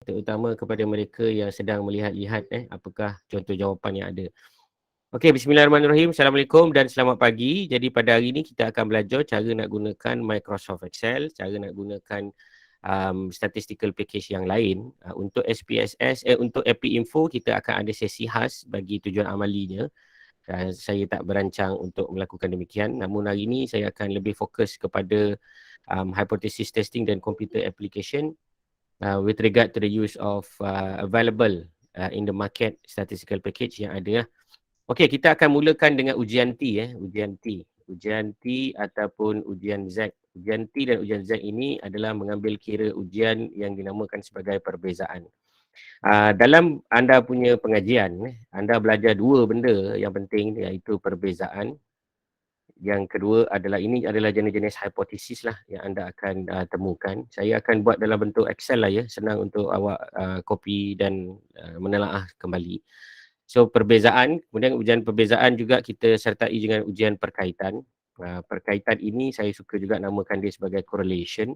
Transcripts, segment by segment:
terutama kepada mereka yang sedang melihat-lihat apakah contoh jawapan yang ada. Okey, bismillahirrahmanirrahim. Assalamualaikum dan selamat pagi. Jadi pada hari ini kita akan belajar cara nak gunakan Microsoft Excel, cara nak gunakan statistical package yang lain. Untuk SPSS, untuk AP Info kita akan ada sesi khas bagi tujuan amalinya. Saya tak berancang untuk melakukan demikian. Namun hari ini saya akan lebih fokus kepada hypothesis testing dan computer application with regard to the use of available in the market statistical package yang ada. Okey, kita akan mulakan dengan ujian T. Ujian T. Ujian T ataupun ujian Z. Ujian T dan ujian Z ini adalah mengambil kira ujian yang dinamakan sebagai perbezaan. Dalam anda punya pengajian, anda belajar dua benda yang penting, iaitu perbezaan. Yang kedua adalah ini adalah jenis-jenis hipotesis lah yang anda akan temukan. Saya akan buat dalam bentuk Excel lah ya, senang untuk awak copy dan menelaah kembali. So perbezaan, kemudian ujian perbezaan juga kita sertai dengan ujian perkaitan. Perkaitan ini saya suka juga namakan dia sebagai correlation.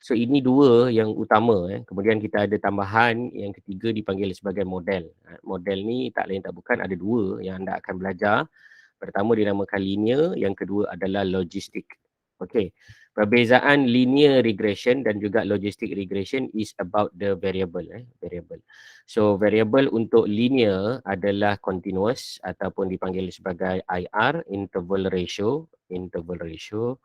So ini dua yang utama. Kemudian kita ada tambahan yang ketiga dipanggil sebagai model. Model ni tak lain tak bukan, ada dua yang anda akan belajar. Pertama dinamakan linear, yang kedua adalah logistik. Okey. Perbezaan linear regression dan juga logistic regression is about the variable. Variable. So variable untuk linear adalah continuous ataupun dipanggil sebagai IR, interval ratio. Interval ratio.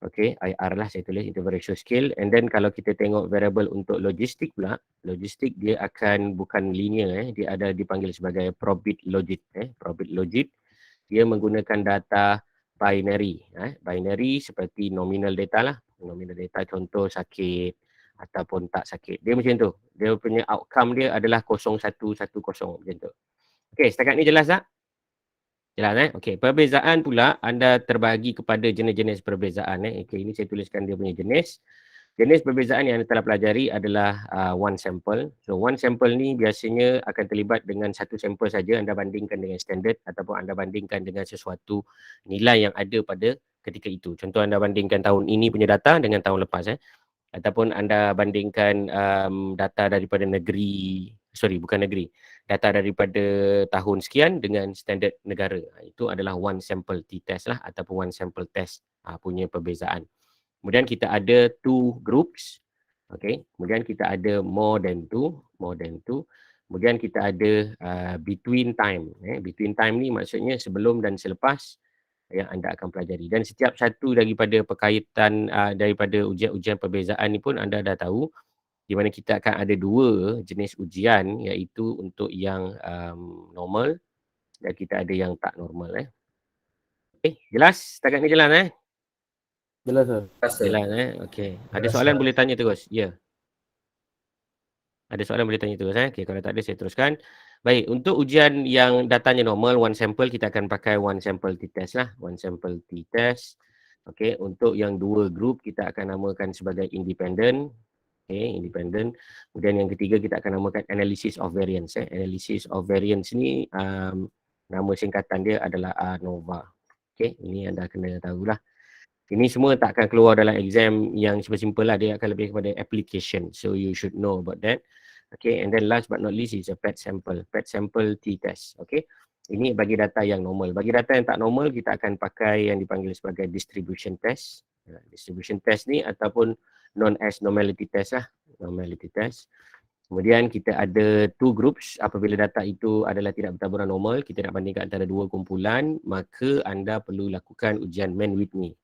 Okey, IR lah saya tulis, interval ratio scale. And then kalau kita tengok variable untuk logistik pula, logistik dia akan bukan linear, dia ada dipanggil sebagai probit logit. Probit logit. Dia menggunakan data binary. Binary seperti nominal data lah. Nominal data contoh sakit ataupun tak sakit. Dia macam tu. Dia punya outcome dia adalah 0110 macam tu. Okey, setakat ni jelas tak? Jelas Okey, perbezaan pula anda terbahagi kepada jenis-jenis perbezaan. Okey, ini saya tuliskan dia punya jenis. Jenis perbezaan yang anda telah pelajari adalah one sample. So one sample ni biasanya akan terlibat dengan satu sampel saja, anda bandingkan dengan standard ataupun anda bandingkan dengan sesuatu nilai yang ada pada ketika itu. Contoh anda bandingkan tahun ini punya data dengan tahun lepas. Ataupun anda bandingkan data daripada data daripada tahun sekian dengan standard negara. Itu adalah one sample t-test lah ataupun one sample test punya perbezaan. Kemudian kita ada two groups. Okay. Kemudian kita ada more than two. Kemudian kita ada between time. Between time ni maksudnya sebelum dan selepas yang anda akan pelajari. Dan setiap satu daripada perkaitan daripada ujian-ujian perbezaan ni pun anda dah tahu di mana kita akan ada dua jenis ujian, iaitu untuk yang normal dan kita ada yang tak normal. Okay. Jelas? Setakat ni jelas Jelas sir. Jelas okey. Ada soalan boleh tanya terus. Ya. Ada soalan boleh tanya terus Okey, kalau tak ada saya teruskan. Baik, untuk ujian yang datanya normal one sample kita akan pakai one sample t-test lah, one sample t-test. Okey, untuk yang dua group kita akan namakan sebagai independent. Okey, independent. Kemudian yang ketiga kita akan namakan analysis of variance Analysis of variance ni nama singkatan dia adalah ANOVA. Okey, ini anda kena tahulah. Ini semua tak akan keluar dalam exam yang simple lah, dia akan lebih kepada application. So you should know about that. Okay, and then last but not least is a PET sample t-test. Okay, ini bagi data yang normal. Bagi data yang tak normal, kita akan pakai yang dipanggil sebagai distribution test. Distribution test ni ataupun known as normality test lah. Normality test. Kemudian kita ada two groups. Apabila data itu adalah tidak bertaburan normal, kita nak bandingkan antara dua kumpulan, maka anda perlu lakukan ujian Man-Whitney.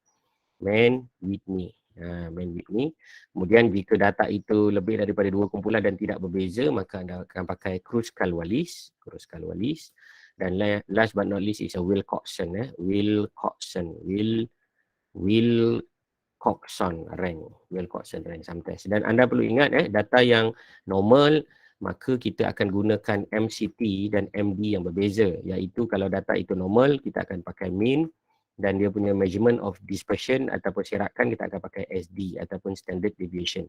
Man-Whitney. Kemudian jika data itu lebih daripada dua kumpulan dan tidak berbeza, maka anda akan pakai Kruskal-Wallis. Dan last but not least is a Wilcoxon. Wilcoxon rank sum test. Dan anda perlu ingat data yang normal, maka kita akan gunakan MCT dan MD yang berbeza. Iaitu kalau data itu normal, kita akan pakai mean, dan dia punya measurement of dispersion ataupun serakan kita akan pakai SD ataupun standard deviation.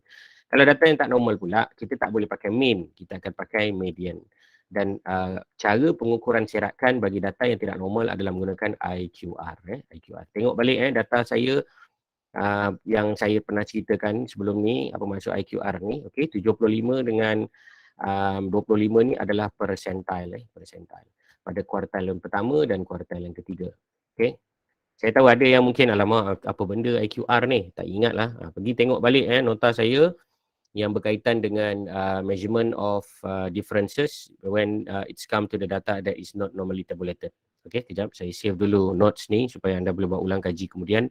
Kalau data yang tak normal pula, kita tak boleh pakai mean, kita akan pakai median. Dan cara pengukuran serakan bagi data yang tidak normal adalah menggunakan IQR. IQR. Tengok balik data saya yang saya pernah ceritakan sebelum ni, apa maksud IQR ni, okey, 75 dengan 25 ni adalah percentile, percentile pada kuartil yang pertama dan kuartil yang ketiga. Okey. Saya tahu ada yang mungkin alamak apa benda IQR ni, tak ingat lah. Pergi tengok balik nota saya yang berkaitan dengan measurement of differences when it's come to the data that is not normally tabulated. Okay, kejap saya save dulu notes ni supaya anda boleh buat ulang kaji kemudian.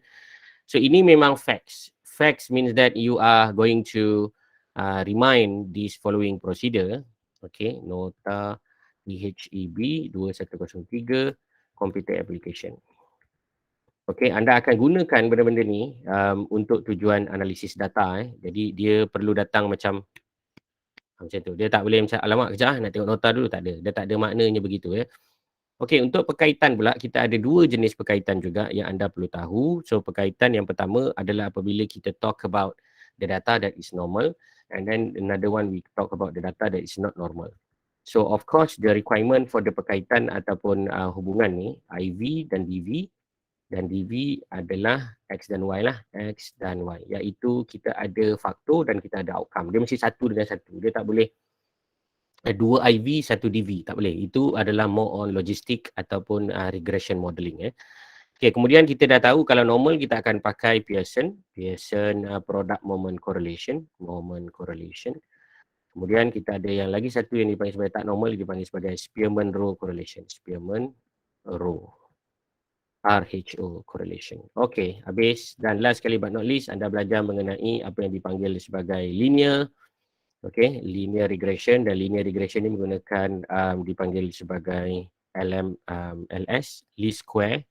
So ini memang facts. Facts means that you are going to remind this following procedure. Okay, nota DHEB 2103 computer application. Okay, anda akan gunakan benda-benda ni untuk tujuan analisis data. Jadi dia perlu datang macam tu. Dia tak boleh macam alamak kejap nak tengok nota dulu, tak ada. Dia tak ada maknanya begitu ya. Okey, untuk perkaitan pula kita ada dua jenis perkaitan juga yang anda perlu tahu. So perkaitan yang pertama adalah apabila kita talk about the data that is normal, and then another one we talk about the data that is not normal. So of course the requirement for the perkaitan ataupun hubungan ni IV dan DV, dan DV adalah X dan Y lah, X dan Y, iaitu kita ada faktor dan kita ada outcome. Dia mesti satu dengan satu, dia tak boleh dua IV, satu DV, tak boleh. Itu adalah more on logistic ataupun regression modeling. Okay, kemudian kita dah tahu kalau normal kita akan pakai Pearson product moment correlation, Kemudian kita ada yang lagi satu yang dipanggil sebagai tak normal, dipanggil sebagai Spearman-Rho correlation, Spearman-Rho. RHO correlation. Okey, habis. Dan last sekali but not least, anda belajar mengenai apa yang dipanggil sebagai linear. Okey, linear regression, dan linear regression ini menggunakan dipanggil sebagai LS, least square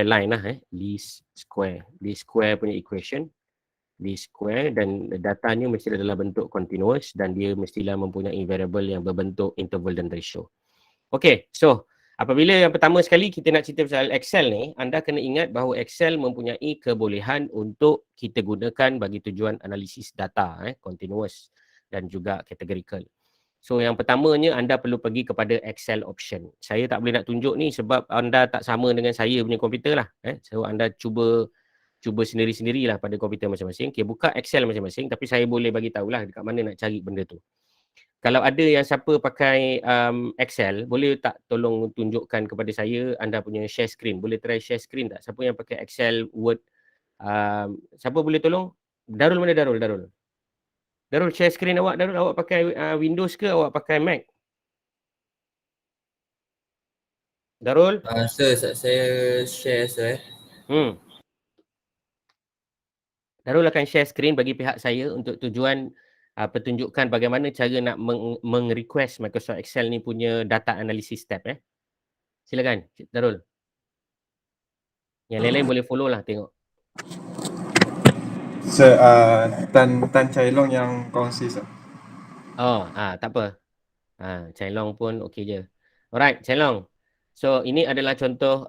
line lah least square punya equation, least square, dan datanya mesti dalam bentuk continuous dan dia mestilah mempunyai variable yang berbentuk interval dan ratio. Okey, so apabila yang pertama sekali kita nak cerita pasal Excel ni, anda kena ingat bahawa Excel mempunyai kebolehan untuk kita gunakan bagi tujuan analisis data, continuous dan juga categorical. So yang pertamanya anda perlu pergi kepada Excel option. Saya tak boleh nak tunjuk ni sebab anda tak sama dengan saya punya komputer lah. So anda cuba sendiri-sendirilah pada komputer masing-masing. Okay, buka Excel masing-masing, tapi saya boleh bagi tahulah dekat mana nak cari benda tu. Kalau ada yang siapa pakai Excel, boleh tak tolong tunjukkan kepada saya anda punya share screen. Boleh try share screen tak? Siapa yang pakai Excel, Word, siapa boleh tolong? Darul mana Darul? Darul share screen awak, Darul. Awak pakai Windows ke awak pakai Mac? Darul? Sir, saya share sir. Darul akan share screen bagi pihak saya untuk tujuan pertunjukan bagaimana cara nak meng-request Microsoft Excel ni punya data analysis tab. Silakan Darul. Yang lain-lain boleh follow lah tengok. Sir, Tan Chai Long yang kongsi sir. Oh, tak apa. Chai Long pun okey je. Alright, Chai Long. So ini adalah contoh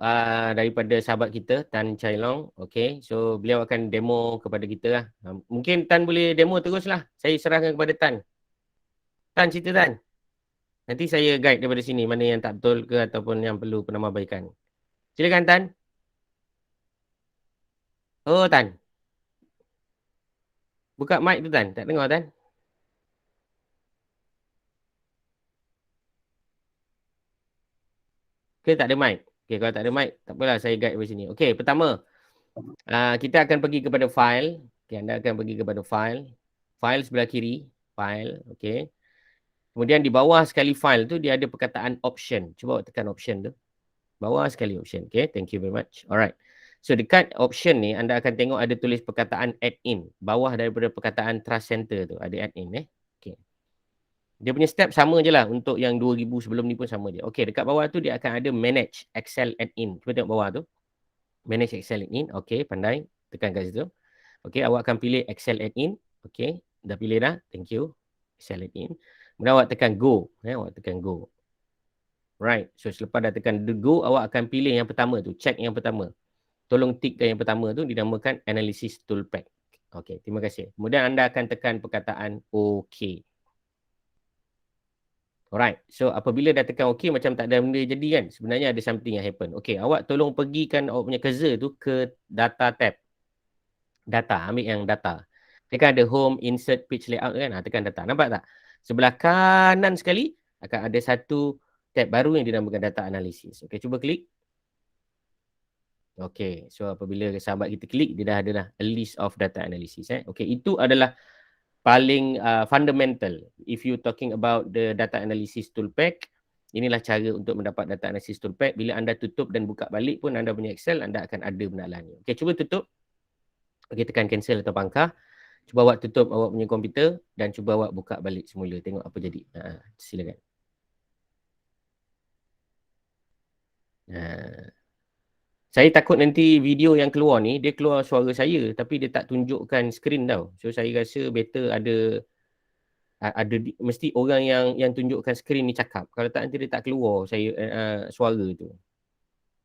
daripada sahabat kita Tan Chai Long. Okay, so beliau akan demo kepada kita lah. Mungkin Tan boleh demo terus lah. Saya serahkan kepada Tan. Tan, cerita Tan. Nanti saya guide daripada sini mana yang tak betul ke ataupun yang perlu penambahbaikan. Silakan Tan. Oh Tan. Buka mic tu Tan. Tak dengar Tan. Okay, tak ada mic. Okay, kalau tak ada mic, tak apalah, saya guide dari sini. Okay, pertama, kita akan pergi kepada file. Okay, anda akan pergi kepada file. File sebelah kiri. File, okay. Kemudian di bawah sekali file tu, dia ada perkataan option. Cuba awak tekan option tu. Bawah sekali option. Okay, thank you very much. Alright. So, dekat option ni, anda akan tengok ada tulis perkataan add in. Bawah daripada perkataan trust center tu, ada add in. Okay. Dia punya step sama je lah untuk yang 2000 sebelum ni pun sama je. Okay, dekat bawah tu dia akan ada manage Excel add-in. Cuba tengok bawah tu. Manage Excel add-in. Okay, pandai. Tekan kat situ. Okay, awak akan pilih Excel add-in. Okay, dah pilih dah. Thank you. Excel add-in. Kemudian awak tekan go. Awak tekan go. Right. So, selepas dah tekan go, awak akan pilih yang pertama tu. Check yang pertama. Tolong tikkan yang pertama tu dinamakan Analysis Toolpack. Okay, terima kasih. Kemudian anda akan tekan perkataan OK. Alright, so apabila dah tekan OK macam tak ada benda jadi kan, sebenarnya ada something yang happen. Okay, awak tolong pergikan awak punya cursor tu ke data tab. Data, ambil yang data. Tekan ada home, insert, page layout kan, tekan data. Nampak tak? Sebelah kanan sekali akan ada satu tab baru yang dinamakan data analysis. Okay, cuba klik. Okay, so apabila sahabat kita klik, dia dah ada dah a list of data analysis. Okay, itu adalah paling fundamental. If you talking about the data analysis tool pack, inilah cara untuk mendapat data analysis tool pack. Bila anda tutup dan buka balik pun anda punya Excel, anda akan ada penalahannya. Okay, cuba tutup. Okay, tekan cancel atau pangkah. Cuba awak tutup awak punya komputer dan cuba awak buka balik semula. Tengok apa jadi. Silakan. Saya takut nanti video yang keluar ni, dia keluar suara saya tapi dia tak tunjukkan skrin tau. So saya rasa better ada mesti orang yang tunjukkan skrin ni cakap. Kalau tak nanti dia tak keluar saya suara tu.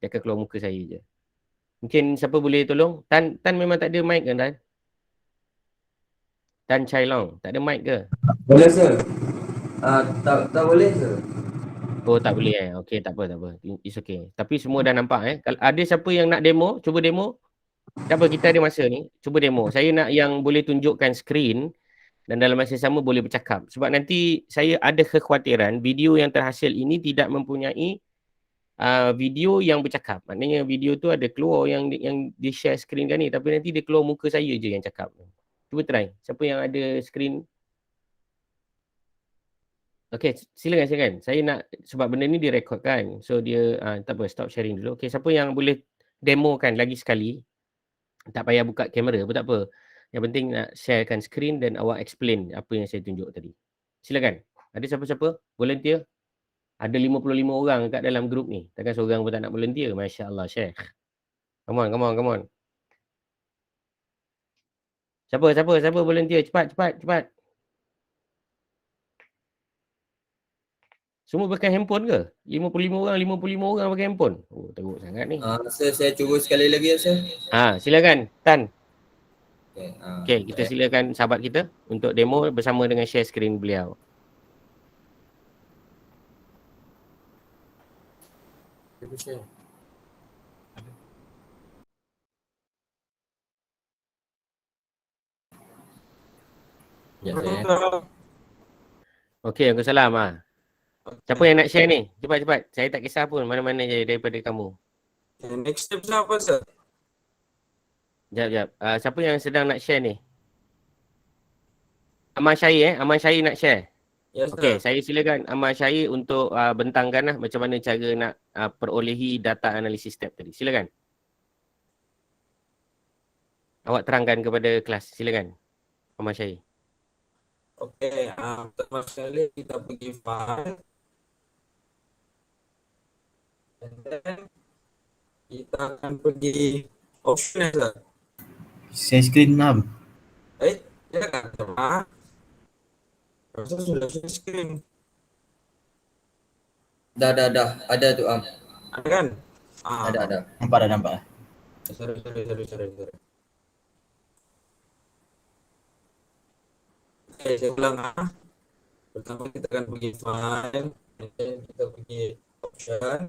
Dia akan keluar muka saya je. Mungkin siapa boleh tolong? Tan memang tak ada mic kan Tan? Tan Chai Long, tak ada mic ke? Boleh sir. Tak boleh sir. Oh tak boleh Okey tak apa. It's okay. Tapi semua dah nampak Kalau ada siapa yang nak demo, cuba demo. Tak apa, kita ada masa ni. Cuba demo. Saya nak yang boleh tunjukkan skrin dan dalam masa sama boleh bercakap. Sebab nanti saya ada kekhawatiran video yang terhasil ini tidak mempunyai video yang bercakap. Maknanya video tu ada keluar yang di share skrin kan ni, tapi nanti dia keluar muka saya je yang cakap. Cuba try. Siapa yang ada skrin? Okey, silakan. Saya nak, sebab benda ni direkodkan. So dia tak apa, stop sharing dulu. Okey, siapa yang boleh demokan lagi sekali? Tak payah buka kamera pun tak apa. Yang penting nak sharekan skrin dan awak explain apa yang saya tunjuk tadi. Silakan. Ada siapa-siapa volunteer? Ada 55 orang kat dalam grup ni. Takkan seorang pun tak nak volunteer. Masya-Allah, Syekh. Come on. Siapa volunteer? Cepat. Semua pakai handphone ke? 55 orang pakai handphone. Oh, teruk sangat ni. Saya cuba sekali lagi ya sir. Silakan, Tan. Okey, Kita silakan sahabat kita untuk demo bersama dengan share skrin beliau. Ya saya. Okey, Waalaikumsalam. Siapa yang nak share ni? Cepat. Saya tak kisah pun mana-mana je daripada kamu. Next step apa sir? Jap. Siapa yang sedang nak share ni? Amal Syahir Amal Syahir nak share? Yes, Okey, saya silakan Amal Syahir untuk bentangkan macam mana cara nak perolehi data analisis tab tadi. Silakan. Awak terangkan kepada kelas. Silakan. Amal Syahir. Okey, pertama sekali kita pergi file. And then kita akan pergi option sir. Share screen mam. Ya kan teman? Rasa sudah share screen. Dah. Ada tu Ada kan? Ada. Nampak. Sorry. Okay, saya ulang Pertama kita akan pergi file, and then kita pergi option.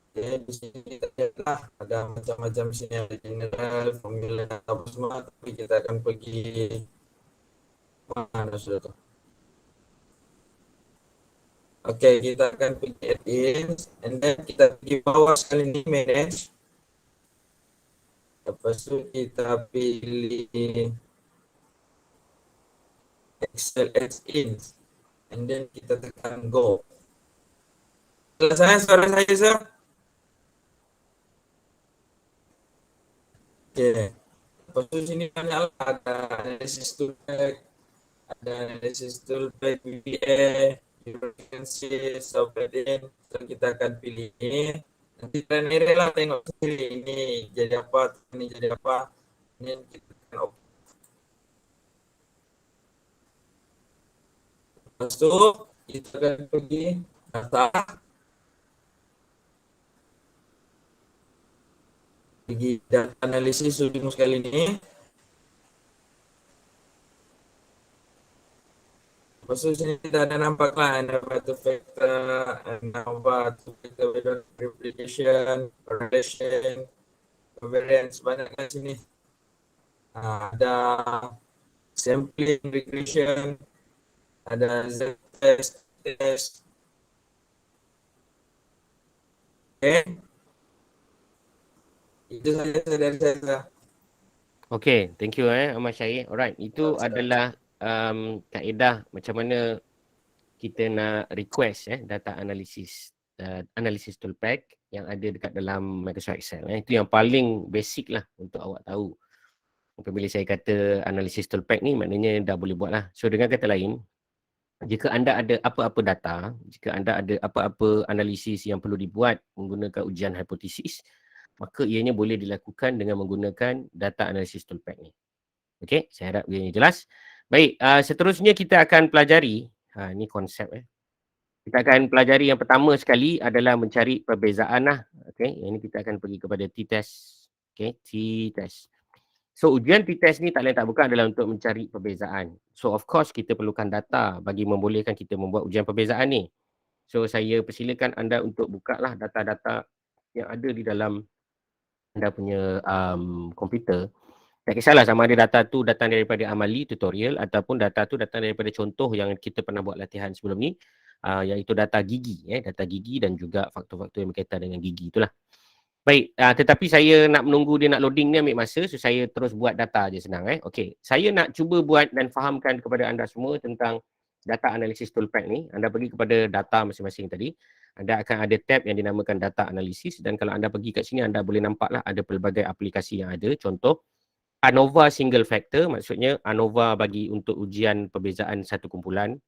Okay, di sini kita lihatlah ada macam-macam sini, ada general, formula apa semua, tapi kita akan pergi mana sudah tu. Okay, kita akan pergi add-ins, and then kita pergi bawah sekali ni manage. Lepas tu kita pilih Excel add-ins, and then kita tekan go. Selesai suara saya sir? Okay. Lepas tu sini banyak ada analysis toolpack, VBA, efficiency, software in. So kita akan pilih ini. Nanti terakhir lah tengok sendiri ini jadi apa, ini jadi apa. Ini kita tekan OK. Lepas tu kita akan pergi data, pergi data analisis ujung sekali ni. Lepas tu sini kita ada nampak lah ANOVA two factor, ANOVA two factor replication, correlation, covariance, banyak kan sini. Ada sampling regression, ada z-test, test. Okay. Itu saja dari saya. Okay, thank you Ahmad Syahir. Alright, itu adalah kaedah macam mana kita nak request data analysis tool pack yang ada dekat dalam Microsoft Excel. Itu yang paling basic lah untuk awak tahu. Mungkin bila saya kata analysis tool pack ni maknanya dah boleh buat lah. So dengan kata lain, jika anda ada apa-apa data, jika anda ada apa-apa analisis yang perlu dibuat menggunakan ujian hipotesis, maka ianya boleh dilakukan dengan menggunakan data analysis tool pack ni. Okey, saya harap ianya jelas. Baik, seterusnya kita akan pelajari, ni konsep Kita akan pelajari yang pertama sekali adalah mencari perbezaan lah. Okey, yang ini kita akan pergi kepada t-test. Okey, t-test. So ujian t-test ni tak lain tak bukan adalah untuk mencari perbezaan. So of course kita perlukan data bagi membolehkan kita membuat ujian perbezaan ni. So saya persilakan anda untuk buka lah data-data yang ada di dalam anda punya komputer. Tak kisahlah sama ada data tu datang daripada amali tutorial ataupun data tu datang daripada contoh yang kita pernah buat latihan sebelum ni, iaitu data gigi, data gigi dan juga faktor-faktor yang berkaitan dengan gigi itulah. Baik, tetapi saya nak menunggu dia nak loading ni ambil masa, so saya terus buat data je senang. Okey, saya nak cuba buat dan fahamkan kepada anda semua tentang data analysis toolpack ni. Anda pergi kepada data masing-masing tadi. Anda akan ada tab yang dinamakan data analysis dan kalau anda pergi kat sini anda boleh nampaklah ada pelbagai aplikasi yang ada. Contoh ANOVA single factor, maksudnya ANOVA bagi untuk ujian perbezaan satu kumpulan.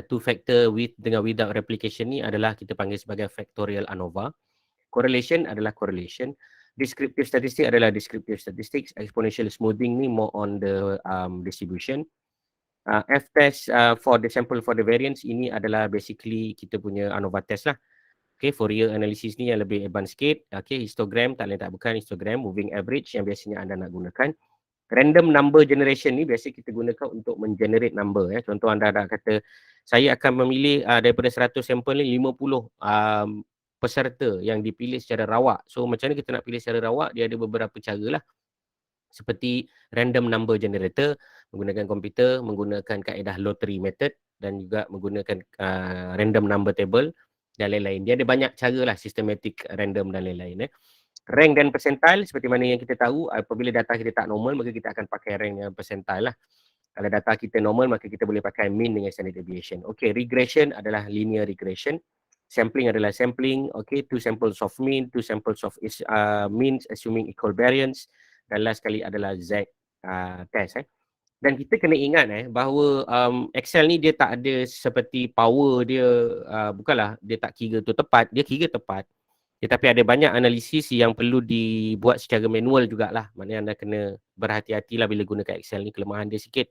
Two factor with dengan without replication ni adalah kita panggil sebagai factorial ANOVA. Correlation adalah correlation. Descriptive statistic adalah descriptive statistics. Exponential smoothing ni more on the distribution. F-test for the sample for the variance ini adalah basically kita punya ANOVA test lah. Okay, Fourier analysis ni yang lebih advanced sikit. Okay, histogram tak lain tak bukan histogram, moving average yang biasanya anda nak gunakan. Random number generation ni biasa kita gunakan untuk mengenerate number. Contoh anda dah kata, saya akan memilih daripada 100 sampel ni 50 peserta yang dipilih secara rawak. So macam mana kita nak pilih secara rawak? Dia ada beberapa cara lah. Seperti random number generator, menggunakan komputer, menggunakan kaedah lottery method dan juga menggunakan random number table dan lain-lain. Dia ada banyak cara lah, systematic, random dan lain-lain. Rank dan percentile seperti mana yang kita tahu, apabila data kita tak normal maka kita akan pakai rank dan percentile lah. Kalau data kita normal maka kita boleh pakai mean dengan standard deviation. Okay, regression adalah linear regression. Sampling adalah sampling. Okay, two samples of mean, two samples of means assuming equal variance. Dan last sekali adalah Z test. Dan kita kena ingat bahawa Excel ni dia tak ada seperti power dia, bukanlah dia tak kira tu tepat, dia kira tepat. Tetapi ada banyak analisis yang perlu dibuat secara manual jugalah. Maknanya anda kena berhati-hatilah bila gunakan Excel ni, kelemahan dia sikit.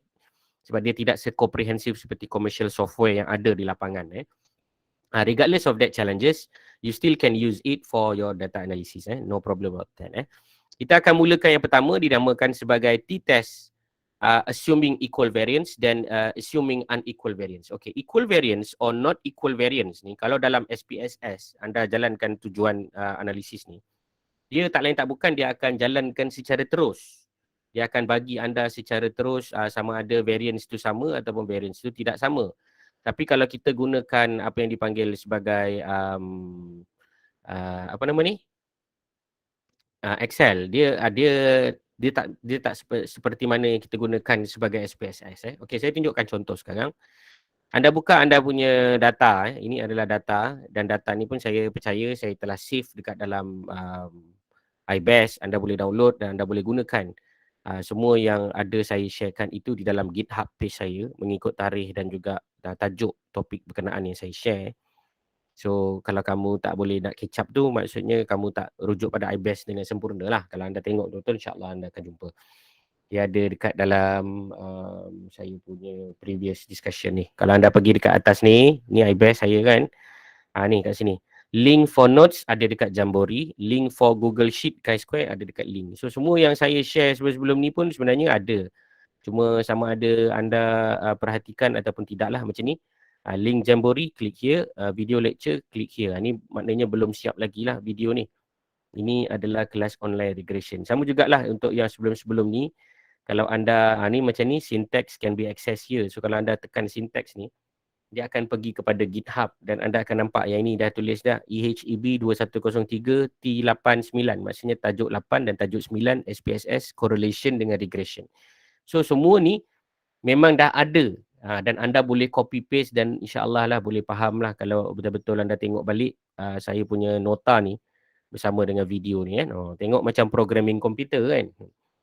Sebab dia tidak se-comprehensive seperti commercial software yang ada di lapangan. Regardless of that challenges, you still can use it for your data analysis. No problem about that. Kita akan mulakan yang pertama dinamakan sebagai t-test, assuming equal variance dan assuming unequal variance. Okay, equal variance or not equal variance ni, kalau dalam SPSS anda jalankan tujuan analisis ni, dia tak lain tak bukan dia akan jalankan secara terus. Dia akan bagi anda secara terus sama ada variance tu sama ataupun variance tu tidak sama. Tapi kalau kita gunakan apa yang dipanggil sebagai apa nama ni? Excel, dia tak seperti mana yang kita gunakan sebagai SPSS. Okey, saya tunjukkan contoh sekarang. Anda buka anda punya data, ini adalah data dan data ni pun saya percaya saya telah save dekat dalam iBash. Anda boleh download dan anda boleh gunakan. Semua yang ada saya sharekan itu di dalam GitHub page saya mengikut tarikh dan juga tajuk topik berkenaan yang saya share. So kalau kamu tak boleh nak catch up tu, maksudnya kamu tak rujuk pada iBash dengan sempurna lah. Kalau anda tengok betul-betul, insyaAllah anda akan jumpa. Dia ada dekat dalam saya punya previous discussion ni. Kalau anda pergi dekat atas ni iBash saya kan. Ni kat sini. Link for notes ada dekat Jamboree. Link for Google Sheet Chi-Square ada dekat link. So semua yang saya share sebelum-sebelum ni pun sebenarnya ada Cuma sama ada anda perhatikan ataupun tidaklah macam ni. Link Jamboree, klik here. Video lecture, klik here. Ni maknanya belum siap lagi lah video ni. Ini adalah kelas online regression. Sama jugalah untuk yang sebelum-sebelum ni. Kalau anda, ni macam ni, syntax can be accessed here. So kalau anda tekan syntax ni, dia akan pergi kepada GitHub dan anda akan nampak yang ini dah tulis dah EHEB 2103 T89. Maksudnya tajuk 8 dan tajuk 9 SPSS correlation dengan regression. So semua ni memang dah ada dan anda boleh copy paste dan insya-Allah lah boleh faham lah kalau betul-betul anda tengok balik saya punya nota ni bersama dengan video ni kan. Tengok macam programming komputer kan.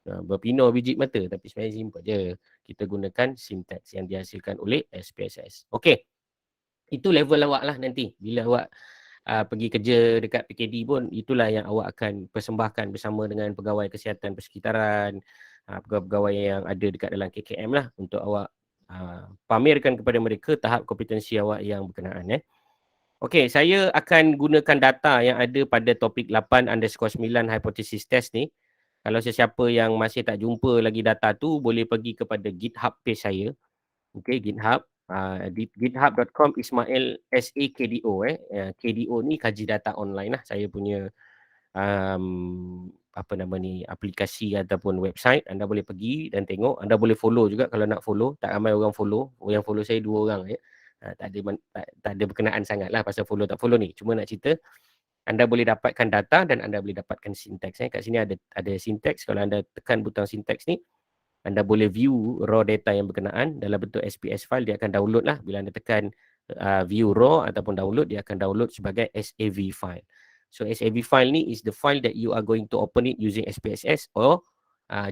Berpinor biji mata tapi sebenarnya simple je. Kita gunakan syntax yang dihasilkan oleh SPSS. Okey. Itu level awak lah nanti. Bila awak pergi kerja dekat PKD pun, itulah yang awak akan persembahkan bersama dengan pegawai kesihatan persekitaran, pegawai-pegawai yang ada dekat dalam KKM lah untuk awak pamerkan kepada mereka tahap kompetensi awak yang berkenaan. Okey, saya akan gunakan data yang ada pada topik 8_9 hypothesis test ni. Kalau sesiapa yang masih tak jumpa lagi data tu, boleh pergi kepada GitHub page saya. Okey, GitHub. Di github.com Ismail SAKDO. KDO ni kaji data online lah. Saya punya aplikasi ataupun website. Anda boleh pergi dan tengok. Anda boleh follow juga kalau nak follow. Tak ramai orang follow. Yang follow saya 2 orang je. Tak ada berkenaan sangat lah pasal follow tak follow ni. Cuma nak cerita, anda boleh dapatkan data dan anda boleh dapatkan syntax. Kat sini ada syntax. Kalau anda tekan butang syntax ni, anda boleh view raw data yang berkenaan dalam bentuk SPS file. Dia akan download lah. Bila anda tekan view raw ataupun download, dia akan download sebagai SAV file. So SAV file ni is the file that you are going to open it using SPSS or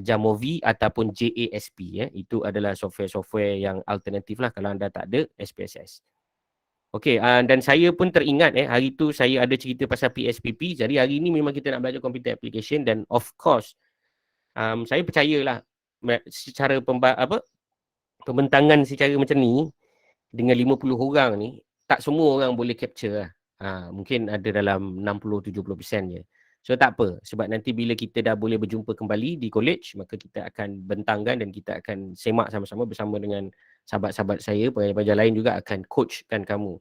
Jamovi ataupun JASP. Itu adalah software-software yang alternatif lah kalau anda tak ada SPSS. Okey, dan saya pun teringat hari tu saya ada cerita pasal PSPP. Jadi hari ni memang kita nak belajar computer application dan of course saya percayalah secara pembentangan secara macam ni dengan 50 orang ni tak semua orang boleh capture lah. Mungkin ada dalam 60-70% je. So tak apa, sebab nanti bila kita dah boleh berjumpa kembali di college, maka kita akan bentangkan dan kita akan semak sama-sama bersama dengan sahabat-sahabat saya, pengajar lain juga akan coachkan kamu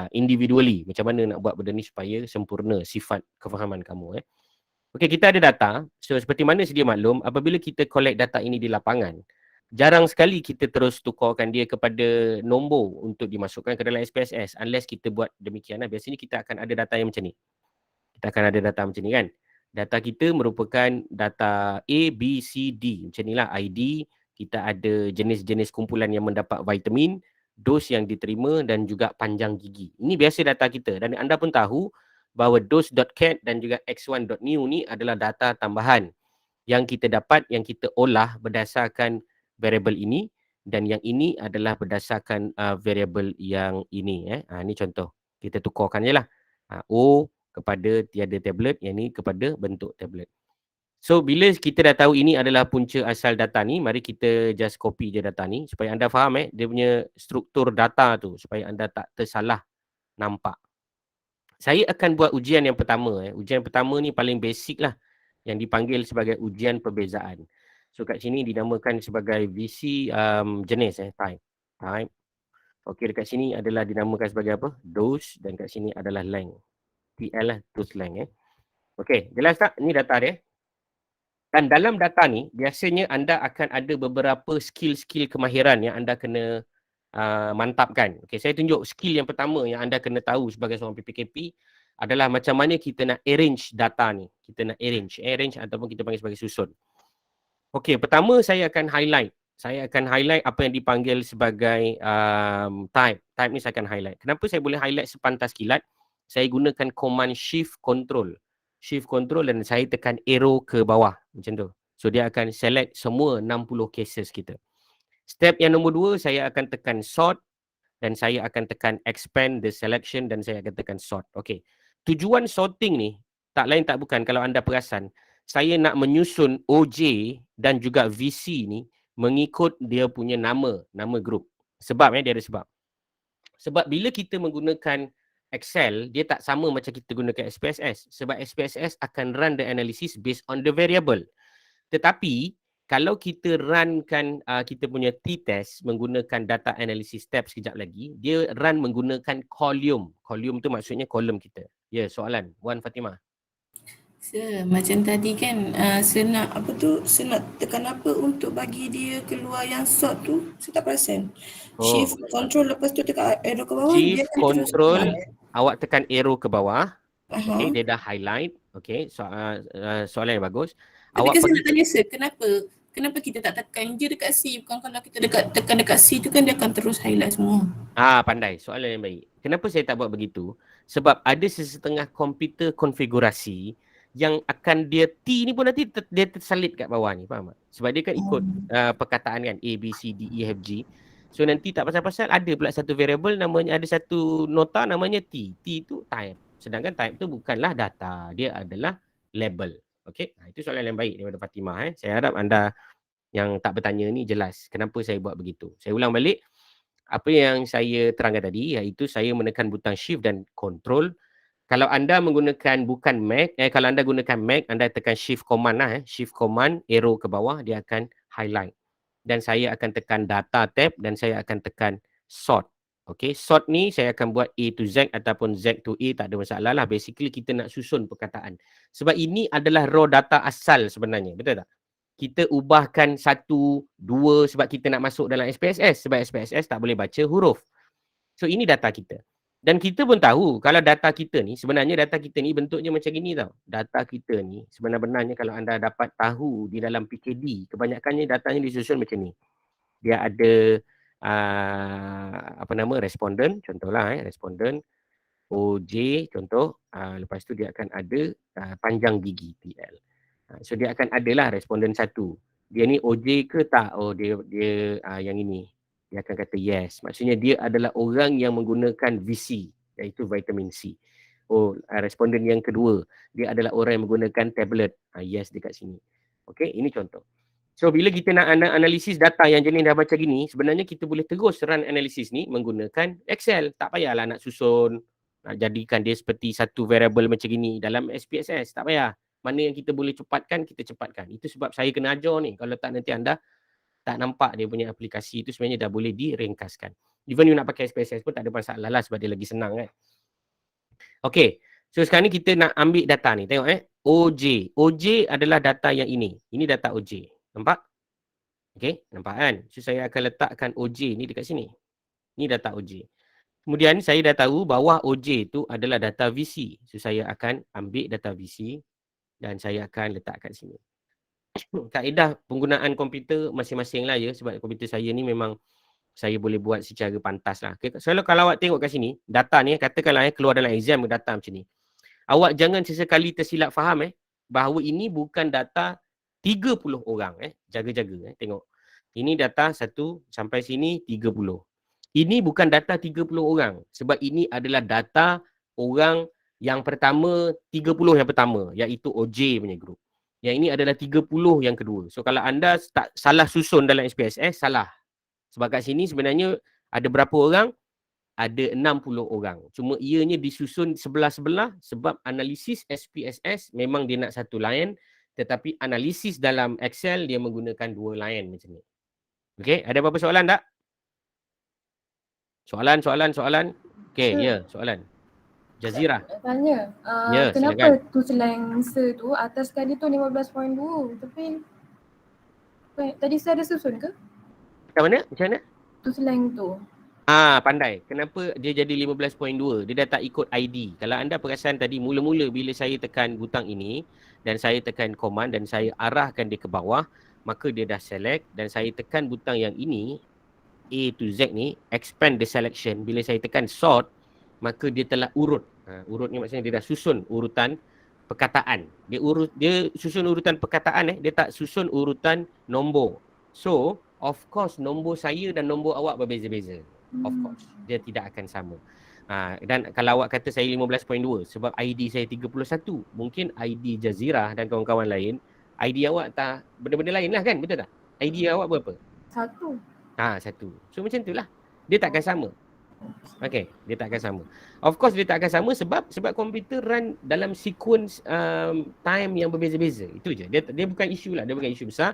individually macam mana nak buat benda ni supaya sempurna sifat kefahaman kamu. Okey, kita ada data. So seperti mana sedia maklum, apabila kita collect data ini di lapangan, jarang sekali kita terus tukarkan dia kepada nombor untuk dimasukkan ke dalam SPSS unless kita buat demikian. Biasanya kita akan ada data yang macam ni. Kita akan ada data macam ni kan. Data kita merupakan data A, B, C, D. Macam inilah ID. Kita ada jenis-jenis kumpulan yang mendapat vitamin, dos yang diterima dan juga panjang gigi. Ini biasa data kita. Dan anda pun tahu bahawa dos.cat dan juga x1.new ni adalah data tambahan yang kita dapat, yang kita olah berdasarkan variable ini. Dan yang ini adalah berdasarkan variable yang ini. Ini contoh. Kita tukarkan je lah. O kepada tiada tablet, yang ni kepada bentuk tablet. So bila kita dah tahu ini adalah punca asal data ni, mari kita just copy je data ni supaya anda faham dia punya struktur data tu, supaya anda tak tersalah nampak. Saya akan buat ujian yang pertama. Ujian pertama ni paling basic lah, yang dipanggil sebagai ujian perbezaan. So kat sini dinamakan sebagai VC jenis type. Okey, dekat sini adalah dinamakan sebagai apa? Dose, dan kat sini adalah length. TL lah, tooth length. Okey, jelas tak? Ini data dia. Dan dalam data ni, biasanya anda akan ada beberapa skill-skill kemahiran yang anda kena mantapkan. Okey, saya tunjuk skill yang pertama yang anda kena tahu sebagai seorang PPKP adalah macam mana kita nak arrange data ni. Kita nak arrange ataupun kita panggil sebagai susun. Okey, pertama saya akan highlight. Saya akan highlight apa yang dipanggil sebagai type. Type ni saya akan highlight. Kenapa saya boleh highlight sepantas kilat? Saya gunakan command shift control. Shift control dan saya tekan arrow ke bawah. Macam tu. So dia akan select semua 60 cases kita. Step yang nombor 2, saya akan tekan sort dan saya akan tekan expand the selection dan saya akan tekan sort. Okey. Tujuan sorting ni tak lain tak bukan, kalau anda perasan, saya nak menyusun OJ dan juga VC ni mengikut dia punya nama grup. Sebab dia ada sebab. Sebab bila kita menggunakan Excel, dia tak sama macam kita gunakan SPSS. Sebab SPSS akan run the analysis based on the variable. Tetapi kalau kita runkan kita punya t-test menggunakan data analysis tab sekejap lagi, dia run menggunakan column. Column tu maksudnya kolom kita. Ya, soalan Wan Fatimah. Sir, macam tadi kan saya nak saya nak tekan apa untuk bagi dia keluar yang sort tu, saya tak perasan. Shift control lepas tu tekan arrow ke bawah, dia Shift akan terus control, keluar. awak tekan arrow ke bawah. Aha. Okay, dia dah highlight. Okay, soalan yang bagus. Tapi Awak kan saya pergi nak tanya sir, kenapa kita tak tekan je dekat C? Bukan kalau kita tekan dekat C tu kan dia akan terus highlight semua. Pandai. Soalan yang baik. Kenapa saya tak buat begitu? Sebab ada sesetengah komputer konfigurasi yang akan dia T ni pun nanti dia tersalit kat bawah ni, faham tak? Sebab dia kan ikut perkataan kan A, B, C, D, E, F, G. So nanti tak pasal-pasal ada pula satu variable namanya, ada satu nota namanya T. T tu type. Sedangkan type tu bukanlah data. Dia adalah label. Okay, itu soalan yang baik daripada Fatimah. Saya harap anda yang tak bertanya ni jelas kenapa saya buat begitu. Saya ulang balik. Apa yang saya terangkan tadi, iaitu saya menekan butang shift dan control. Kalau anda menggunakan bukan Mac, kalau anda gunakan Mac, anda tekan shift command lah. Shift command, arrow ke bawah, dia akan highlight. Dan saya akan tekan data tab dan saya akan tekan sort. Okay, sort ni saya akan buat A to Z ataupun Z to A, tak ada masalah lah. Basically kita nak susun perkataan. Sebab ini adalah raw data asal sebenarnya, betul tak? Kita ubahkan 1, 2 sebab kita nak masuk dalam SPSS. Sebab SPSS tak boleh baca huruf. So ini data kita. Dan kita pun tahu kalau data kita ni, sebenarnya data kita ni bentuknya macam gini tau. Data kita ni sebenarnya kalau anda dapat tahu di dalam PKD, kebanyakannya datanya disusun macam ni. Dia ada responden, contohlah responden OJ contoh, lepas tu dia akan ada panjang gigi TL. So dia akan adalah responden 1. Dia ni OJ ke tak? Oh dia yang ini. Dia akan kata yes. Maksudnya dia adalah orang yang menggunakan VC, iaitu vitamin C. Oh, responden yang kedua, dia adalah orang yang menggunakan tablet. Yes dekat sini. Okey, ini contoh. So bila kita nak analisis data yang jenis dah macam gini, sebenarnya kita boleh terus run analisis ni menggunakan Excel. Tak payahlah nak susun, nak jadikan dia seperti satu variable macam gini dalam SPSS. Tak payah. Mana yang kita boleh cepatkan, kita cepatkan. Itu sebab saya kena ajar ni. Kalau tak nanti anda tak nampak dia punya aplikasi itu sebenarnya dah boleh diringkaskan. Even you nak pakai SPSS pun tak ada masalah lah sebab dia lagi senang kan. Okay. So sekarang ni kita nak ambil data ni. Tengok OJ. OJ adalah data yang ini. Ini data OJ. Nampak? Okay. Nampak kan? So saya akan letakkan OJ ni dekat sini. Ini data OJ. Kemudian saya dah tahu bawah OJ tu adalah data VC. So saya akan ambil data VC dan saya akan letak kat sini. Kaedah penggunaan komputer masing-masing lah ya, sebab komputer saya ni memang saya boleh buat secara pantas lah. Selalu kalau awak tengok kat sini, data ni katakanlah keluar dalam exam data macam ni. Awak jangan sesekali tersilap faham bahawa ini bukan data 30 orang jaga-jaga tengok. Ini data 1 sampai sini 30. Ini bukan data 30 orang sebab ini adalah data orang yang pertama, 30 yang pertama, iaitu OJ punya group. Yang ini adalah 30 yang kedua. So kalau anda tak salah susun dalam SPSS, salah. Sebab kat sini sebenarnya ada berapa orang? Ada 60 orang. Cuma ianya disusun sebelah-sebelah sebab analisis SPSS memang dia nak satu line, tetapi analisis dalam Excel dia menggunakan 2 line macam ni. Okey, ada apa-apa soalan tak? Soalan? Okey, ya, soalan. Jazira. Tanya, Ya, kenapa silakan. tu slang tu atas sekali tu 15.2 tapi tadi saya ada susun ke? Macam mana? Tu slang tu. Pandai. Kenapa dia jadi 15.2? Dia dah tak ikut ID. Kalau anda perasan tadi mula-mula bila saya tekan butang ini dan saya tekan command dan saya arahkan dia ke bawah, maka dia dah select dan saya tekan butang yang ini A to Z ni, expand the selection. Bila saya tekan sort, maka dia telah urut. Urut ni maksudnya dia dah susun urutan perkataan. Dia susun urutan perkataan dia tak susun urutan nombor. So, of course nombor saya dan nombor awak berbeza-beza. Of course, dia tidak akan sama. Dan kalau awak kata saya 15.2 sebab ID saya 31, mungkin ID Jazira dan kawan-kawan lain, ID awak tak benda-benda lain lah kan, betul tak? ID awak berapa? 1. 1. So macam itulah. Dia tak akan sama. Okay, dia tak akan sama. Of course dia tak akan sama sebab komputer run dalam sequence time yang berbeza-beza. Itu je. Dia bukan isu lah, dia bukan isu besar.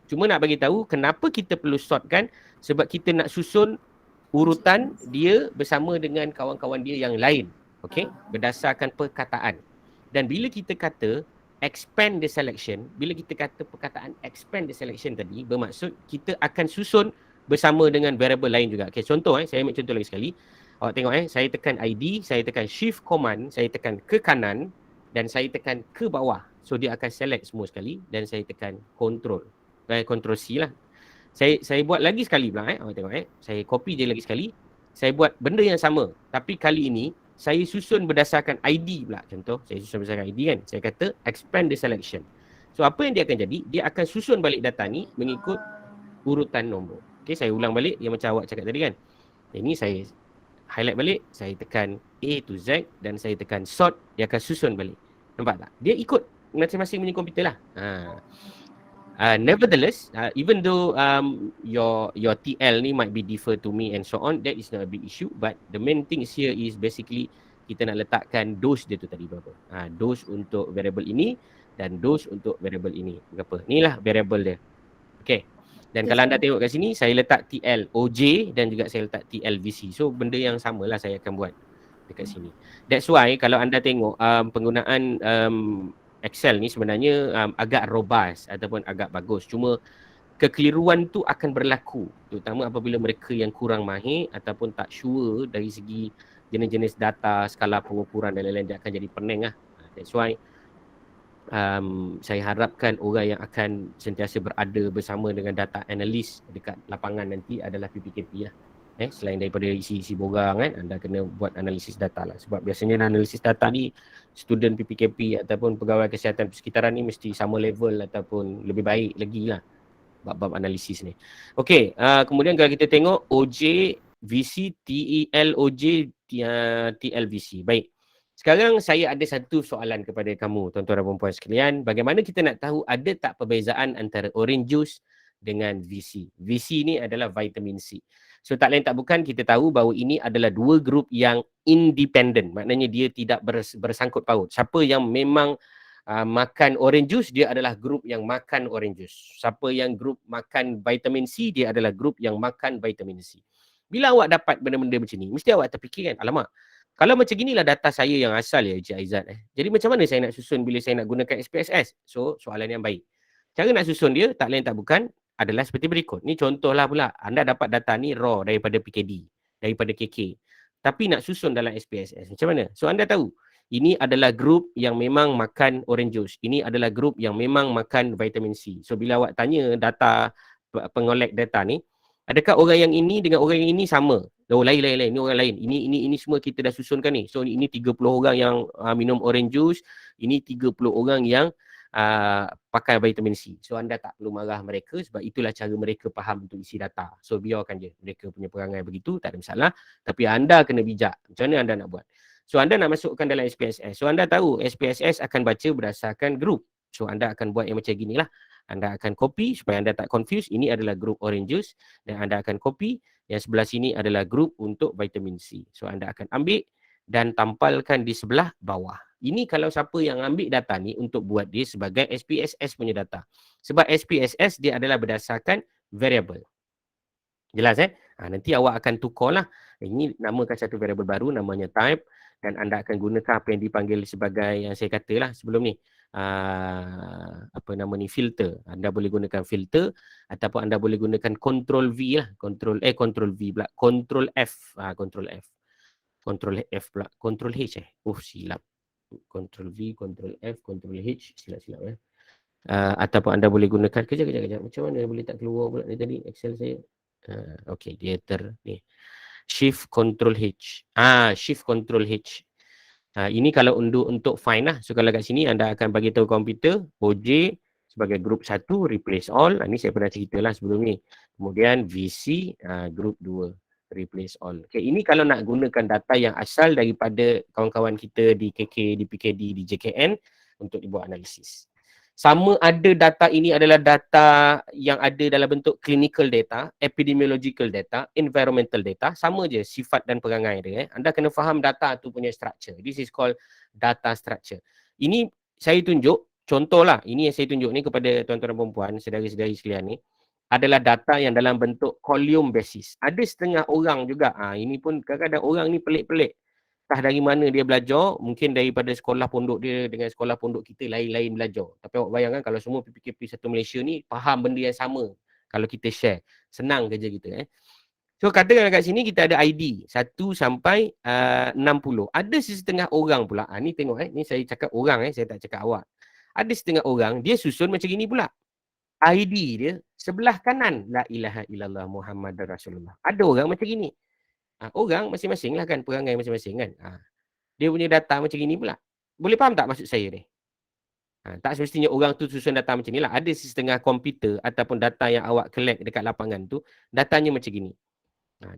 Cuma nak bagi tahu kenapa kita perlu sortkan, sebab kita nak susun urutan dia bersama dengan kawan-kawan dia yang lain. Okey, berdasarkan perkataan. Dan bila kita kata expand the selection, bila kita kata perkataan expand the selection tadi, bermaksud kita akan susun bersama dengan variable lain juga. Okey, contoh saya ambil contoh lagi sekali. Awak tengok saya tekan ID, saya tekan shift command, saya tekan ke kanan dan saya tekan ke bawah. So dia akan select semua sekali dan saya tekan control. Control C lah. Saya buat lagi sekali pula awak tengok saya copy je lagi sekali. Saya buat benda yang sama tapi kali ini saya susun berdasarkan ID pula. Contoh, saya susun berdasarkan ID kan. Saya kata expand the selection. So apa yang dia akan jadi? Dia akan susun balik data ni mengikut urutan nombor. Okey, saya ulang balik yang macam awak cakap tadi kan. Ini saya highlight balik, saya tekan A to Z dan saya tekan sort, dia akan susun balik. Nampak tak? Dia ikut masing-masing punya komputer lah. Nevertheless, even though your TL ni might be differ to me and so on, that is not a big issue. But the main thing here is basically kita nak letakkan dose dia tu tadi berapa. Dose untuk variable ini dan dose untuk variable ini berapa. Inilah variable dia. Okay. Dan kalau anda tengok kat sini, saya letak TL OJ dan juga saya letak TL VC. So benda yang samalah saya akan buat dekat sini. That's why kalau anda tengok penggunaan Excel ni sebenarnya agak robust ataupun agak bagus. Cuma kekeliruan tu akan berlaku, terutama apabila mereka yang kurang mahir ataupun tak sure dari segi jenis-jenis data, skala pengukuran dan lain-lain, dia akan jadi pening lah. That's why saya harapkan orang yang akan sentiasa berada bersama dengan data analis dekat lapangan nanti adalah PPKP lah. Selain daripada isi-isi borang kan, anda kena buat analisis data lah. Sebab biasanya analisis data ni student PPKP ataupun pegawai kesihatan persekitaran ni mesti sama level ataupun lebih baik lagi lah bab-bab analisis ni. Okey, kemudian kalau kita tengok OJ, VC, TEL, OJ, TLVC. Baik. Sekarang saya ada satu soalan kepada kamu, tuan-tuan dan puan-puan sekalian. Bagaimana kita nak tahu ada tak perbezaan antara orange juice dengan VC? VC ni adalah vitamin C. So tak lain tak bukan, kita tahu bahawa ini adalah dua grup yang independent. Maknanya dia tidak bersangkut paut. Siapa yang memang makan orange juice, dia adalah grup yang makan orange juice. Siapa yang grup makan vitamin C, dia adalah grup yang makan vitamin C. Bila awak dapat benda-benda macam ni, mesti awak terfikir kan, alamak, kalau macam ginilah data saya yang asal ya Encik Aizat. Jadi macam mana saya nak susun bila saya nak gunakan SPSS? So soalan yang baik. Cara nak susun dia tak lain tak bukan adalah seperti berikut. Ni contohlah pula. Anda dapat data ni raw daripada PKD, daripada KK. Tapi nak susun dalam SPSS. Macam mana? So anda tahu, ini adalah grup yang memang makan orange juice. Ini adalah grup yang memang makan vitamin C. So bila awak tanya data, pengolek data ni, adakah orang yang ini dengan orang yang ini sama? Oh, lain. Ini orang lain. Ini semua kita dah susunkan ni. So ini 30 orang yang minum orange juice. Ini 30 orang yang pakai vitamin C. So anda tak perlu marah mereka sebab itulah cara mereka faham untuk isi data. So biarkan je. Mereka punya perangai begitu, tak ada masalah. Tapi anda kena bijak. Macam mana anda nak buat? So anda nak masukkan dalam SPSS. So anda tahu SPSS akan baca berdasarkan grup. So anda akan buat yang macam ginilah. Anda akan copy supaya anda tak confuse. Ini adalah grup orange juice. Dan anda akan copy. Yang sebelah sini adalah grup untuk vitamin C. So anda akan ambil dan tampalkan di sebelah bawah. Ini kalau siapa yang ambil data ni untuk buat dia sebagai SPSS punya data. Sebab SPSS dia adalah berdasarkan variable. Jelas nanti awak akan tukar lah. Ini namakan satu variable baru namanya type. Dan anda akan gunakan apa yang dipanggil sebagai yang saya katalah sebelum ni. Apa nama ni, filter. Anda boleh gunakan filter ataupun anda boleh gunakan control V lah, control V pula, control F, control F pula, control H silap, control V, control F, control H, silap ataupun anda boleh gunakan kejap macam mana boleh tak keluar pula ni tadi Excel saya. Okey, dia ni shift control H, shift control H. Ini kalau untuk find lah. So kalau kat sini anda akan bagi tahu komputer OJ sebagai group 1 replace all. Ini saya pernah cerita lah sebelum ni. Kemudian VC group 2 replace all. Okay, ini kalau nak gunakan data yang asal daripada kawan-kawan kita di KK, di PKD, di JKN untuk dibuat analisis. Sama ada data ini adalah data yang ada dalam bentuk clinical data, epidemiological data, environmental data, sama je sifat dan perangai dia. Anda kena faham data tu punya structure. This is called data structure. Ini saya tunjuk contohlah, ini yang saya tunjuk ni kepada tuan-tuan dan puan-puan, saudara-saudari sekalian ni, adalah data yang dalam bentuk column basis. Ada setengah orang juga, ini pun kadang-kadang orang ni pelik-pelik. Entah dari mana dia belajar, mungkin daripada sekolah pondok dia dengan sekolah pondok kita lain-lain belajar. Tapi awak bayangkan kalau semua PPKP satu Malaysia ni faham benda yang sama. Kalau kita share, senang kerja kita. So katakan kat sini kita ada ID 1 sampai 60. Ada setengah orang pula, ni tengok ni saya cakap orang saya tak cakap awak. Ada setengah orang, dia susun macam gini pula. ID dia sebelah kanan, la ilaha illallah Muhammadar Rasulullah. Ada orang macam gini. Orang masing-masing lah kan, perangai masing-masing kan. Dia punya data macam gini pula. Boleh faham tak maksud saya ni? Tak semestinya orang tu susun data macam ni lah. Ada setengah komputer ataupun data yang awak collect dekat lapangan tu, datanya macam gini.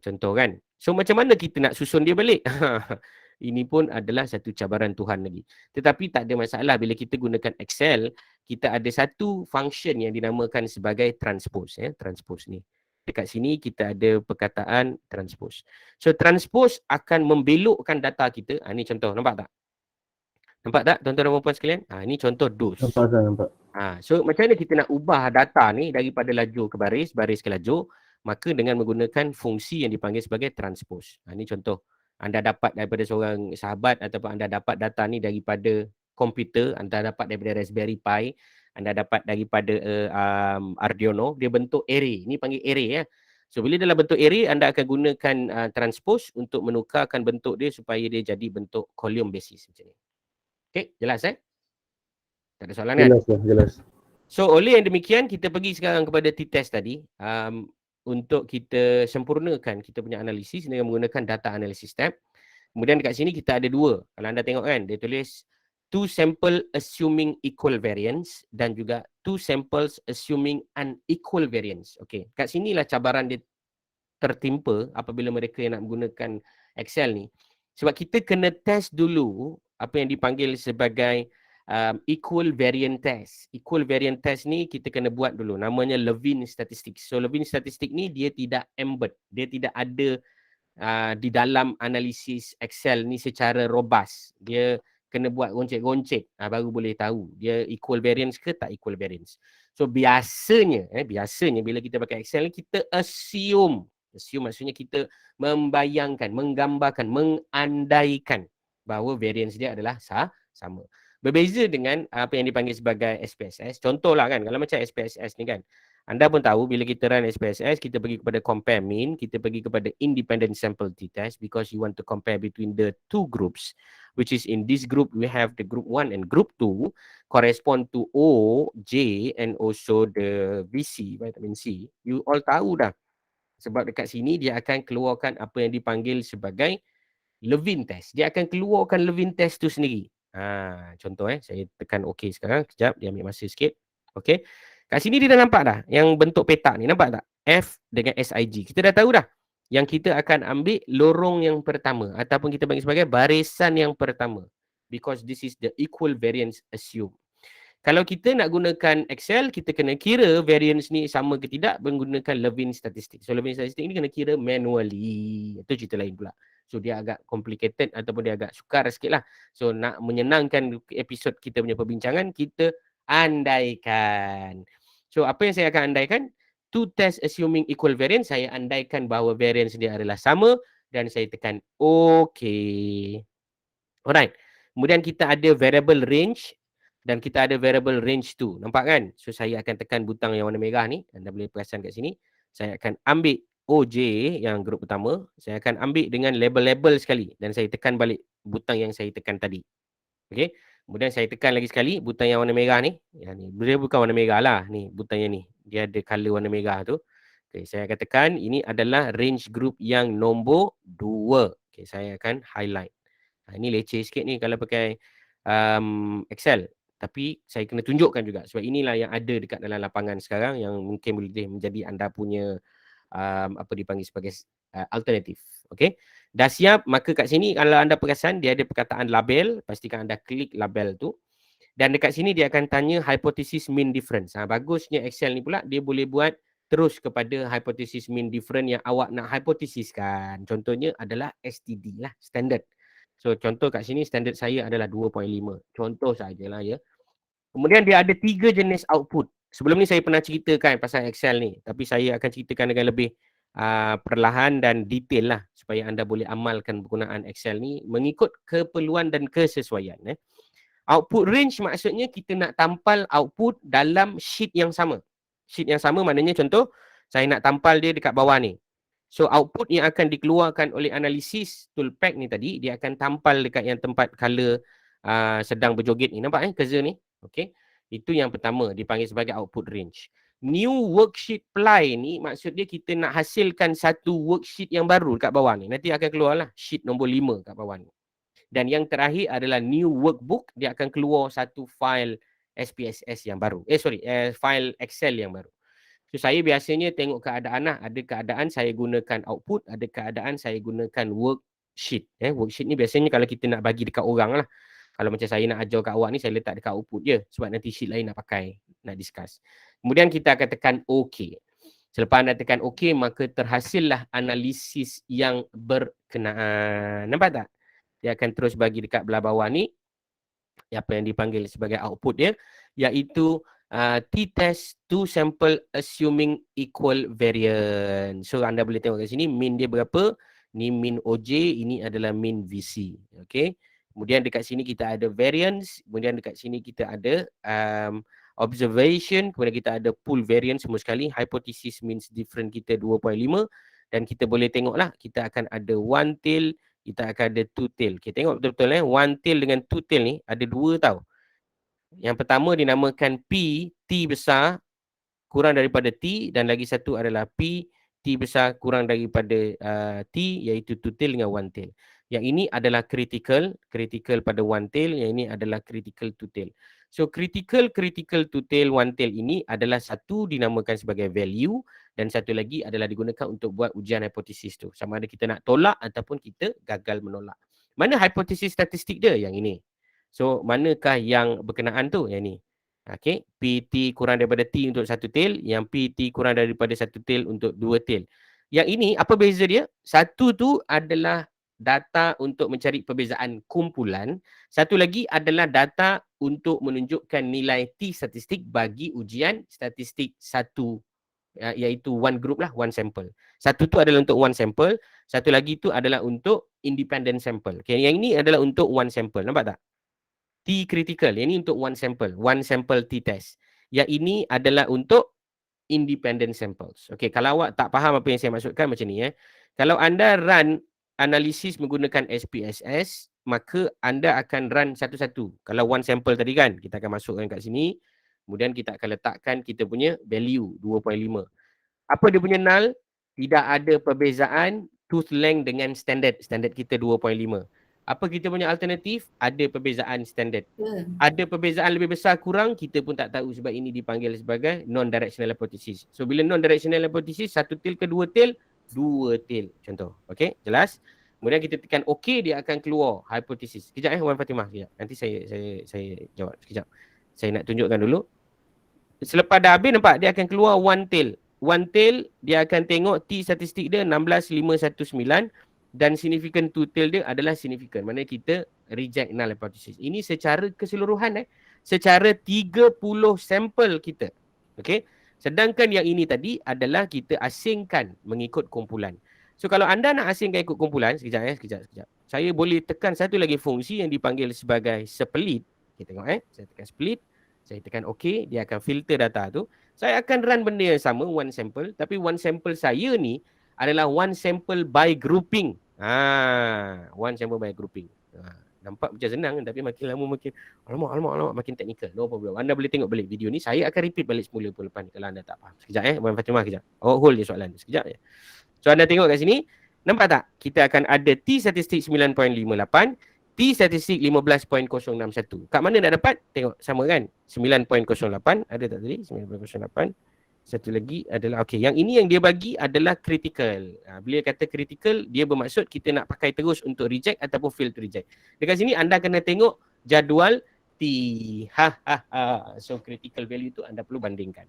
Contoh kan. So macam mana kita nak susun dia balik? Ini pun adalah satu cabaran Tuhan lagi. Tetapi tak ada masalah bila kita gunakan Excel, kita ada satu function yang dinamakan sebagai transpose. Transpose ni. Dekat sini kita ada perkataan transpose. So transpose akan membelokkan data kita. Ni contoh, nampak tak? Nampak tak tuan-tuan dan puan-puan sekalian? Ni contoh dos. Nampak. So macam mana kita nak ubah data ni daripada lajur ke baris, baris ke lajur? Maka dengan menggunakan fungsi yang dipanggil sebagai transpose. Ini contoh. Anda dapat daripada seorang sahabat ataupun anda dapat data ni daripada komputer, anda dapat daripada Raspberry Pi, anda dapat daripada Arduino, dia bentuk array. Ini panggil array ya. So bila dalam bentuk array, anda akan gunakan transpose untuk menukarkan bentuk dia supaya dia jadi bentuk column basis macam ni. Okey, jelas Tak ada soalan kan? Jelas. So oleh yang demikian, kita pergi sekarang kepada t-test tadi. Untuk kita sempurnakan kita punya analisis dengan menggunakan data analysis tab. Kemudian dekat sini kita ada dua. Kalau anda tengok kan, dia tulis 2 sample assuming equal variance dan juga 2 samples assuming unequal variance. Okey, kat sinilah cabaran dia tertimpa apabila mereka yang nak menggunakan Excel ni. Sebab kita kena test dulu apa yang dipanggil sebagai equal variant test. Equal variant test ni kita kena buat dulu. Namanya Levin statistics. So Levin statistics ni dia tidak embed. Dia tidak ada di dalam analisis Excel ni secara robust. Dia kena buat goncek-goncek baru boleh tahu dia equal variance ke tak equal variance. So biasanya bila kita pakai Excel ni kita assume maksudnya kita membayangkan, menggambarkan, mengandaikan bahawa variance dia adalah sama. Berbeza dengan apa yang dipanggil sebagai SPSS. Contohlah kan, kalau macam SPSS ni kan, anda pun tahu bila kita run SPSS, kita pergi kepada compare mean, kita pergi kepada independent sample t-test because you want to compare between the two groups, which is in this group we have the group 1 and group 2 correspond to O, J and also the VC, vitamin C. You all tahu dah. Sebab dekat sini dia akan keluarkan apa yang dipanggil sebagai Levin test. Dia akan keluarkan Levin test tu sendiri. Contoh saya tekan OK sekarang. Sekejap, dia ambil masa sikit. OK. Kat sini dia dah nampak dah yang bentuk petak ni. Nampak tak? F dengan SIG. Kita dah tahu dah. Yang kita akan ambil lorong yang pertama. Ataupun kita panggil sebagai barisan yang pertama. Because this is the equal variance assumed. Kalau kita nak gunakan Excel, kita kena kira variance ni sama ke tidak menggunakan Levin statistic. So Levin statistic ni kena kira manually. Itu cerita lain pula. So dia agak complicated ataupun dia agak sukar sikit lah. So nak menyenangkan episod kita punya perbincangan, kita andaikan. So apa yang saya akan andaikan? To test assuming equal variance, saya andaikan bahawa variance dia adalah sama dan saya tekan OK. Alright. Kemudian kita ada variable range dan kita ada variable range tu. Nampak kan? So saya akan tekan butang yang warna merah ni. Anda boleh perasan kat sini. Saya akan ambil OJ yang grup pertama. Saya akan ambil dengan label-label sekali. Dan saya tekan balik butang yang saya tekan tadi. Okay. Kemudian saya tekan lagi sekali butang yang warna merah ni. Yang ni. Dia bukan warna merah lah. Ni butangnya ni. Dia ada color warna merah tu. Okay. Saya akan tekan. Ini adalah range group yang nombor 2. Okay. Saya akan highlight. Ini leceh sikit ni kalau pakai Excel. Tapi saya kena tunjukkan juga sebab inilah yang ada dekat dalam lapangan sekarang yang mungkin boleh menjadi anda punya apa dipanggil sebagai alternatif. Okey. Dah siap, maka kat sini kalau anda perasan dia ada perkataan label, pastikan anda klik label tu. Dan dekat sini dia akan tanya hypothesis mean difference. Bagusnya Excel ni pula dia boleh buat terus kepada hypothesis mean difference yang awak nak hypothesiskan. Contohnya adalah STD lah, standard. So contoh kat sini standard saya adalah 2.5. Contoh sajalah ya. Kemudian dia ada 3 jenis output. Sebelum ni saya pernah ceritakan pasal Excel ni, tapi saya akan ceritakan dengan lebih perlahan dan detail lah supaya anda boleh amalkan penggunaan Excel ni mengikut keperluan dan kesesuaian. Output range maksudnya kita nak tampal output dalam sheet yang sama. Sheet yang sama maknanya contoh, saya nak tampal dia dekat bawah ni. So output yang akan dikeluarkan oleh analisis toolpack ni tadi, dia akan tampal dekat yang tempat color sedang berjoget ni. Nampak cursor ni? Okay. Itu yang pertama, dipanggil sebagai output range. New worksheet ply ni maksud dia kita nak hasilkan satu worksheet yang baru dekat bawah ni. Nanti akan keluarlah sheet nombor 5 kat bawah ni. Dan yang terakhir adalah new workbook, dia akan keluar satu file SPSS yang baru. File Excel yang baru. So saya biasanya tengok keadaan lah. Ada keadaan saya gunakan output, ada keadaan saya gunakan worksheet. Worksheet ni biasanya kalau kita nak bagi dekat orang lah. Kalau macam saya nak ajar kat awak ni, saya letak dekat output je. Sebab nanti sheet lain nak pakai, nak discuss. Kemudian kita akan tekan OK. Selepas anda tekan OK, maka terhasillah analisis yang berkenaan. Nampak tak? Dia akan terus bagi dekat belah bawah ni. Apa yang dipanggil sebagai output dia. Iaitu t-test to sample assuming equal variance. So anda boleh tengok kat sini, min dia berapa. Ni min OJ, ini adalah min VC. Okay. Kemudian dekat sini kita ada variance, kemudian dekat sini kita ada observation, kemudian kita ada pool variance semua sekali, hypothesis means different kita 2.5 dan kita boleh tengoklah kita akan ada one tail, kita akan ada two tail. Okay, tengok betul-betul one tail dengan two tail ni ada dua tau. Yang pertama dinamakan P, T besar kurang daripada T dan lagi satu adalah P, T besar kurang daripada T iaitu two tail dengan one tail. Yang ini adalah critical pada one tail, yang ini adalah critical two tail. So critical two tail, one tail ini adalah satu dinamakan sebagai value dan satu lagi adalah digunakan untuk buat ujian hipotesis tu. Sama ada kita nak tolak ataupun kita gagal menolak. Mana hipotesis statistik dia? Yang ini. So manakah yang berkenaan tu? Yang ini. Okay. PT kurang daripada T untuk satu tail, yang PT kurang daripada satu tail untuk dua tail. Yang ini apa beza dia? Satu tu adalah data untuk mencari perbezaan kumpulan. Satu lagi adalah data untuk menunjukkan nilai T statistik bagi ujian statistik satu, iaitu one group lah, one sample. Satu tu adalah untuk one sample, satu lagi tu adalah untuk independent sample. Okay, yang ini adalah untuk one sample. Nampak tak? T critical, yang ini untuk one sample T test. Yang ini adalah untuk independent samples. Okay, kalau awak tak faham apa yang saya maksudkan macam ni. Kalau anda run analisis menggunakan SPSS, maka anda akan run satu-satu. Kalau one sample tadi kan, kita akan masukkan kat sini. Kemudian kita akan letakkan kita punya value 2.5. Apa dia punya null? Tidak ada perbezaan tooth length dengan standard. Standard kita 2.5. Apa kita punya alternatif? Ada perbezaan standard. Ada perbezaan lebih besar kurang, kita pun tak tahu sebab ini dipanggil sebagai non-directional hypothesis. So bila non-directional hypothesis, satu tail ke dua tail? Dua tail contoh. Okey, jelas? Kemudian kita tekan OK, dia akan keluar hipotesis. Sekejap Wan Fatimah, sekejap. Nanti saya jawab sekejap. Saya nak tunjukkan dulu. Selepas dah habis nampak dia akan keluar one tail. One tail dia akan tengok T statistik dia 16519 dan significant two tail dia adalah significant. Maknanya kita reject null hypothesis. Ini secara keseluruhan secara 30 sampel kita. Okey. Sedangkan yang ini tadi adalah kita asingkan mengikut kumpulan. So kalau anda nak asingkan ikut kumpulan, sekejap. Saya boleh tekan satu lagi fungsi yang dipanggil sebagai split. Kita tengok saya tekan split, saya tekan OK, dia akan filter data tu. Saya akan run benda yang sama, one sample, tapi one sample saya ni adalah one sample by grouping. One sample by grouping. Nampak macam senang tapi makin lama makin alamak makin teknikal. No problem. Anda boleh tengok balik video ni. Saya akan repeat balik semula pun lepas ni kalau anda tak faham. Sekejap Wan Fatimah kejap. Hold je soalan. Sekejap je. So anda tengok kat sini. Nampak tak? Kita akan ada T statistik 9.58, T statistik 15.061. Kat mana nak dapat? Tengok sama kan? 9.08. Ada tak tadi? 9.08. Satu lagi adalah yang ini yang dia bagi adalah critical. Bila kata critical, dia bermaksud kita nak pakai terus untuk reject ataupun fail to reject. Dekat sini anda kena tengok jadual T. So critical value tu anda perlu bandingkan.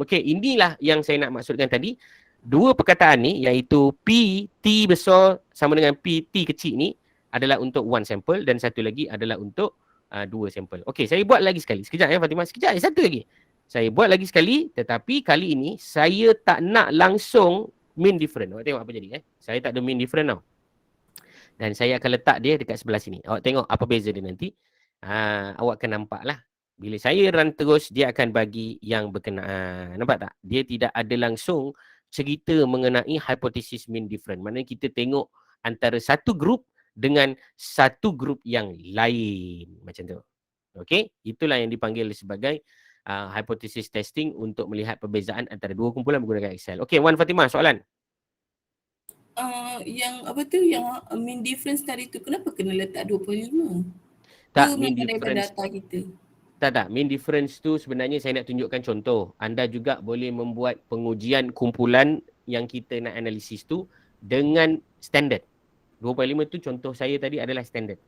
Okey, inilah yang saya nak maksudkan tadi. Dua perkataan ni iaitu P T besar sama dengan P T kecil ni adalah untuk one sample dan satu lagi adalah untuk 2 sampel. Okey, saya buat lagi sekali. Sekejap ya Fatimah, sekejap ya, satu lagi. Saya buat lagi sekali, tetapi kali ini saya tak nak langsung mean different. Awak tengok apa jadi Saya tak ada mean different tau. Dan saya akan letak dia dekat sebelah sini. Awak tengok apa beza dia nanti. Awak akan nampak lah. Bila saya run terus, dia akan bagi yang berkenaan. Nampak tak? Dia tidak ada langsung cerita mengenai hypothesis mean different. Maknanya kita tengok antara satu grup dengan satu grup yang lain. Macam tu. Okey? Itulah yang dipanggil sebagai hypothesis testing untuk melihat perbezaan antara dua kumpulan menggunakan Excel. Okey, Wan Fatimah, soalan? Yang apa tu, yang mean difference tadi tu, kenapa kena letak 25? Tak, Dia mean memang daripada difference. data kita. Tak. Mean difference tu sebenarnya saya nak tunjukkan contoh. Anda juga boleh membuat pengujian kumpulan yang kita nak analisis tu dengan standard. 2.5 tu contoh saya tadi adalah standard.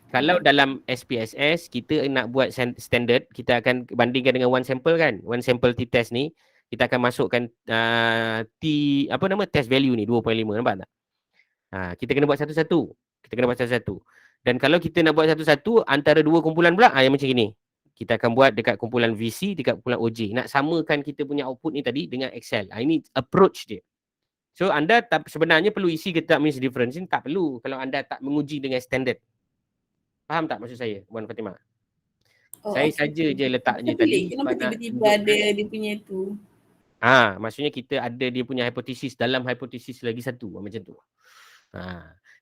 Kalau dalam SPSS kita nak buat standard, kita akan bandingkan dengan one sample kan. One sample t-test ni kita akan masukkan test value ni 2.5, nampak tak? Kita kena buat satu-satu. Dan kalau kita nak buat satu-satu antara dua kumpulan pula yang macam gini. Kita akan buat dekat kumpulan VC, dekat kumpulan OJ. Nak samakan kita punya output ni tadi dengan Excel. Ini approach dia. So anda tak sebenarnya perlu isi ke tak means difference ni, tak perlu kalau anda tak menguji dengan standard. Faham tak maksud saya, Wan Fatimah? Saya saja je letak je tadi. Kenapa tiba-tiba ada dia punya tu? Maksudnya kita ada dia punya hipotesis, dalam hipotesis lagi satu macam tu.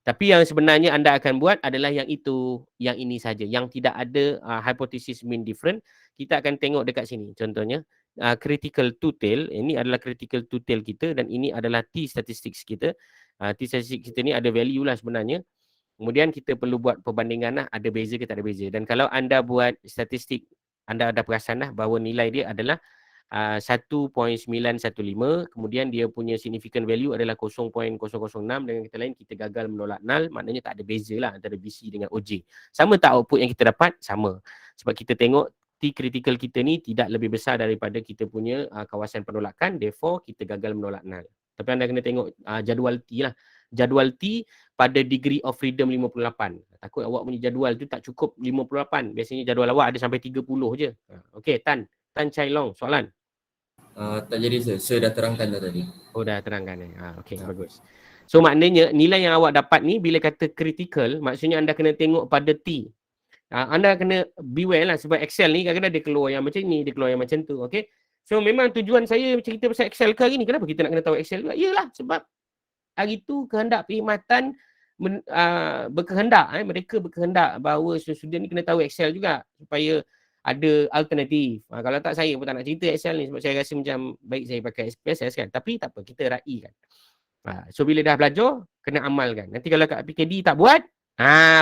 Tapi yang sebenarnya anda akan buat adalah yang itu, yang ini saja, yang tidak ada hipotesis mean different. Kita akan tengok dekat sini contohnya critical two tail. Ini adalah critical two tail kita dan ini adalah T statistics kita. T statistics kita ni ada value lah sebenarnya. Kemudian kita perlu buat perbandingan lah, ada beza ke tak ada beza. Dan kalau anda buat statistik, anda ada perasan lah bahawa nilai dia adalah 1.915, kemudian dia punya significant value adalah 0.006. Dengan kata lain, kita gagal menolak null, maknanya tak ada beza lah antara BC dengan OJ. Sama tak output yang kita dapat? Sama. Sebab kita tengok T critical kita ni tidak lebih besar daripada kita punya kawasan penolakan, therefore kita gagal menolak null. Tapi anda kena tengok jadual T lah. Jadual T pada degree of freedom 58. Takut awak punya jadual tu tak cukup 58. Biasanya jadual awak ada sampai 30 je. Okey, Tan Chai Long, soalan? Tak jadi sir, saya dah terangkan dah tadi. Oh, dah terangkan okey, bagus. So maknanya nilai yang awak dapat ni bila kata critical, maksudnya anda kena tengok pada T. Anda kena beware lah sebab Excel ni kadang-kadang dia keluar yang macam ni, dia keluar yang macam tu, okey. So memang tujuan saya cerita pasal Excel ke hari ni, kenapa kita nak kena tahu Excel juga? Iyalah sebab hari tu kehendak perkhidmatan mereka berkehendak bahawa student ni kena tahu Excel juga supaya ada alternatif. Kalau tak, saya pun tak nak cerita Excel ni sebab saya rasa macam baik saya pakai SPSS kan. Tapi tak apa, kita raikan. So bila dah belajar, kena amalkan. Nanti kalau kat PKD tak buat,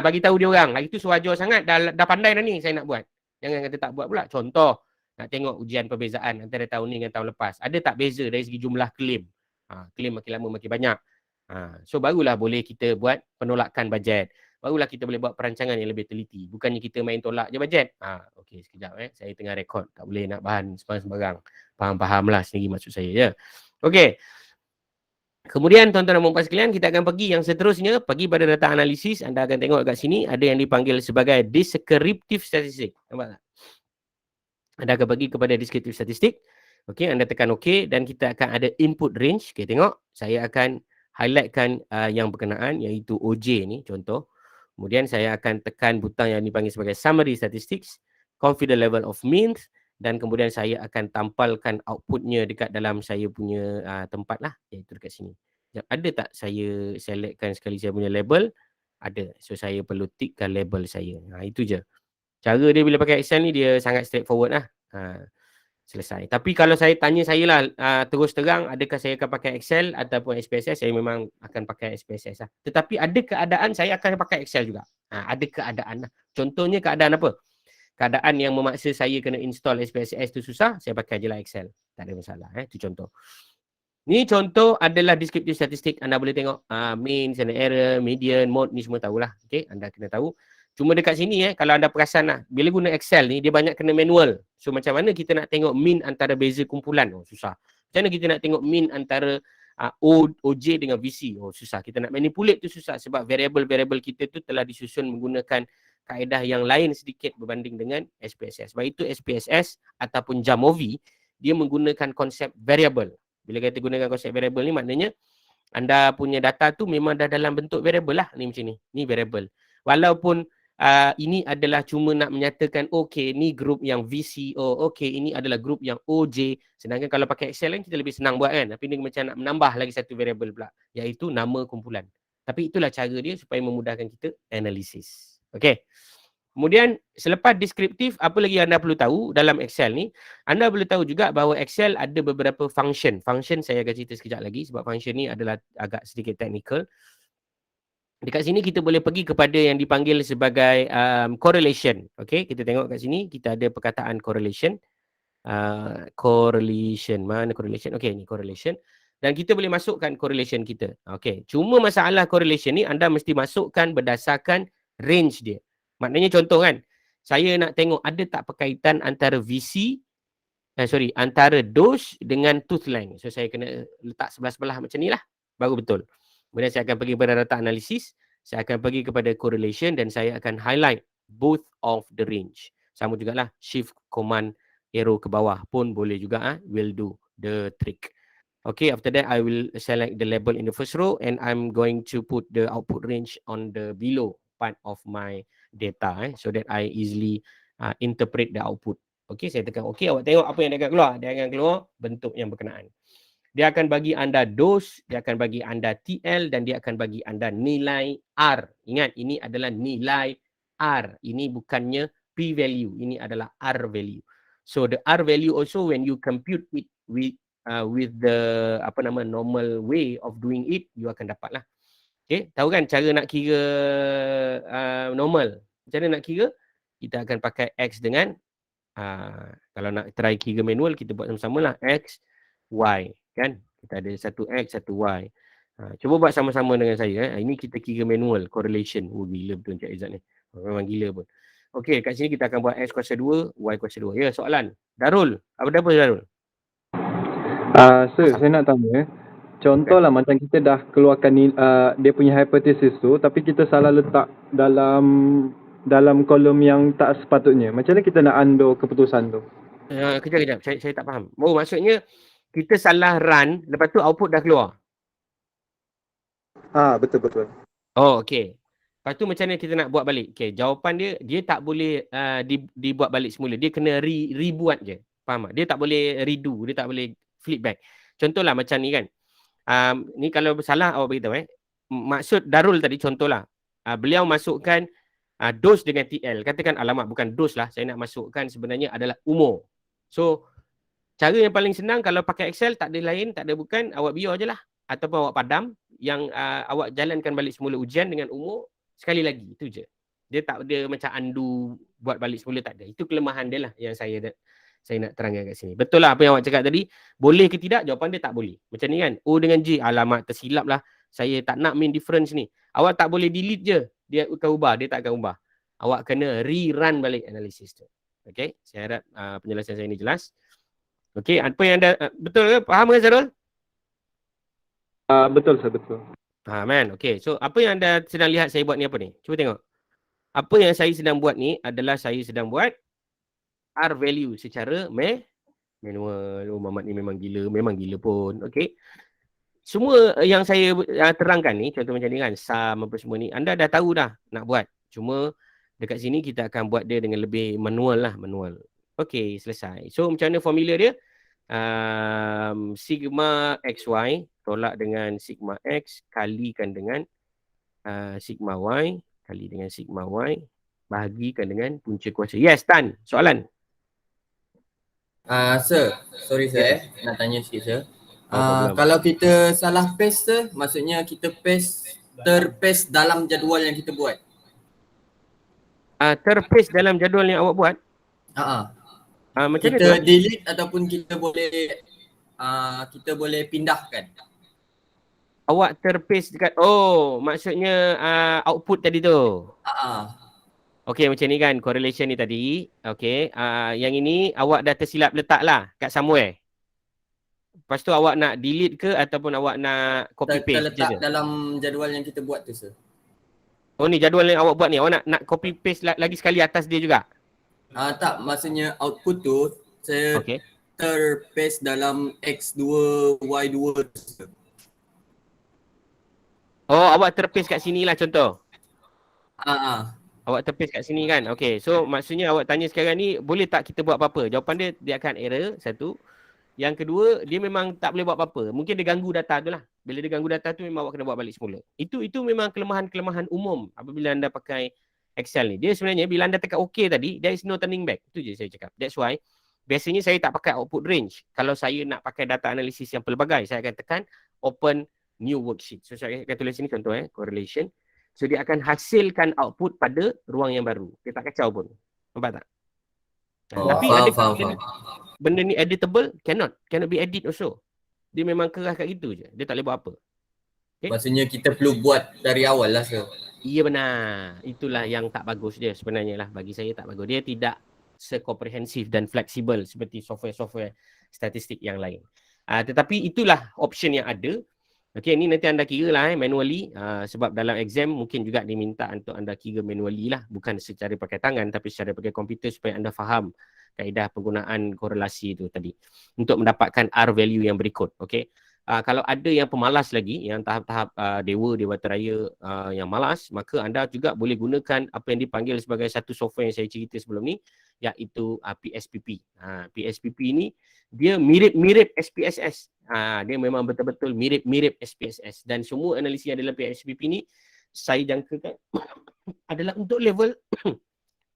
bagi tahu dia orang. Lagi tu suruh ajar sangat, dah pandai dah ni saya nak buat. Jangan kata tak buat pula. Contoh, nak tengok ujian perbezaan antara tahun ni dengan tahun lepas. Ada tak beza dari segi jumlah claim? Claim makin lama makin banyak. So barulah boleh kita buat penolakan bajet. Barulah kita boleh buat perancangan yang lebih teliti. Bukannya kita main tolak je bajet. Okey, sekejap saya tengah rekod. Tak boleh nak bahan sembarang-sembarang. Faham-fahamlah sendiri maksud saya ya. Okey. Kemudian tuan-tuan dan puan-puan sekalian, kita akan pergi yang seterusnya. Pergi pada data analisis. Anda akan tengok kat sini ada yang dipanggil sebagai descriptive statistic. Nampak tak? Anda akan pergi kepada descriptive statistic. Okey, anda tekan OK dan kita akan ada input range. Okey, tengok. Saya akan highlightkan yang berkenaan iaitu OJ ni contoh. Kemudian saya akan tekan butang yang dipanggil sebagai summary statistics, confidence level of means dan kemudian saya akan tampalkan outputnya dekat dalam saya punya tempat lah, iaitu dekat sini. Ada tak saya selectkan sekali saya punya label? Ada. So saya perlu tickkan label saya. Itu je. Cara dia bila pakai Excel ni dia sangat straightforward lah. Selesai. Tapi kalau saya tanya saya lah terus terang, adakah saya akan pakai Excel ataupun SPSS, saya memang akan pakai SPSS lah. Tetapi ada keadaan saya akan pakai Excel juga. Ada keadaan lah. Contohnya keadaan apa? Keadaan yang memaksa saya kena install SPSS tu susah, saya pakai je lah Excel. Tak ada masalah. Itu contoh. Ni contoh adalah descriptive statistik. Anda boleh tengok mean, standard error, median, mode, ni semua tahulah. Okay? Anda kena tahu. Cuma dekat sini kalau anda perasan lah, bila guna Excel ni dia banyak kena manual. So macam mana kita nak tengok mean antara beza kumpulan? Susah. Macam mana kita nak tengok mean antara OJ dengan VC? Susah. Kita nak manipulate tu susah sebab variable-variable kita tu telah disusun menggunakan kaedah yang lain sedikit berbanding dengan SPSS. Sebab itu SPSS ataupun Jamovi dia menggunakan konsep variable. Bila kita gunakan konsep variable ni maknanya anda punya data tu memang dah dalam bentuk variable lah ni macam ni. Ni variable. Walaupun ini adalah cuma nak menyatakan okey ni grup yang VCO, okey ini adalah grup yang OJ. Sedangkan kalau pakai Excel kan kita lebih senang buat kan. Tapi ni macam nak menambah lagi satu variable pula iaitu nama kumpulan. Tapi itulah cara dia supaya memudahkan kita analisis. Okey. Kemudian selepas deskriptif, apa lagi anda perlu tahu dalam Excel ni? Anda perlu tahu juga bahawa Excel ada beberapa function. Function saya akan cerita sekejap lagi sebab function ni adalah agak sedikit technical. Dekat sini kita boleh pergi kepada yang dipanggil sebagai correlation. Okey, kita tengok kat sini kita ada perkataan correlation. Correlation, mana correlation? Okey, ni correlation. Dan kita boleh masukkan correlation kita. Okey, cuma masalah correlation ni anda mesti masukkan berdasarkan range dia. Maknanya contoh kan, saya nak tengok ada tak perkaitan antara antara dose dengan tooth length. So saya kena letak sebelah-sebelah macam ni lah, baru betul. Kemudian saya akan pergi kepada data analisis, saya akan pergi kepada correlation dan saya akan highlight both of the range. Sama jugalah shift command arrow ke bawah pun boleh juga, will do the trick. Okay, after that I will select the label in the first row and I'm going to put the output range on the below part of my data so that I easily interpret the output. Okay, saya tekan okay, awak tengok apa yang dia akan keluar. Dia akan keluar bentuk yang berkenaan. Dia akan bagi anda dose, dia akan bagi anda TL dan dia akan bagi anda nilai R. Ingat, ini adalah nilai R. Ini bukannya p-value, ini adalah R value. So the R value also when you compute it with the normal way of doing it, you akan dapat lah. Okay, tahu kan cara nak kira normal? Macam mana nak kira? Kita akan pakai X dengan kalau nak try kira manual, kita buat sama-sama lah X, Y. Kan? Kita ada satu X, satu Y. Cuba buat sama-sama dengan saya. Ini kita kira manual, correlation. Gila betul Encik Izzat ni. Memang gila pun. Okey, kat sini kita akan buat X kuasa 2, Y kuasa 2. Ya, soalan. Darul. Apa Darul? Sir, saya nak tanya. Contohlah macam kita dah keluarkan dia punya hypothesis tu, tapi kita salah letak dalam kolom yang tak sepatutnya. Macam mana kita nak undo keputusan tu? Kejap. Saya tak faham. Oh, maksudnya kita salah run, lepas tu output dah keluar. Betul. Oh, okey. Lepas tu macam mana kita nak buat balik? Okey, jawapan dia tak boleh dibuat balik semula. Dia kena rebuat je. Faham tak? Dia tak boleh redo, dia tak boleh flip back. Contohlah macam ni kan. Ni kalau salah awak beritahu maksud Darul tadi contohlah. Beliau masukkan dose dengan TL. Katakan alamat bukan dose lah. Saya nak masukkan sebenarnya adalah umur. So cara yang paling senang kalau pakai Excel tak ada lain, tak ada bukan, awak biar je lah. Ataupun awak padam yang awak jalankan balik semula ujian dengan umur sekali lagi. Itu je. Dia tak ada macam undo buat balik semula, tak ada. Itu kelemahan dia lah yang saya nak terangkan kat sini. Betul lah apa yang awak cakap tadi. Boleh ke tidak? Jawapan dia tak boleh. Macam ni kan. O dengan J. Alamak tersilap lah. Saya tak nak main difference ni. Awak tak boleh delete je. Dia akan ubah. Dia tak akan ubah. Awak kena rerun balik analisis tu. Okay. Saya harap penjelasan saya ni jelas. Okey, apa yang anda betul ke? Faham ke Zarul? Betul sir, betul. Man. Okey, so apa yang anda sedang lihat saya buat ni apa ni? Cuba tengok. Apa yang saya sedang buat ni adalah saya sedang buat R value secara manual. Oh, Mamat ni memang gila pun. Okey. Semua yang saya terangkan ni, contoh macam ni kan, sum apa semua ni, anda dah tahu dah nak buat. Cuma dekat sini kita akan buat dia dengan lebih manual. Okey, selesai. So macam mana formula dia? Sigma XY tolak dengan sigma X kalikan dengan sigma Y kali dengan sigma Y bahagikan dengan punca kuasa. Yes, Tan. Soalan? Sir, sorry sir, nak tanya sikit sir. Kalau kita salah paste sir, maksudnya kita terpaste dalam jadual yang kita buat. Terpaste dalam jadual yang awak buat? Macam kita mana delete ataupun kita boleh pindahkan. Awak terpaste dekat maksudnya output tadi tu. Okey, macam ni kan correlation ni tadi. Okey, yang ini awak dah tersilap letak lah kat somewhere. Lepas tu awak nak delete ke ataupun awak nak copy paste je? Terletak dalam jadual yang kita buat tu sir. Oh ni jadual yang awak buat ni. Awak nak copy paste lagi sekali atas dia juga? Tak, maksudnya output tu saya Okey. terpaste dalam X2, Y2. Oh, awak terpaste kat sini lah contoh. Awak terpaste kat sini kan? Okay, so maksudnya awak tanya sekarang ni, boleh tak kita buat apa-apa? Jawapan dia akan error, satu. Yang kedua, dia memang tak boleh buat apa-apa. Mungkin dia ganggu data tu lah. Bila dia ganggu data tu, memang awak kena buat balik semula. Itu memang kelemahan-kelemahan umum apabila anda pakai Excel ni. Dia sebenarnya, bila anda tekan OK tadi, there is no turning back. Itu je saya cakap. That's why, biasanya saya tak pakai output range. Kalau saya nak pakai data analisis yang pelbagai, saya akan tekan open new worksheet. So, saya akan tulis sini contoh correlation. So, dia akan hasilkan output pada ruang yang baru. Dia tak kacau pun. Nampak tak? Tapi Faham. benda ni editable? Cannot be edit also. Dia memang kerah kat gitu je. Dia tak boleh buat apa. Okay? Maksudnya kita perlu buat dari awal lah, sir. Iya benar. Itulah yang tak bagus dia sebenarnya lah. Bagi saya tak bagus. Dia tidak sekomprehensif dan fleksibel seperti software-software statistik yang lain. Tetapi itulah option yang ada. Okey, ni nanti anda kira lah manually. Sebab dalam exam mungkin juga diminta untuk anda kira manually lah. Bukan secara pakai tangan tapi secara pakai komputer supaya anda faham kaedah penggunaan korelasi itu tadi. Untuk mendapatkan R value yang berikut. Okey. Kalau ada yang pemalas lagi, yang tahap-tahap Dewata Raya yang malas, maka anda juga boleh gunakan apa yang dipanggil sebagai satu software yang saya cerita sebelum ni, iaitu PSPP. PSPP ni dia mirip-mirip SPSS. Dia memang betul-betul mirip-mirip SPSS. Dan semua analisis yang dalam PSPP ni, saya jangkakan adalah untuk level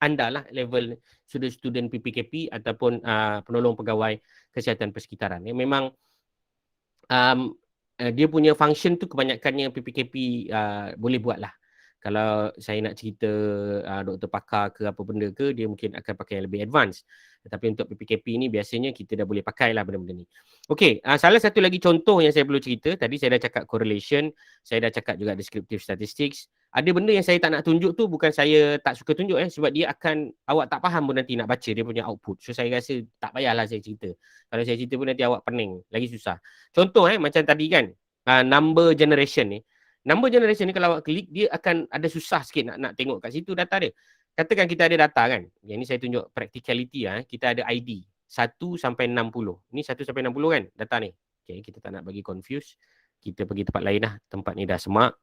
anda lah, level student PPKP ataupun penolong pegawai kesihatan persekitaran. Yang memang dia punya function tu kebanyakannya PPKP boleh buat lah. Kalau saya nak cerita doktor pakar ke apa benda ke, dia mungkin akan pakai yang lebih advance. Tetapi untuk PPKP ni biasanya kita dah boleh pakai lah benda-benda ni. Okey, salah satu lagi contoh yang saya perlu cerita. Tadi saya dah cakap correlation, saya dah cakap juga descriptive statistics. Ada benda yang saya tak nak tunjuk tu bukan saya tak suka tunjuk sebab dia akan, awak tak faham pun nanti nak baca dia punya output. So saya rasa tak payahlah saya cerita. Kalau saya cerita pun nanti awak pening, lagi susah. Contoh macam tadi kan, number generation ni. Number generation ni kalau awak klik, dia akan ada susah sikit nak tengok kat situ data dia. Katakan kita ada data kan. Yang ni saya tunjuk practicality kita ada ID 1 sampai 60. Ni 1 sampai 60 kan data ni. Okay, kita tak nak bagi confuse. Kita pergi tempat lain lah. Tempat ni dah semak.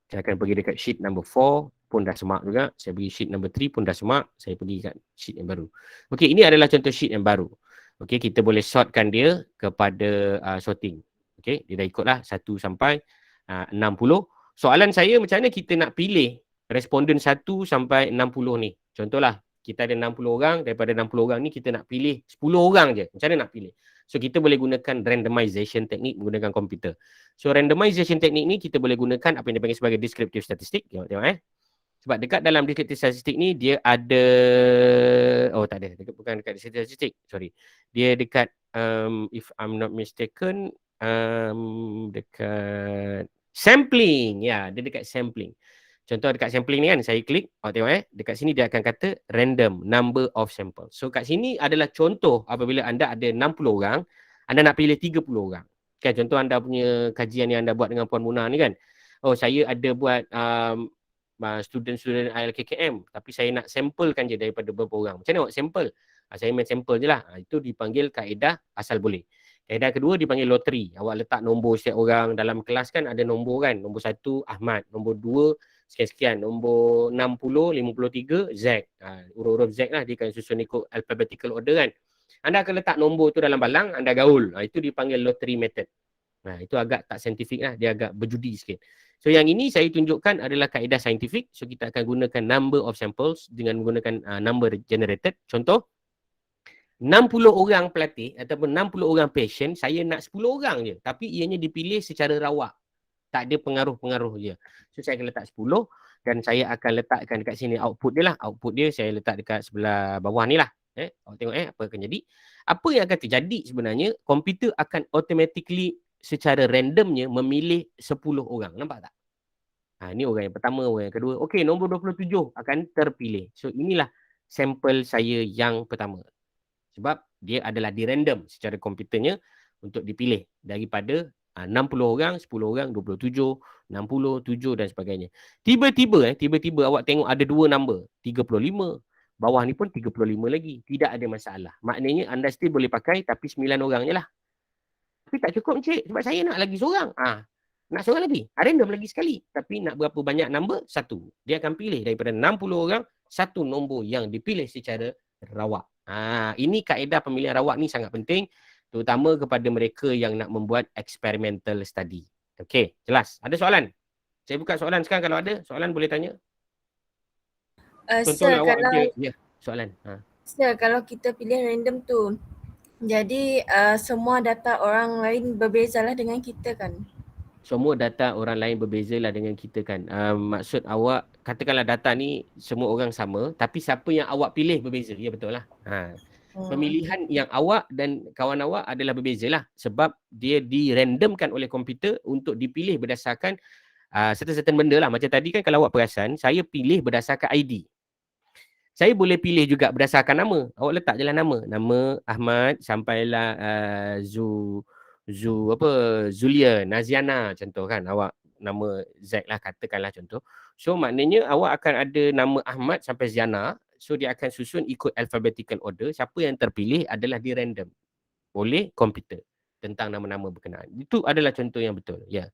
Saya akan pergi dekat sheet number 4 pun dah semak juga. Saya pergi sheet number 3 pun dah semak. Saya pergi kat sheet yang baru. Okey, ini adalah contoh sheet yang baru. Okey, kita boleh sortkan dia kepada sorting. Okey, dia dah ikutlah 1 sampai 60. Soalan saya, macam mana kita nak pilih responden 1 sampai 60 ni? Contohlah, kita ada 60 orang, daripada 60 orang ni kita nak pilih 10 orang je. Macam mana nak pilih? So kita boleh gunakan randomization teknik menggunakan komputer. So randomization teknik ni kita boleh gunakan apa yang dipanggil sebagai descriptive statistik. Tengok Sebab dekat dalam descriptive statistik ni dia ada, tak ada. Bukan dekat descriptive statistik. Sorry. Dia dekat if I'm not mistaken dekat sampling. Ya, dia dekat sampling. Contoh dekat sampling ni kan, saya klik, tengok dekat sini dia akan kata random number of samples. So kat sini adalah contoh apabila anda ada 60 orang, anda nak pilih 30 orang. Kan contoh anda punya kajian yang anda buat dengan Puan Munah ni kan. Saya ada buat student-student ILKKM, tapi saya nak samplekan je daripada beberapa orang. Macam mana awak sample? Saya main sample je lah. Itu dipanggil kaedah asal boleh. Kaedah kedua dipanggil loteri. Awak letak nombor setiap orang dalam kelas kan, ada nombor kan. Nombor 1 Ahmad, nombor 2 sekian-sekian, nombor 60, 53 Z. Huruf-huruf Z lah, dia akan susun ikut alphabetical order kan. Anda akan letak nombor tu dalam balang, anda gaul. Itu dipanggil lottery method. Itu agak tak saintifik lah, dia agak berjudi sikit. So yang ini saya tunjukkan adalah kaedah saintifik. So kita akan gunakan number of samples dengan menggunakan number generated. Contoh, 60 orang pelatih ataupun 60 orang patient, saya nak 10 orang je. Tapi ianya dipilih secara rawak. Tak ada pengaruh-pengaruh je. So saya akan letak 10 dan saya akan letakkan dekat sini output dia lah. Output dia saya letak dekat sebelah bawah ni lah. Awak tengok apa akan jadi. Apa yang akan terjadi sebenarnya, komputer akan automatically secara randomnya memilih 10 orang. Nampak tak? Ini orang yang pertama, orang yang kedua. Okey, nombor 27 akan terpilih. So inilah sampel saya yang pertama. Sebab dia adalah di random secara komputernya untuk dipilih daripada 60 orang, 10 orang, 27, 60, 7 dan sebagainya. Tiba-tiba awak tengok ada 2 number, 35, bawah ni pun 35 lagi. Tidak ada masalah. Maknanya anda still boleh pakai tapi 9 orang je lah. Tapi tak cukup Encik sebab saya nak lagi seorang. Nak seorang lagi. Random lagi sekali. Tapi nak berapa banyak number? 1. Dia akan pilih daripada 60 orang, 1 nombor yang dipilih secara rawak. Ini kaedah pemilihan rawak ni sangat penting. Terutama kepada mereka yang nak membuat experimental study. Okey, jelas. Ada soalan? Saya buka soalan sekarang, kalau ada soalan boleh tanya. Contohlah awak ada soalan. Sir, kalau kita pilih random tu, jadi semua data orang lain berbezalah dengan kita kan? Semua data orang lain berbezalah dengan kita kan. Maksud awak, katakanlah data ni semua orang sama, tapi siapa yang awak pilih berbeza. Ya, betul lah. Pemilihan yang awak dan kawan awak adalah berbezalah sebab dia dirandomkan oleh komputer untuk dipilih berdasarkan certain benda lah. Macam tadi kan kalau awak perasan, saya pilih berdasarkan ID. Saya boleh pilih juga berdasarkan nama. Awak letak je lah nama. Nama Ahmad sampailah Zulia Naziana contoh kan. Awak nama Z lah katakanlah contoh. So maknanya awak akan ada nama Ahmad sampai Ziana. So dia akan susun ikut alphabetical order. Siapa yang terpilih adalah di random oleh komputer tentang nama-nama berkenaan. Itu adalah contoh yang betul. Ya.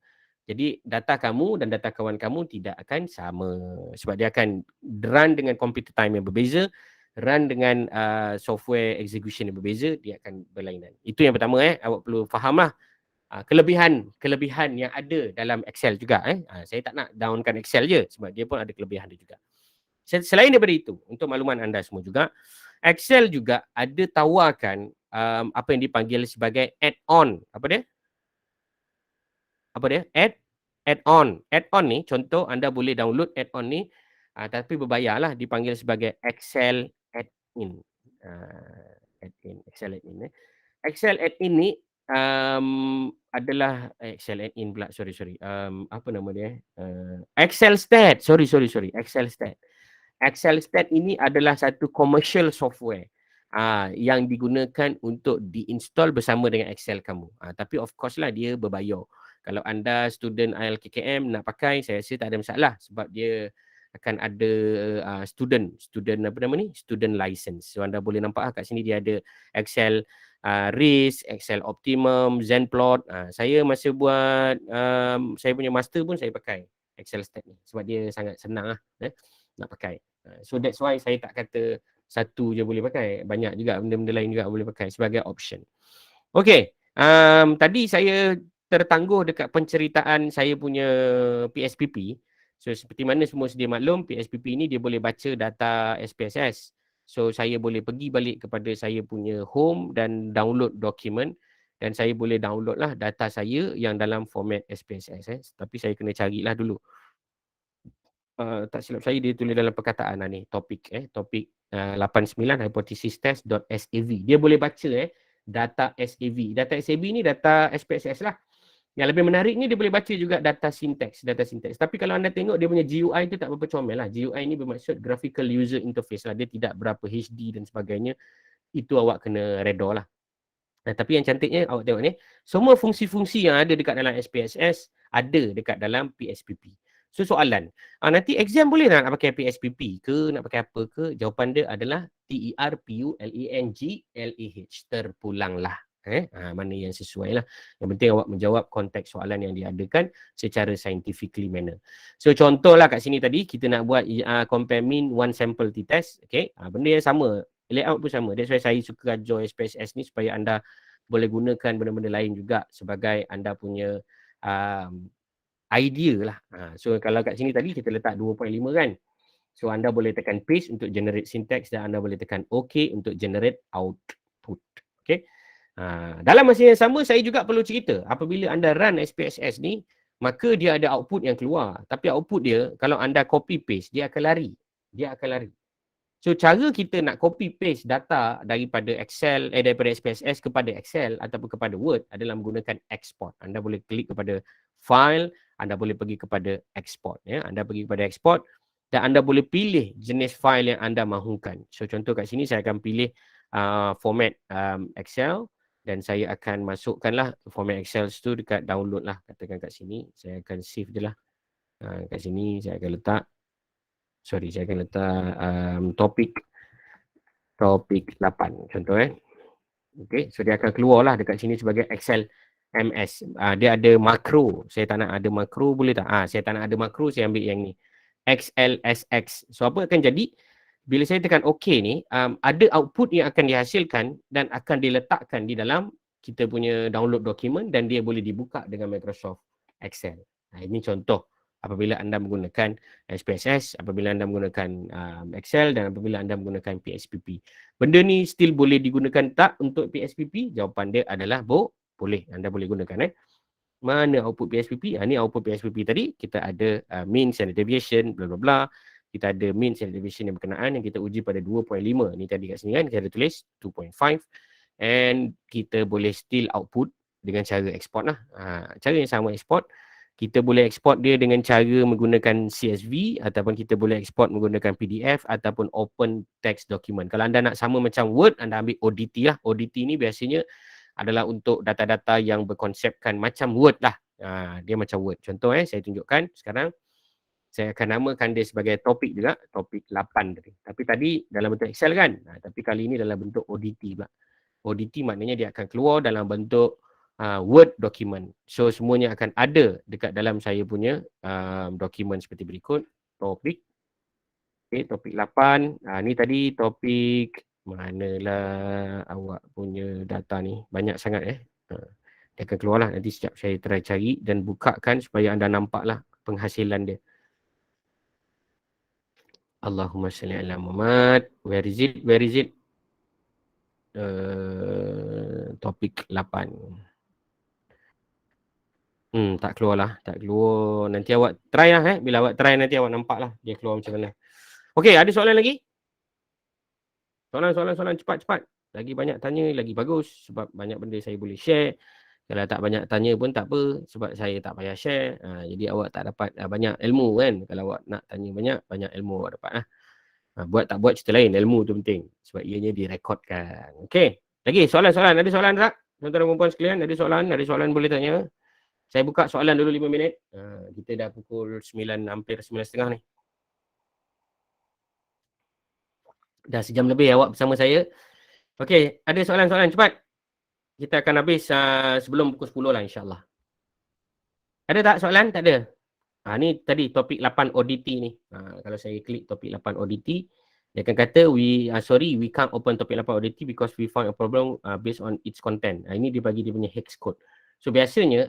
Jadi data kamu dan data kawan kamu tidak akan sama sebab dia akan run dengan computer time yang berbeza, run dengan software execution yang berbeza, dia akan berlainan. Itu yang pertama awak perlu fahamlah kelebihan yang ada dalam Excel juga saya tak nak downkan Excel je sebab dia pun ada kelebihan dia juga. Selain daripada itu, untuk makluman anda semua juga, Excel juga ada tawarkan apa yang dipanggil sebagai add-on. Apa dia? Add-on. Add-on ni contoh anda boleh download add-on ni tapi berbayarlah, dipanggil sebagai Excel add-in. Excel add-in. Excel add-in ni adalah Excel add-in pula. Sorry. Apa nama dia? Excel Stat. Sorry. Excel Stat. Excel Stat ini adalah satu commercial software yang digunakan untuk diinstal bersama dengan Excel kamu. Tapi of course lah dia berbayar. Kalau anda student ILKKM nak pakai, saya rasa tak ada masalah sebab dia akan ada student apa nama ni? Student license. So anda boleh nampak kat sini dia ada Excel Risk, Excel Optimum, Zenplot. Saya masa buat saya punya master pun saya pakai Excel Stat ni sebab dia sangat senang lah nak pakai. So that's why saya tak kata satu je boleh pakai. Banyak juga benda-benda lain juga boleh pakai sebagai option. Okay. Tadi saya tertangguh dekat penceritaan saya punya PSPP. So seperti mana semua sedia maklum, PSPP ni dia boleh baca data SPSS. So saya boleh pergi balik kepada saya punya home dan download dokumen. Dan saya boleh download lah data saya yang dalam format SPSS. Tapi saya kena carilah dulu. Tak silap saya dia tulis dalam perkataan ni topik 89 hypothesistest.sav. Dia boleh baca data SAV. Data SAV ni data SPSS lah. Yang lebih menarik ni dia boleh baca juga data syntax. Tapi kalau anda tengok dia punya GUI tu tak berapa comel lah. GUI ni bermaksud graphical user interface lah. Dia tidak berapa HD dan sebagainya. Itu awak kena redor lah. Tapi yang cantiknya awak tengok ni, semua fungsi-fungsi yang ada dekat dalam SPSS ada dekat dalam PSPP. So soalan, nanti exam boleh tak nak pakai PSPP ke, nak pakai apa ke? Jawapan dia adalah TERPULANGLAH, terpulanglah. Mana yang sesuai lah. Yang penting awak menjawab konteks soalan yang diadakan secara scientifically manner. So contohlah kat sini tadi, kita nak buat compare mean one sample t-test. Okay? Benda yang sama, layout pun sama. That's why saya suka join SPSS ni supaya anda boleh gunakan benda-benda lain juga sebagai anda punya idea lah. So kalau kat sini tadi kita letak 2.5 kan. So anda boleh tekan paste untuk generate syntax dan anda boleh tekan OK untuk generate output. Okay. Dalam masa yang sama saya juga perlu cerita apabila anda run SPSS ni maka dia ada output yang keluar. Tapi output dia kalau anda copy paste dia akan lari. So cara kita nak copy paste data daripada Excel daripada SPSS kepada Excel ataupun kepada Word adalah menggunakan export. Anda boleh klik kepada file, anda boleh pergi kepada export Anda pergi kepada export dan anda boleh pilih jenis file yang anda mahukan. So contoh kat sini saya akan pilih format Excel. dan saya akan masukkanlah format Excel tu dekat download lah, katakan kat sini. Saya akan save je lah. Kat sini saya akan letak, saya akan letak topik 8 contoh Okay, so dia akan keluar lah dekat sini sebagai Excel MS. Dia ada makro, saya tak nak ada makro, boleh tak? Saya tak nak ada makro, saya ambil yang ni, XLSX. So apa akan jadi bila saya tekan OK ni, ada output yang akan dihasilkan dan akan diletakkan di dalam kita punya download dokumen dan dia boleh dibuka dengan Microsoft Excel. Ini contoh apabila anda menggunakan SPSS, apabila anda menggunakan Excel dan apabila anda menggunakan PSPP. Benda ni still boleh digunakan tak untuk PSPP? Jawapan dia adalah boleh. Anda boleh gunakan. Mana output PSPP? Ni output PSPP tadi. Kita ada mean, standard deviation, bla bla bla. Kita ada mean, standard deviation yang berkenaan yang kita uji pada 2.5. Ni tadi kat sini kan, kita ada tulis 2.5. And kita boleh still output dengan cara export lah. Cara yang sama export. Kita boleh export dia dengan cara menggunakan CSV ataupun kita boleh export menggunakan PDF ataupun open text document. Kalau anda nak sama macam Word, anda ambil ODT lah. ODT ni biasanya adalah untuk data-data yang berkonsepkan macam Word lah. Dia macam Word. Contoh saya tunjukkan sekarang. Saya akan namakan dia sebagai topik juga, topik 8 tadi. Tapi tadi dalam bentuk Excel kan. Tapi kali ini dalam bentuk ODT pula. ODT maknanya dia akan keluar dalam bentuk Word document. So semuanya akan ada dekat dalam saya punya dokumen seperti berikut. Topik. Okay, topik 8. Ni tadi topik, manalah awak punya data ni. Banyak sangat Dia akan keluar lah. Nanti sekejap saya try cari dan bukakan supaya anda nampak lah penghasilan dia. Allahumma salli ala Muhammad. Where is it? Topik 8. Tak keluar lah. Tak keluar. Nanti awak try lah Bila awak try nanti awak nampak lah dia keluar macam mana. Okey, ada soalan lagi? Soalan cepat-cepat. Lagi banyak tanya lagi bagus sebab banyak benda saya boleh share. Kalau tak banyak tanya pun tak apa sebab saya tak payah share. Jadi awak tak dapat banyak ilmu kan. Kalau awak nak tanya banyak ilmu awak dapat lah. Buat tak buat cerita lain, ilmu tu penting. Sebab ianya direkodkan. Okey. Lagi soalan-soalan. Ada soalan tak? Tuan-tuan dan puan sekalian, ada soalan boleh tanya. Saya buka soalan dulu 5 minit. Kita dah pukul 9, hampir 9.30 ni. Dah sejam lebih awak bersama saya. Okey, ada soalan-soalan cepat. Kita akan habis sebelum pukul 10 lah insyaAllah. Ada tak soalan? Tak ada. Ni tadi topik 8 ODT ni. Kalau saya klik topik 8 ODT, dia akan kata, we can't open topik 8 ODT because we found a problem based on its content. Ini dia bagi dia punya hex code. So biasanya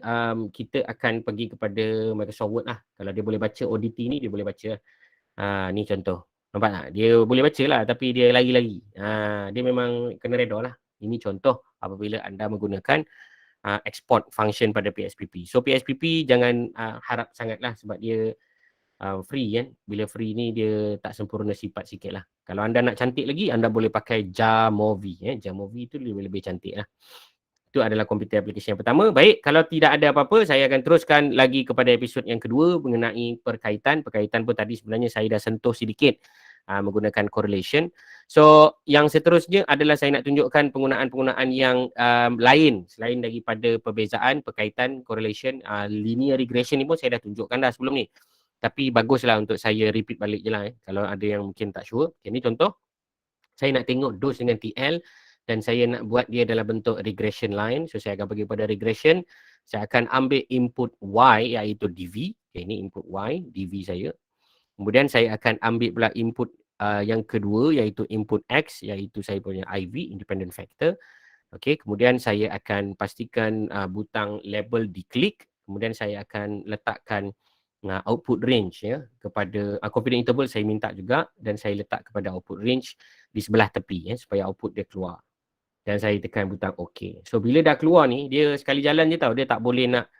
kita akan pergi kepada Microsoft Word lah. Kalau dia boleh baca ODT ni, dia boleh baca. Ni contoh. Nampak tak? Dia boleh baca lah tapi dia lagi-lagi. Dia memang kena reda lah. Ini contoh apabila anda menggunakan export function pada PSPP. So PSPP jangan harap sangat lah sebab dia free kan. Bila free ni dia tak sempurna sifat sikit lah. Kalau anda nak cantik lagi, anda boleh pakai Jamovi. Jamovi tu lebih cantik lah. Itu adalah computer application yang pertama. Baik, kalau tidak ada apa-apa, saya akan teruskan lagi kepada episod yang kedua mengenai perkaitan. Perkaitan pun tadi sebenarnya saya dah sentuh sedikit menggunakan correlation. So, yang seterusnya adalah saya nak tunjukkan penggunaan-penggunaan yang lain selain daripada perbezaan, perkaitan, correlation, linear regression ni pun saya dah tunjukkan dah sebelum ni. Tapi baguslah untuk saya repeat balik je lah kalau ada yang mungkin tak sure. Okay, ni contoh. Saya nak tengok dose dengan TL dan saya nak buat dia dalam bentuk regression line. So, saya akan pergi pada regression. Saya akan ambil input Y iaitu DV. Okay, ini input Y, DV saya. Kemudian saya akan ambil pula input yang kedua iaitu input X iaitu saya punya IV, independent factor. Okey, kemudian saya akan pastikan butang label diklik. Kemudian saya akan letakkan output range kepada confidence interval saya minta juga dan saya letak kepada output range di sebelah tepi supaya output dia keluar. Dan saya tekan butang OK. So bila dah keluar ni dia sekali jalan je tau, dia tak boleh nak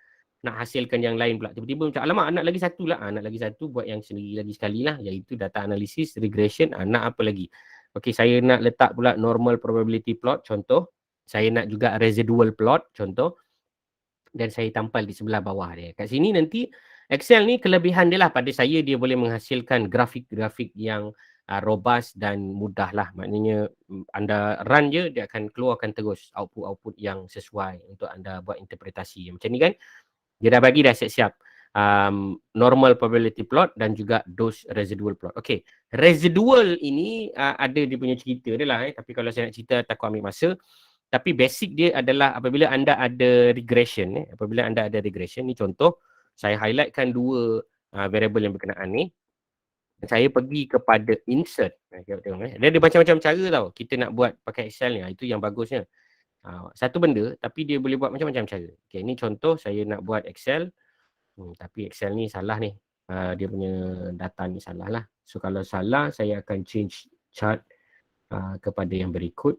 hasilkan yang lain pula. Tiba-tiba macam alamak nak lagi satu lah. Nak lagi satu buat yang sendiri lagi sekali lah iaitu data analysis, regression, nak apa lagi. Okey, saya nak letak pula normal probability plot contoh. Saya nak juga residual plot contoh. Dan saya tampal di sebelah bawah dia. Kat sini nanti Excel ni kelebihan dia lah pada saya dia boleh menghasilkan grafik-grafik yang robust dan mudah lah. Maknanya anda run je, dia akan keluarkan terus output-output yang sesuai untuk anda buat interpretasi. Macam ni kan, dia dah bagi dah siap-siap normal probability plot dan juga dose residual plot. Okay, residual ini ada dia punya cerita dia lah, tapi kalau saya nak cerita takut ambil masa. Tapi basic dia adalah apabila anda ada regression, apabila anda ada regression, ni contoh, saya highlightkan dua variable yang berkenaan ni. Saya pergi kepada insert. Tengok. Dia ada macam-macam cara tau. Kita nak buat pakai Excel ni. Itu yang bagusnya. Satu benda tapi dia boleh buat macam-macam cara. Okay, ni contoh saya nak buat Excel. Tapi Excel ni salah ni. Dia punya data ni salah lah. So kalau salah, saya akan change chart kepada yang berikut.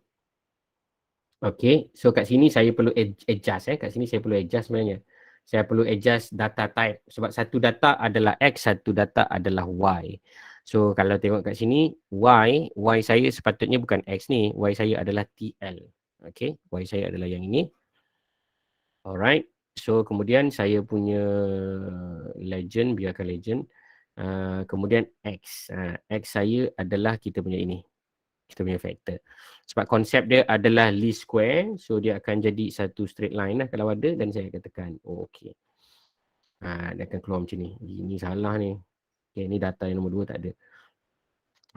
Okay, so kat sini saya perlu adjust. Kat sini saya perlu adjust sebenarnya. Saya perlu adjust data type sebab satu data adalah X, satu data adalah Y. So kalau tengok kat sini, Y saya sepatutnya bukan X ni, Y saya adalah TL. Okay, Y saya adalah yang ini. Alright, so kemudian saya punya legend, biarkan legend. Kemudian X, X saya adalah kita punya ini, kita punya factor. Sebab konsep dia adalah least square, so dia akan jadi satu straight line lah kalau ada, dan saya akan tekan OK. Dia akan keluar macam ni. Ini salah ni. Okay, ni data yang nombor 2 tak ada.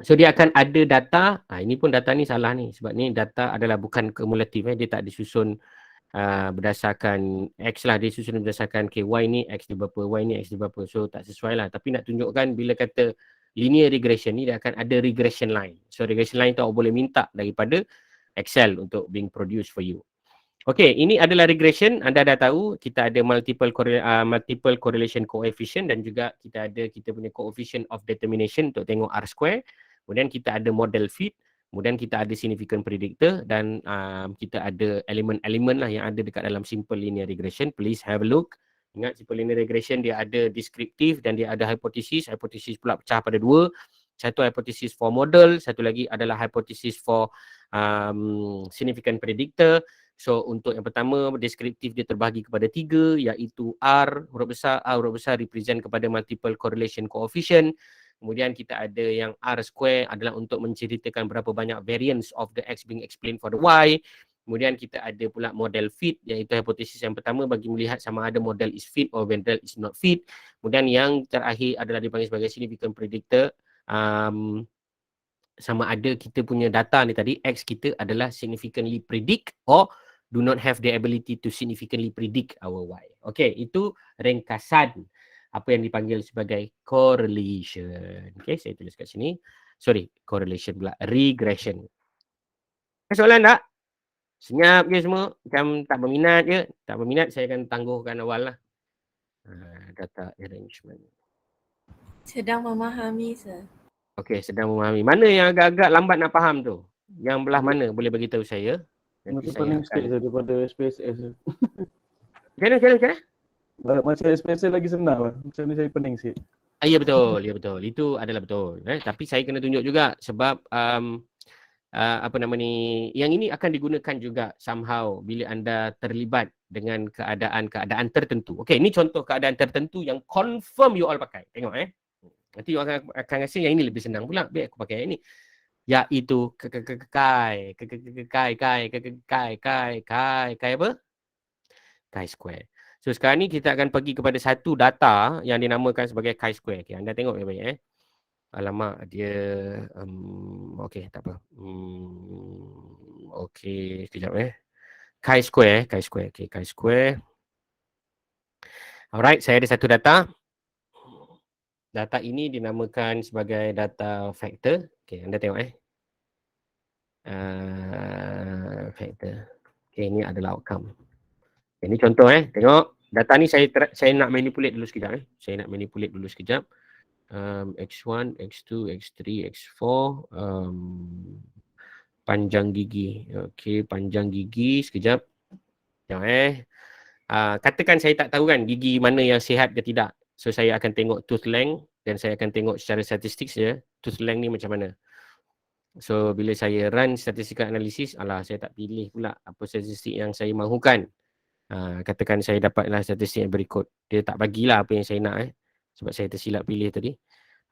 So dia akan ada data, ini pun data ni salah ni, sebab ni data adalah bukan kumulatif, dia tak disusun berdasarkan X lah, dia susun berdasarkan okay, Y ni X ni berapa, Y ni X ni berapa, so tak sesuai lah. Tapi nak tunjukkan bila kata linear regression ni, dia akan ada regression line. So regression line tu awak boleh minta daripada Excel untuk being produced for you. Okay, ini adalah regression. Anda dah tahu kita ada multiple correlation coefficient dan juga kita punya coefficient of determination untuk tengok R square. Kemudian kita ada model fit. Kemudian kita ada significant predictor dan kita ada elemen-elemen lah yang ada dekat dalam simple linear regression. Please have a look. Ingat simple linear regression dia ada descriptive dan dia ada hypothesis. Hypothesis pula pecah pada dua. Satu hypothesis for model, satu lagi adalah hypothesis for significant predictor. So untuk yang pertama, deskriptif dia terbahagi kepada 3, iaitu R huruf besar. R huruf besar represent kepada multiple correlation coefficient. Kemudian kita ada yang R square adalah untuk menceritakan berapa banyak variance of the X being explained for the Y. Kemudian kita ada pula model fit, iaitu hipotesis yang pertama bagi melihat sama ada model is fit or model is not fit. Kemudian yang terakhir adalah dipanggil sebagai significant predictor. Sama ada kita punya data ni tadi, X kita adalah significantly predict or do not have the ability to significantly predict our Y. Okay, itu ringkasan apa yang dipanggil sebagai correlation. Okay, saya tulis kat sini. Sorry, correlation pula. Regression. Soalan tak? Senyap je semua. Macam tak berminat je. Tak berminat, saya akan tangguhkan awal lah. Data arrangement. Sedang memahami, sir. Okay, sedang memahami. Mana yang agak-agak lambat nak faham tu? Yang belah mana? Boleh bagi tahu saya. Macam paling sikit daripada SPSS. Macam mana? Macam SPSS lagi senang lah. Macam ni saya pening sikit. Ya betul, ya betul. Itu adalah betul. Tapi saya kena tunjuk juga sebab apa nama ni, yang ini akan digunakan juga somehow bila anda terlibat dengan keadaan tertentu. Okey, ini contoh keadaan tertentu yang confirm you all pakai. Tengok nanti you akan rasa yang ini lebih senang pula. Biar aku pakai yang ini. Iaitu kai apa? Chi square. So sekarang ni kita akan pergi kepada satu data yang dinamakan sebagai chi square. Okey, anda tengok baik-baik Alamak, dia okey, tak apa. Okey, sekejap Chi square. Okey, chi square. Alright, saya ada satu data. Data ini dinamakan sebagai data factor. Okey, anda tengok factor. Okey, ini adalah outcome. Okay, ini contoh tengok. Data ni saya nak manipulate dulu sekejap X1, X2, X3, X4, panjang gigi. Okey, panjang gigi sekejap. Tengok katakan saya tak tahu kan gigi mana yang sihat ke tidak. So saya akan tengok tooth length dan saya akan tengok secara statistik saja tooth length ni macam mana. So bila saya run statistical analysis, saya tak pilih pula apa statistik yang saya mahukan. Katakan saya dapatlah statistik yang berikut. Dia tak bagilah apa yang saya nak sebab saya tersilap pilih tadi.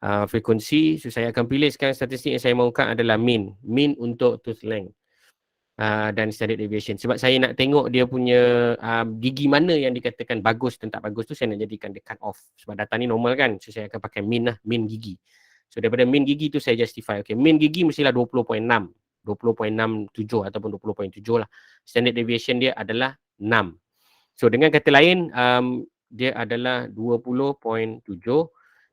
frekuensi. So saya akan pilih sekarang statistik yang saya mahukan adalah mean. Mean untuk tooth length dan standard deviation. Sebab saya nak tengok dia punya gigi mana yang dikatakan bagus dan tak bagus tu, saya nak jadikan dia cut off. Sebab data ni normal kan. So saya akan pakai mean lah, mean gigi. So daripada mean gigi tu saya justify. Okay, mean gigi mestilah 20.6. 20.67 ataupun 20.7 lah. Standard deviation dia adalah 6. So dengan kata lain, dia adalah 20.7,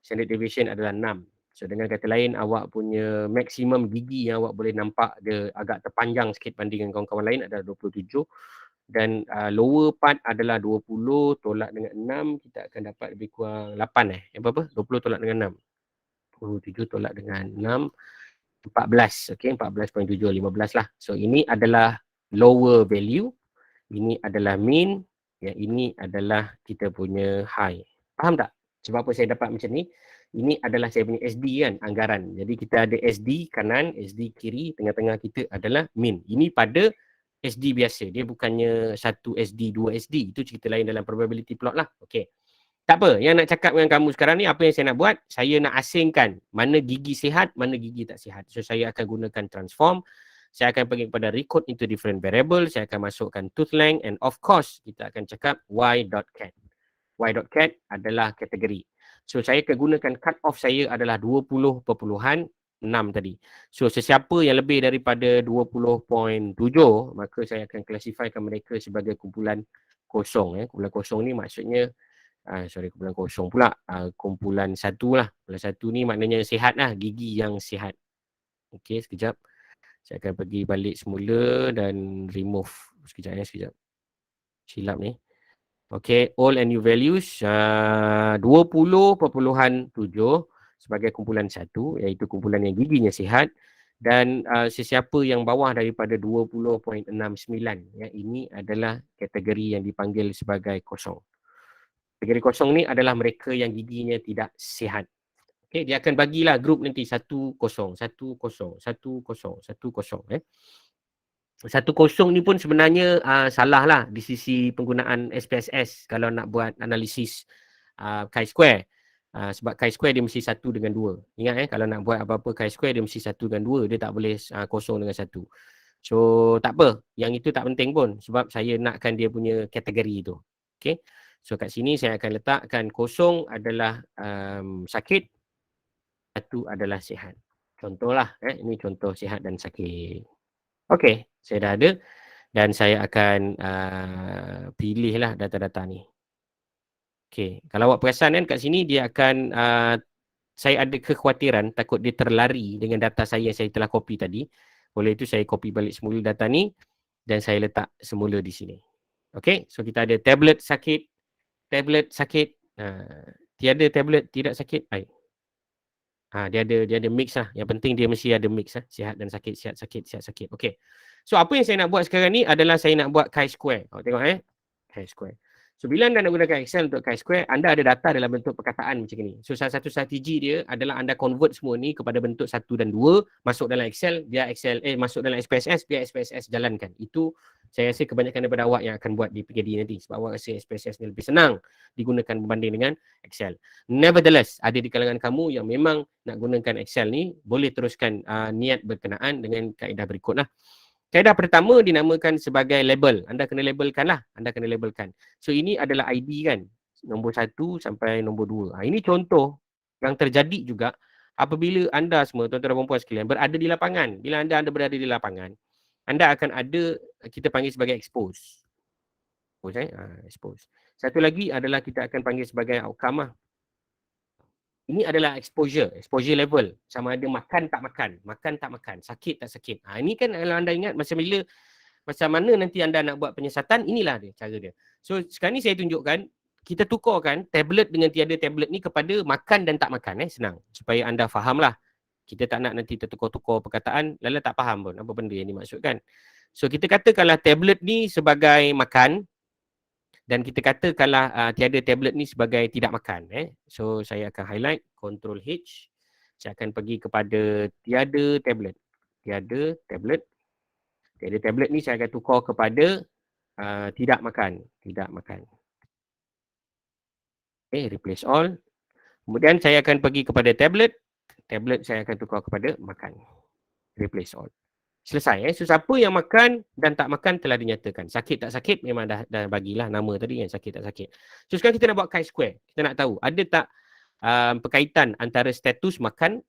standard deviation adalah 6. So dengan kata lain, awak punya maksimum gigi yang awak boleh nampak dia agak terpanjang sikit banding dengan kawan-kawan lain adalah 27. Dan lower part adalah 20 tolak dengan 6, kita akan dapat lebih kurang 8 berapa? 20 tolak dengan 6. 27 tolak dengan 6, 14. Okay, 14.7, 15 lah. So ini adalah lower value, ini adalah mean, yang ini adalah kita punya high. Faham tak? Sebab apa saya dapat macam ni? Ini adalah saya punya SD kan, anggaran. Jadi kita ada SD kanan, SD kiri, tengah-tengah kita adalah mean. Ini pada SD biasa. Dia bukannya 1 SD, 2 SD. Itu cerita lain dalam probability plot lah. Okay. Tak apa, yang nak cakap dengan kamu sekarang ni, apa yang saya nak buat? Saya nak asingkan mana gigi sihat, mana gigi tak sihat. So saya akan gunakan transform. Saya akan pergi kepada record into different variable. Saya akan masukkan tooth length, and of course kita akan cakap y.cat. Y.cat adalah kategori. So saya akan gunakan cut off saya adalah 20.6 tadi. So sesiapa yang lebih daripada 20.7, maka saya akan klasifikasikan mereka sebagai kumpulan kosong. Kumpulan kosong ni maksudnya kumpulan kosong pula, kumpulan 1 lah. Kumpulan 1 ni maknanya sihat lah, gigi yang sihat. Okey, sekejap. Saya akan pergi balik semula dan remove. Sekejap. Silap ni. Okey, all and new values 20.7 sebagai kumpulan 1, iaitu kumpulan yang giginya sihat. Dan sesiapa yang bawah daripada 20.69, ini adalah kategori yang dipanggil sebagai kosong. Kategori kosong ni adalah mereka yang giginya tidak sihat. Okay, dia akan bagilah grup nanti 1, 0, 1, 0, 1, 0, 1, 0, 1, 0. 1, 0 ni pun sebenarnya salah lah di sisi penggunaan SPSS kalau nak buat analisis chi-square. Sebab chi-square dia mesti 1 dengan 2. Ingat kalau nak buat apa-apa chi-square dia mesti 1 dengan 2. Dia tak boleh 0 dengan 1. So tak apa, yang itu tak penting pun sebab saya nakkan dia punya kategori tu. Okay. So kat sini saya akan letakkan 0 adalah sakit, 1 adalah sihat. Contohlah, ini contoh sihat dan sakit. Okey, saya dah ada dan saya akan pilihlah data-data ni. Okey, kalau awak perasan kan kat sini dia akan saya ada kekhawatiran takut dia terlari dengan data saya yang saya telah copy tadi. Oleh itu saya copy balik semula data ni dan saya letak semula di sini. Okey, so kita ada tablet sakit, tiada tablet tidak sakit. Dia ada mix lah. Yang penting dia mesti ada mix lah. Sihat dan sakit, sihat sakit. Okey. So apa yang saya nak buat sekarang ni adalah saya nak buat chi-square. Awak tengok chi-square. So bila anda nak gunakan Excel untuk chi-square, anda ada data dalam bentuk perkataan macam ni. So salah satu strategi dia adalah anda convert semua ni kepada bentuk 1 dan 2, masuk dalam Excel, biar masuk dalam SPSS, biar SPSS jalankan. Itu saya rasa kebanyakan daripada awak yang akan buat di PKD nanti sebab awak rasa SPSS ni lebih senang digunakan berbanding dengan Excel. Nevertheless, ada di kalangan kamu yang memang nak gunakan Excel ni, boleh teruskan niat berkenaan dengan kaedah berikut lah. Kaedah pertama dinamakan sebagai label. Anda kena labelkan lah. So ini adalah ID kan. Nombor 1 sampai nombor 2. Ini contoh yang terjadi juga apabila anda semua, tuan-tuan dan puan-puan sekalian, berada di lapangan. Bila anda berada di lapangan, anda akan ada, kita panggil sebagai expose. Expose. Satu lagi adalah kita akan panggil sebagai outcome lah. Ini adalah exposure level. Sama ada makan tak makan, sakit tak sakit. Ini kan kalau anda ingat macam mana nanti anda nak buat penyiasatan, inilah dia cara dia. So sekarang ni saya tunjukkan, kita tukarkan tablet dengan tiada tablet ni kepada makan dan tak makan. Senang. Supaya anda faham lah. Kita tak nak nanti tertukar-tukar perkataan, lala tak faham pun apa benda yang dimaksudkan. So kita katakanlah tablet ni sebagai makan, dan kita katakanlah tiada tablet ni sebagai tidak makan. So saya akan highlight, Ctrl H. Saya akan pergi kepada tiada tablet. Tiada tablet ni saya akan tukar kepada tidak makan. Okay, replace all. Kemudian saya akan pergi kepada tablet. Tablet saya akan tukar kepada makan. Replace all. Selesai. So siapa yang makan dan tak makan telah dinyatakan. Sakit tak sakit memang dah bagilah nama tadi kan, sakit tak sakit. So sekarang kita nak buat chi-square. Kita nak tahu ada tak perkaitan antara status makan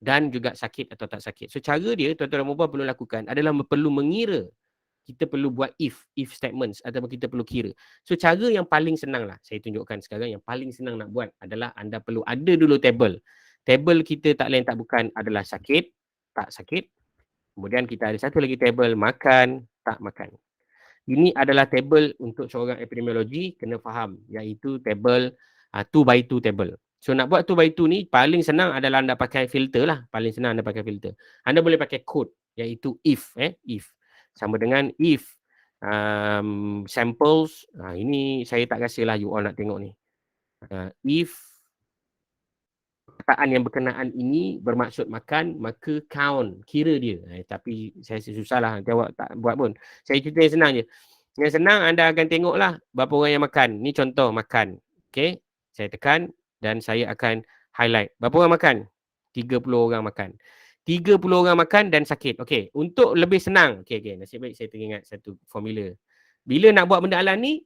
dan juga sakit atau tak sakit. So cara dia tuan-tuan dan puan-puan perlu lakukan adalah perlu mengira. Kita perlu buat if statements ataupun kita perlu kira. So cara yang paling senang lah saya tunjukkan sekarang, yang paling senang nak buat adalah anda perlu ada dulu table. Table kita tak lain tak bukan adalah sakit, tak sakit. Kemudian kita ada satu lagi table makan, tak makan. Ini adalah table untuk seorang epidemiologi kena faham, iaitu table 2x2 table. So nak buat 2x2 ni paling senang adalah anda pakai filter lah. Paling senang anda pakai filter. Anda boleh pakai code iaitu if. If. Sama dengan if samples. Ini saya tak rasa lah you all nak tengok ni. If perkataan yang berkenaan ini bermaksud makan, maka count. Kira dia. Tapi saya susah lah. Jawab tak buat pun. Saya cerita yang senang je. Yang senang anda akan tengoklah berapa orang yang makan. Ni contoh makan. Okay. Saya tekan. Dan saya akan highlight. Berapa orang makan? 30 orang makan. 30 orang makan dan sakit. Okey, untuk lebih senang. Okey, nasib baik saya teringat satu formula. Bila nak buat benda alam ni,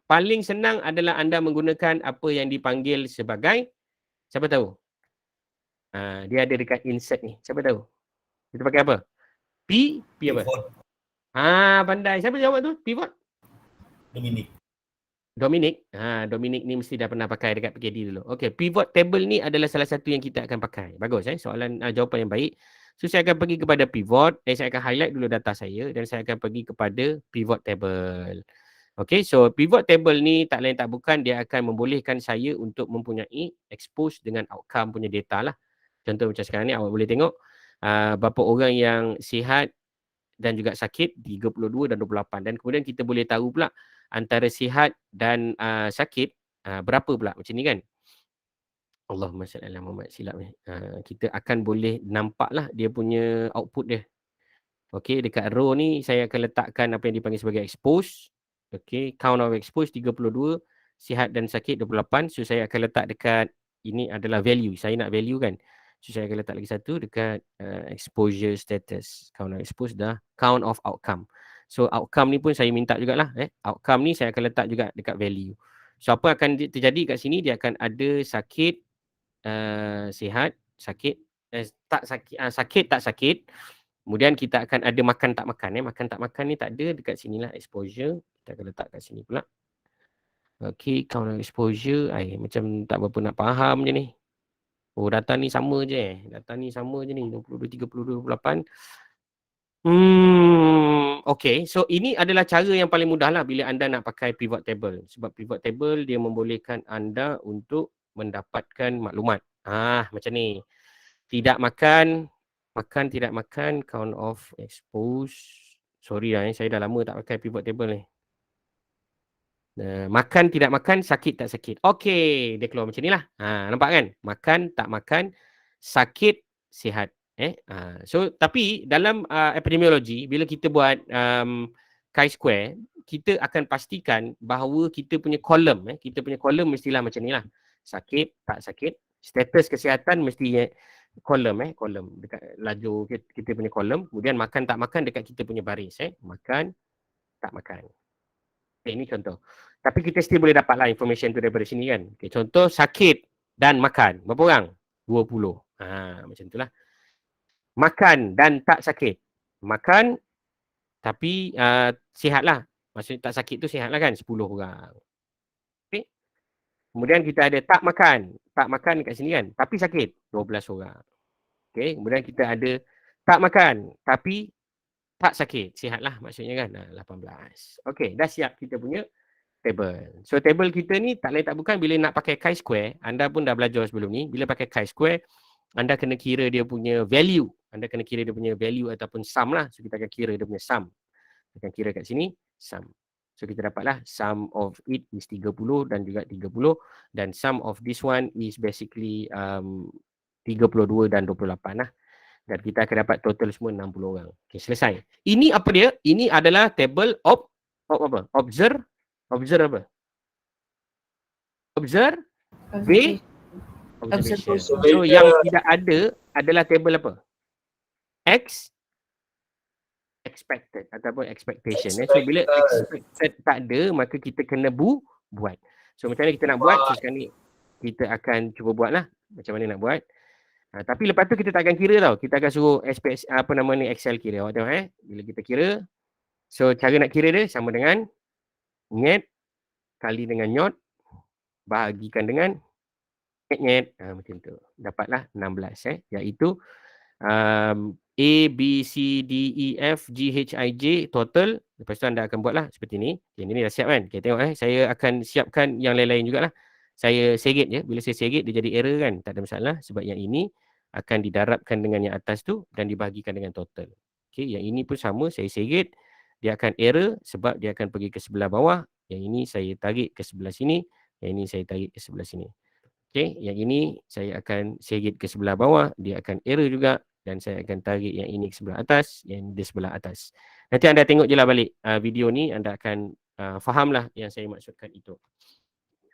paling senang adalah anda menggunakan apa yang dipanggil sebagai, siapa tahu? Dia ada dekat insert ni. Siapa tahu? Kita pakai apa? P apa? Pivot. Pandai. Siapa jawab tu? Pivot? Dominic ni mesti dah pernah pakai dekat PKD dulu. Okey, pivot table ni adalah salah satu yang kita akan pakai. Bagus soalan jawapan yang baik. So saya akan pergi kepada pivot, saya akan highlight dulu data saya dan saya akan pergi kepada pivot table. Okey, so pivot table ni tak lain tak bukan dia akan membolehkan saya untuk mempunyai expose dengan outcome punya data lah. Contoh macam sekarang ni awak boleh tengok berapa orang yang sihat dan juga sakit 32 dan 28 dan kemudian kita boleh tahu pula antara sihat dan sakit berapa pula macam ni kan. Allahumma salli ala Muhammad, silap ni. Kita akan boleh nampaklah dia punya output dia. Okey, dekat row ni saya akan letakkan apa yang dipanggil sebagai expose. Okey, count of expose 32, sihat dan sakit 28. So saya akan letak dekat ini adalah value. Saya nak value kan. So saya akan letak lagi satu dekat exposure status. Count of expose dah, count of outcome. So outcome ni pun saya minta jugalah. Outcome ni saya akan letak juga dekat value. So apa akan terjadi kat sini? Dia akan ada sakit, sihat, sakit, tak sakit, sakit tak sakit. Kemudian kita akan ada makan tak makan. Makan tak makan ni tak ada dekat sinilah exposure. Kita akan letak kat sini pula. Okay, count of exposure. Macam tak berapa nak faham je ni. Oh, data ni sama je. Data ni sama je ni. 22, 32, 28. Okay, so ini adalah cara yang paling mudah lah bila anda nak pakai pivot table. Sebab pivot table dia membolehkan anda untuk mendapatkan maklumat. Macam ni. Tidak makan, makan tidak makan, count of expose. Sorry lah, saya dah lama tak pakai pivot table ni. Makan tidak makan, sakit tak sakit. Okay, dia keluar macam ni lah. Nampak kan? Makan tak makan, sakit sihat. So tapi dalam epidemiologi bila kita buat chi-square, kita akan pastikan bahawa kita punya kolom kita punya kolom mestilah macam ni lah. Sakit tak sakit, status kesihatan mesti kolom kolom dekat laju kita punya kolom. Kemudian makan tak makan dekat kita punya baris makan tak makan. Ini contoh. Tapi kita still boleh dapatlah information tu daripada sini kan. Contoh sakit dan makan. Berapa orang? 20. Macam itulah. Makan dan tak sakit. Makan tapi sihatlah. Maksudnya tak sakit tu sihatlah kan. 10 orang. Okay. Kemudian kita ada tak makan. Tak makan dekat sini kan. Tapi sakit. 12 orang. Okay. Kemudian kita ada tak makan. Tapi tak sakit. Sihatlah maksudnya kan. 18. Okay. Dah siap kita punya table. So table kita ni tak lain tak bukan bila nak pakai chi-square. Anda pun dah belajar sebelum ni. Bila pakai chi-square, anda kena kira dia punya value. Anda kena kira dia punya value ataupun sum lah. So kita akan kira dia punya sum. Kita akan kira kat sini sum. So kita dapatlah sum of it is 30 dan juga 30. Dan sum of this one is basically 32 dan 28 lah. Dan kita akan dapat total semua 60 orang. Okay, selesai. Ini apa dia? Ini adalah table of apa? Observe apa? Observe Observation. Observation. So yang tidak ada adalah table apa? Expected ataupun expectation. So bila expected tak ada, maka kita kena buat. So macam mana kita nak buat? So sekarang ni kita akan cuba buat lah macam mana nak buat. Tapi lepas tu kita tak akan kira tau. Kita akan suruh SPS, apa nama ni, Excel kira. Awak tengok bila kita kira. So cara nak kira dia sama dengan nyet kali dengan nyot bahagikan dengan nyet. Macam tu. Dapatlah 16 iaitu A, B, C, D, E, F, G, H, I, J total. Lepas tu anda akan buatlah seperti ni. Okay, ini dah siap kan? Okay, tengok saya akan siapkan yang lain-lain jugalah. Saya segit je. Bila saya segit dia jadi error kan? Tak ada masalah sebab yang ini akan didarabkan dengan yang atas tu dan dibahagikan dengan total. Okay, yang ini pun sama. Saya segit. Dia akan error sebab dia akan pergi ke sebelah bawah. Yang ini saya tarik ke sebelah sini. Yang ini saya tarik ke sebelah sini. Okay, yang ini saya akan segit ke sebelah bawah. Dia akan error juga. Dan saya akan tarik yang ini ke sebelah atas, yang di sebelah atas. Nanti anda tengok je lah balik video ni, anda akan fahamlah yang saya maksudkan itu.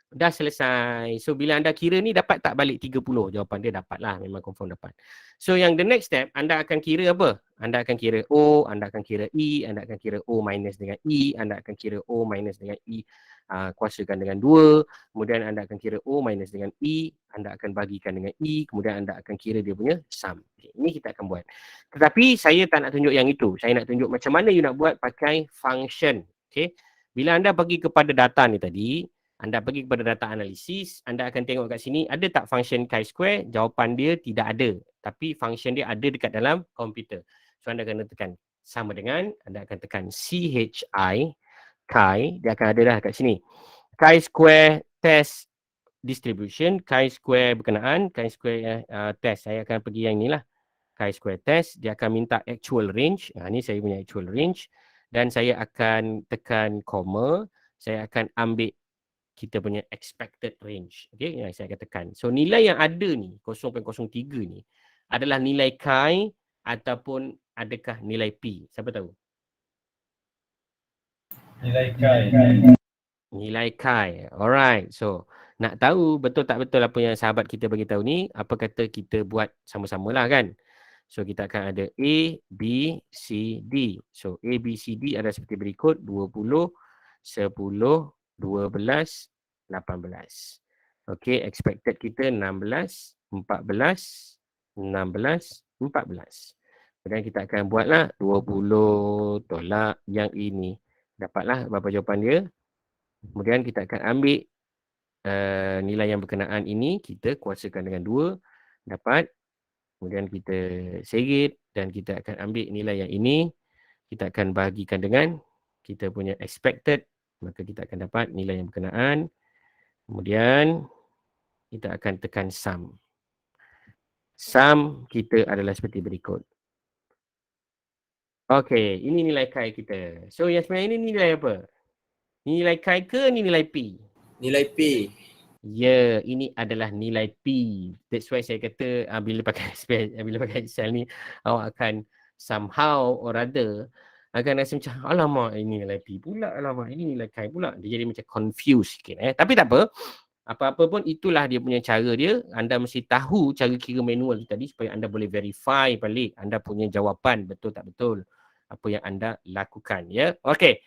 Dah selesai. So bila anda kira ni dapat tak balik 30? Jawapan dia dapat lah, memang confirm dapat. So yang the next step, anda akan kira apa? Anda akan kira O, anda akan kira E, anda akan kira O minus dengan E, anda akan kira O minus dengan E kuasakan dengan 2, kemudian anda akan kira O minus dengan E, anda akan bagikan dengan E, kemudian anda akan kira dia punya sum. Okay, ini kita akan buat. Tetapi saya tak nak tunjuk yang itu. Saya nak tunjuk macam mana you nak buat pakai function. Okay. Bila anda pergi kepada data ni tadi, anda pergi kepada data analisis, anda akan tengok kat sini, ada tak function chi-square? Jawapan dia tidak ada. Tapi function dia ada dekat dalam komputer. So anda kena tekan sama dengan, anda akan tekan chi, chi, dia akan ada dah kat sini. Chi-square test distribution, chi-square berkenaan, chi-square test. Saya akan pergi yang inilah. Chi-square test, dia akan minta actual range. Ni saya punya actual range. Dan saya akan tekan comma, saya akan ambil kita punya expected range. Okay, yang saya akan tekan. So nilai yang ada ni, 0.03 ni, adalah nilai chi ataupun adakah nilai P? Siapa tahu? Nilai chi. Nilai chi. Alright. So nak tahu betul tak betul apa yang sahabat kita bagi tahu ni, apa kata kita buat sama-sama lah kan? So kita akan ada A, B, C, D. So A, B, C, D ada seperti berikut. 20, 10, 12, 18. Okey, expected kita 16, 14, 16, 14. Kemudian kita akan buatlah 20 tolak yang ini. Dapatlah berapa jawapan dia. Kemudian kita akan ambil nilai yang berkenaan ini, kita kuasakan dengan 2, dapat. Kemudian kita segit dan kita akan ambil nilai yang ini, kita akan bahagikan dengan kita punya expected, maka kita akan dapat nilai yang berkenaan. Kemudian kita akan tekan sum. Sum kita adalah seperti berikut. Okey, ini nilai chi kita. So yang sebenarnya ini nilai apa? Nilai chi ke nilai P? Nilai P. Ya, ini adalah nilai P. That's why saya kata bila pakai Excel ni, awak akan somehow or other akan rasa macam, alamak ini nilai P pula, alamak ini nilai chi pula. Dia jadi macam confused sikit. Tapi tak apa. Apa-apa pun itulah dia punya cara dia. Anda mesti tahu cara kira manual tadi supaya anda boleh verify balik anda punya jawapan betul tak betul apa yang anda lakukan. Ya, okey.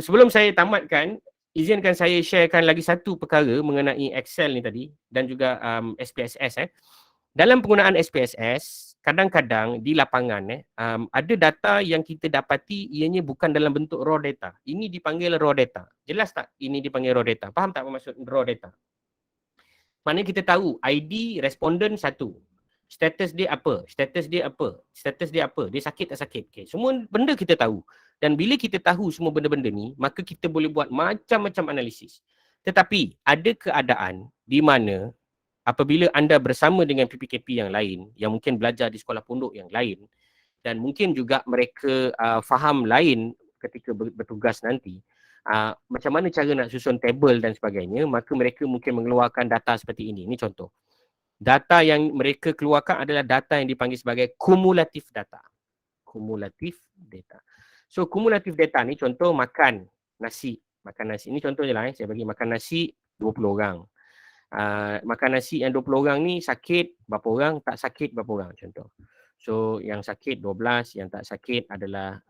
Sebelum saya tamatkan, izinkan saya sharekan lagi satu perkara mengenai Excel ni tadi dan juga SPSS. Dalam penggunaan SPSS, kadang-kadang di lapangan ada data yang kita dapati ianya bukan dalam bentuk raw data. Ini dipanggil raw data. Jelas tak ini dipanggil raw data? Faham tak apa maksud raw data? Maknanya kita tahu ID responden 1. Status dia apa? Status dia apa? Status dia apa? Dia sakit tak sakit? Okay. Semua benda kita tahu. Dan bila kita tahu semua benda-benda ni, maka kita boleh buat macam-macam analisis. Tetapi ada keadaan di mana apabila anda bersama dengan PPKP yang lain, yang mungkin belajar di sekolah pondok yang lain, dan mungkin juga mereka faham lain ketika bertugas nanti, macam mana cara nak susun table dan sebagainya, maka mereka mungkin mengeluarkan data seperti ini. Ini contoh. Data yang mereka keluarkan adalah data yang dipanggil sebagai kumulatif data. Kumulatif data. So kumulatif data ni contoh makan nasi. Makan nasi. Ini contohnya lah. Saya bagi makan nasi 20 orang. Makan nasi yang 20 orang ni sakit berapa orang, tak sakit berapa orang contoh. So yang sakit 12, yang tak sakit adalah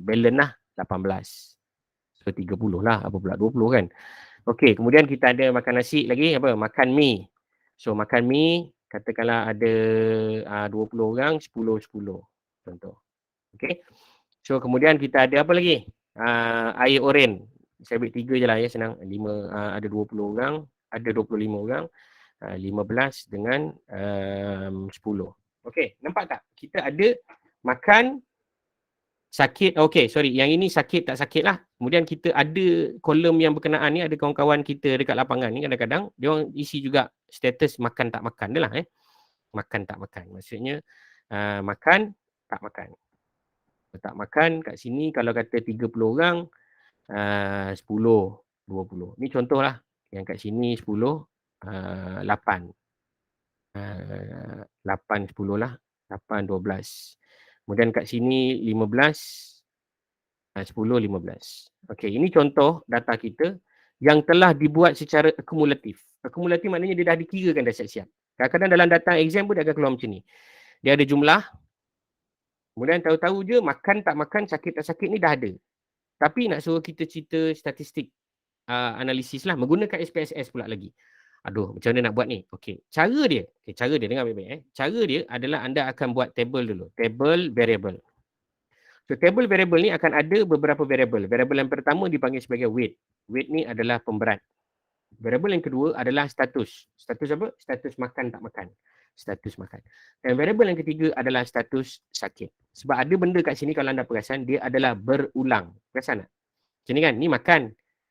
balance lah 18. So 30 lah, apa pula 20 kan. Okey, kemudian kita ada makan nasi lagi, apa? Makan mi. So makan mi, katakanlah ada 20 orang, 10-10 contoh. Okey. So kemudian kita ada apa lagi? Air oren. Saya ambil 3 je lah ya, senang. 5, ada 20 orang, ada 25 orang, 15 dengan 10. Okey, nampak tak? Kita ada makan, sakit, okey sorry, yang ini sakit tak sakit lah. Kemudian kita ada kolom yang berkenaan ni, ada kawan-kawan kita dekat lapangan ni kadang-kadang dia orang isi juga status makan tak makan dia lah makan tak makan, maksudnya makan tak makan. Tak makan kat sini kalau kata 30 orang 10, 20. Ni contoh lah, yang kat sini 10, 8. 8, 10 lah, 8, 12. Kemudian kat sini 15, 10, 15. Okey, ini contoh data kita yang telah dibuat secara akumulatif. Akumulatif maknanya dia dah dikirakan dah siap-siap. Kadang-kadang dalam data exam pun dia akan keluar macam ni. Dia ada jumlah, kemudian tahu-tahu je makan tak makan, sakit tak sakit ni dah ada. Tapi nak suruh kita cerita statistik analisis lah, menggunakan SPSS pula lagi. Aduh, macam mana nak buat ni? Okey, cara dia dengar baik-baik. Cara dia adalah anda akan buat table dulu. Table variable. So table variable ni akan ada beberapa variable. Variable yang pertama dipanggil sebagai weight. Weight ni adalah pemberat. Variable yang kedua adalah status. Status apa? Status makan tak makan. Status makan. Dan variable yang ketiga adalah status sakit. Sebab ada benda kat sini kalau anda perasan, dia adalah berulang. Perasan tak? Macam ni kan? Ni makan.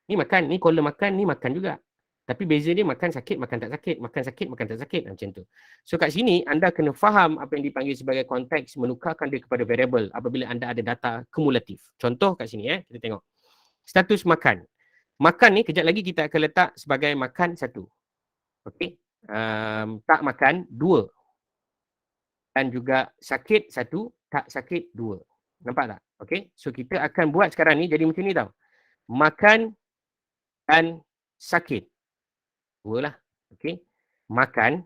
Ni makan. Ni kolom makan. Ni makan juga. Tapi beza dia makan sakit, makan tak sakit. Makan sakit, makan tak sakit. Macam tu. So kat sini anda kena faham apa yang dipanggil sebagai konteks, menukarkan dia kepada variable apabila anda ada data kumulatif. Contoh kat sini kita tengok. Status makan. Makan ni kejap lagi kita akan letak sebagai makan 1. Okey. Tak makan 2. Dan juga sakit 1, tak sakit 2. Nampak tak? Okey. So kita akan buat sekarang ni jadi macam ni tau. Makan dan sakit. 2 lah. Okey. Makan,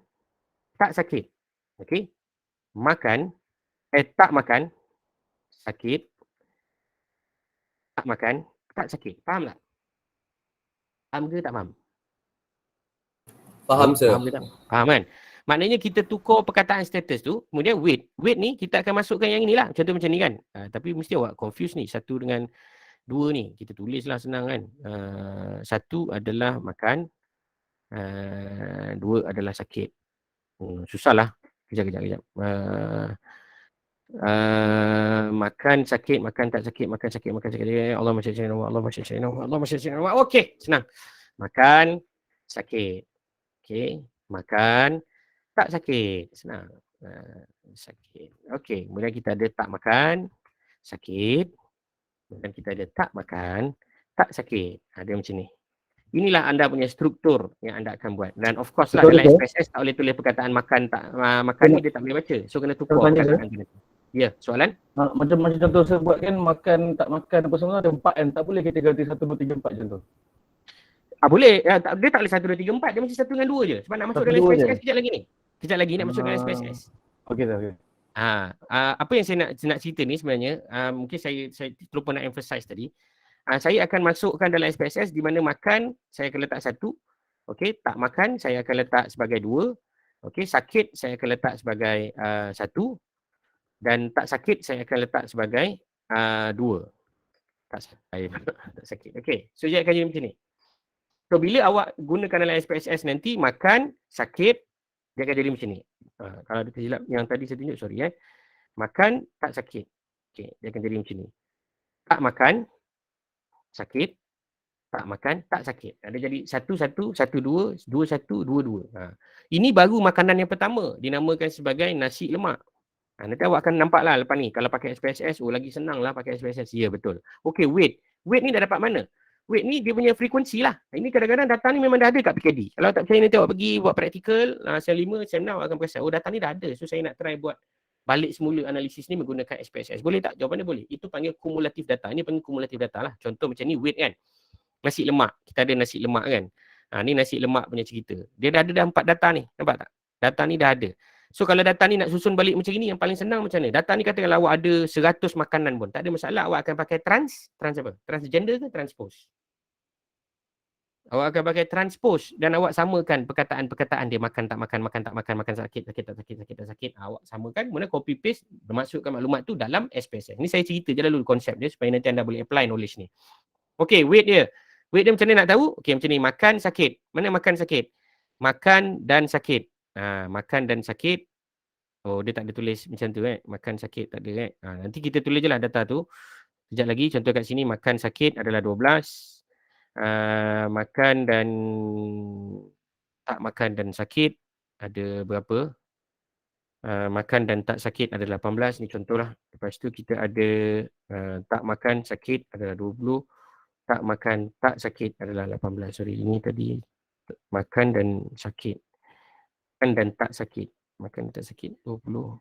tak sakit. Okey. Makan, tak makan, sakit. Tak makan, tak sakit. Faham tak? Faham ke tak faham? Faham, sir. Faham ke tak? Faham kan? Maknanya kita tukar perkataan status tu, kemudian weight. Weight ni kita akan masukkan yang inilah. Contoh macam ni kan. Tapi mesti awak confuse ni. 1 dengan 2 ni. Kita tulislah senang kan. 1 adalah makan. 2 adalah sakit. Susahlah. Kejap. Makan sakit, makan tak sakit, makan sakit, makan sakit. Allah masyaallah, Allah masyaallah, Allah masyaallah. Okey, senang. Makan sakit. Okey, makan tak sakit. Senang. Sakit. Okey, kemudian kita ada tak makan, sakit. Kemudian kita ada tak makan, tak sakit. Dia macam ni. Inilah anda punya struktur yang anda akan buat. Dan of course lah dalam SPSS tak boleh tulis perkataan makan tak makan ni dia tak boleh baca. So kena tukar perkataan kita. Ya, soalan? Macam contoh saya buat kan makan tak makan apa semua ada 4 kan. Tak boleh kita ganti 1, 2, 3, 4 macam tu. Boleh. Dia tak boleh 1, 2, 3, 4. Dia mesti 1 dengan 2 je. Sebab nak masuk dalam SPSS kejap lagi ni. Kejap lagi nak masuk dalam SPSS. Okey. Apa yang saya nak cerita ni sebenarnya, mungkin saya terlupa nak emphasize tadi. Saya akan masukkan dalam SPSS di mana makan saya akan letak 1. Okey, tak makan saya akan letak sebagai 2. Okey, sakit saya akan letak sebagai 1 dan tak sakit saya akan letak sebagai 2. Tak sakit. Okey, so dia akan jadi macam ni. So bila awak gunakan dalam SPSS nanti makan, sakit, dia akan jadi macam ni. Kalau ada tersilap yang tadi saya tunjuk, sorry Makan, tak sakit. Okey, dia akan jadi macam ni. Tak makan, sakit, tak makan, tak sakit. Dia jadi 1, 1, 1, 2, 2, 1, 2, 2. Ini baru makanan yang pertama. Dinamakan sebagai nasi lemak. Nanti awak akan nampak lah lepas ni. Kalau pakai SPSS, lagi senang lah pakai SPSS. Ya, betul. Okey, weight. Weight ni dah dapat mana? Weight ni dia punya frekuensi lah. Ini kadang-kadang data ni memang dah ada kat PKD. Kalau tak percaya nanti awak pergi buat praktikal, sem 5, sem 6 awak akan perasan. Data ni dah ada. So saya nak try buat balik semula analisis ni menggunakan SPSS. Boleh tak? Jawapannya boleh. Itu panggil kumulatif data. Ini panggil kumulatif data lah. Contoh macam ni weight kan. Nasi lemak. Kita ada nasi lemak kan. Ni nasi lemak punya cerita. Dia dah ada 4 data ni. Nampak tak? Data ni dah ada. So kalau data ni nak susun balik macam ni, yang paling senang macam ni. Data ni katakanlah awak ada 100 makanan pun. Tak ada masalah, awak akan pakai trans apa? Transgender ke transpose? Awak akan pakai transpose dan awak samakan perkataan-perkataan dia, makan tak makan, makan tak makan, makan sakit tak sakit, sakit tak sakit. Awak samakan, kemudian copy paste, masukkan maklumat tu dalam SPSS. Ni saya cerita je dulu konsep dia supaya nanti anda boleh apply knowledge ni. Okey, weight dia. Weight dia macam mana nak tahu? Okey, macam ni, makan sakit. Mana makan sakit? Makan dan sakit. Makan dan sakit. Oh, dia tak ada tulis macam tu Makan sakit tak ada nanti kita tulis je lah data tu. Sekejap lagi, contoh kat sini, makan sakit adalah 12. Makan dan tak makan dan sakit ada berapa? Makan dan tak sakit adalah 18. Ni contohlah. Lepas tu kita ada tak makan sakit adalah 20. Tak makan tak sakit adalah 18. Sorry, ini tadi makan dan sakit. Makan dan tak sakit. Makan dan tak sakit 20.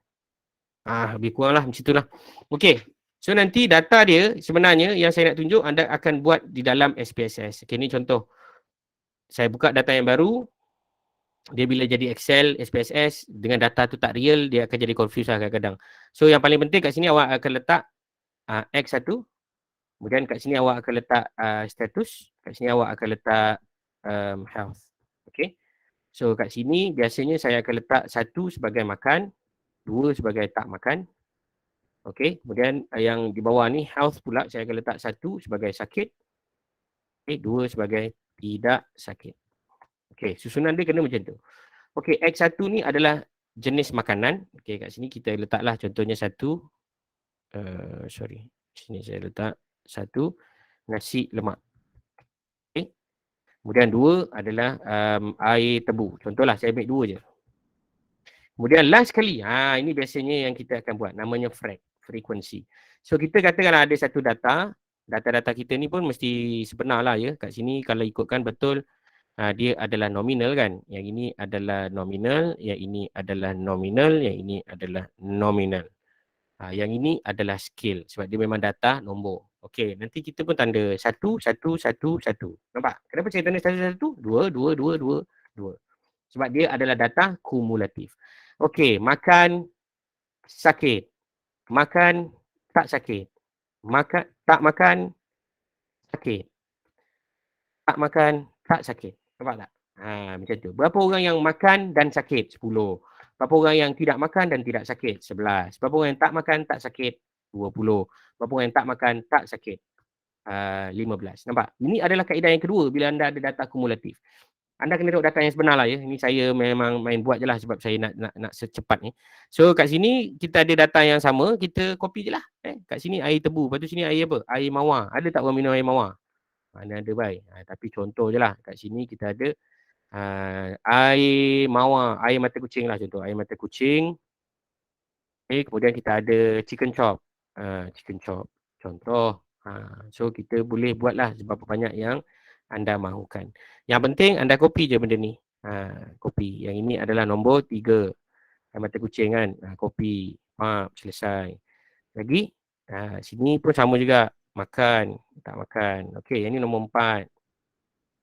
Lebih kurang lah macam itulah. Okey. So nanti data dia sebenarnya yang saya nak tunjuk anda akan buat di dalam SPSS. Okey, ni contoh. Saya buka data yang baru. Dia bila jadi Excel, SPSS dengan data tu tak real, dia akan jadi confused lah kadang-kadang. So yang paling penting kat sini awak akan letak X1. Kemudian kat sini awak akan letak status. Kat sini awak akan letak health. Okey. So kat sini biasanya saya akan letak 1 sebagai makan, 2 sebagai tak makan. Okey, kemudian yang di bawah ni health pula saya akan letak 1 sebagai sakit. Okey, 2 sebagai tidak sakit. Okey, susunan dia kena macam tu. Okey, X1 ni adalah jenis makanan. Okey, kat sini kita letaklah contohnya 1. Sini saya letak 1 nasi lemak. Okey. Kemudian 2 adalah air tebu. Contohlah saya ambil 2 je. Kemudian last sekali, ini biasanya yang kita akan buat, namanya frequency. So kita katakanlah ada satu data kita ni pun mesti sebenar lah ya. Kat sini kalau ikutkan betul, dia adalah nominal kan. Yang ini adalah nominal, yang ini adalah nominal, yang ini adalah nominal. Yang ini adalah scale sebab dia memang data nombor. Okey, nanti kita pun tanda 1, 1, 1, 1. Nampak? Kenapa saya tanda 1, 1, 2, 2, 2, 2, 2. Sebab dia adalah data kumulatif. Okey, makan sakit. Makan tak sakit. Tak makan sakit. Tak makan tak sakit. Nampak tak? Macam tu. Berapa orang yang makan dan sakit? 10. Berapa orang yang tidak makan dan tidak sakit? 11. Berapa orang yang tak makan tak sakit? 20. Berapa orang yang tak makan tak sakit? 15. Nampak? Ini adalah kaedah yang kedua bila anda ada data kumulatif. Anda kena tengok data yang sebenar lah ya. Ini saya memang main buat je lah sebab saya nak secepat ni. So kat sini kita ada data yang sama, kita copy je lah. Kat sini air tebu, lepas tu sini air apa? Air mawar. Ada tak orang minum air mawar? Mana ada baik. Tapi contoh je lah. Kat sini kita ada air mawar, air mata kucing lah contoh. Air mata kucing. Okay, kemudian kita ada chicken chop. Chicken chop. Contoh. So kita boleh buat lah berapa banyak yang anda mahukan. Yang penting anda copy je benda ni. Copy. Yang ini adalah nombor 3. Air mata kucing kan. Copy. Selesai. Lagi. Sini pun sama juga. Makan. Tak makan. Okey, yang ni nombor 4.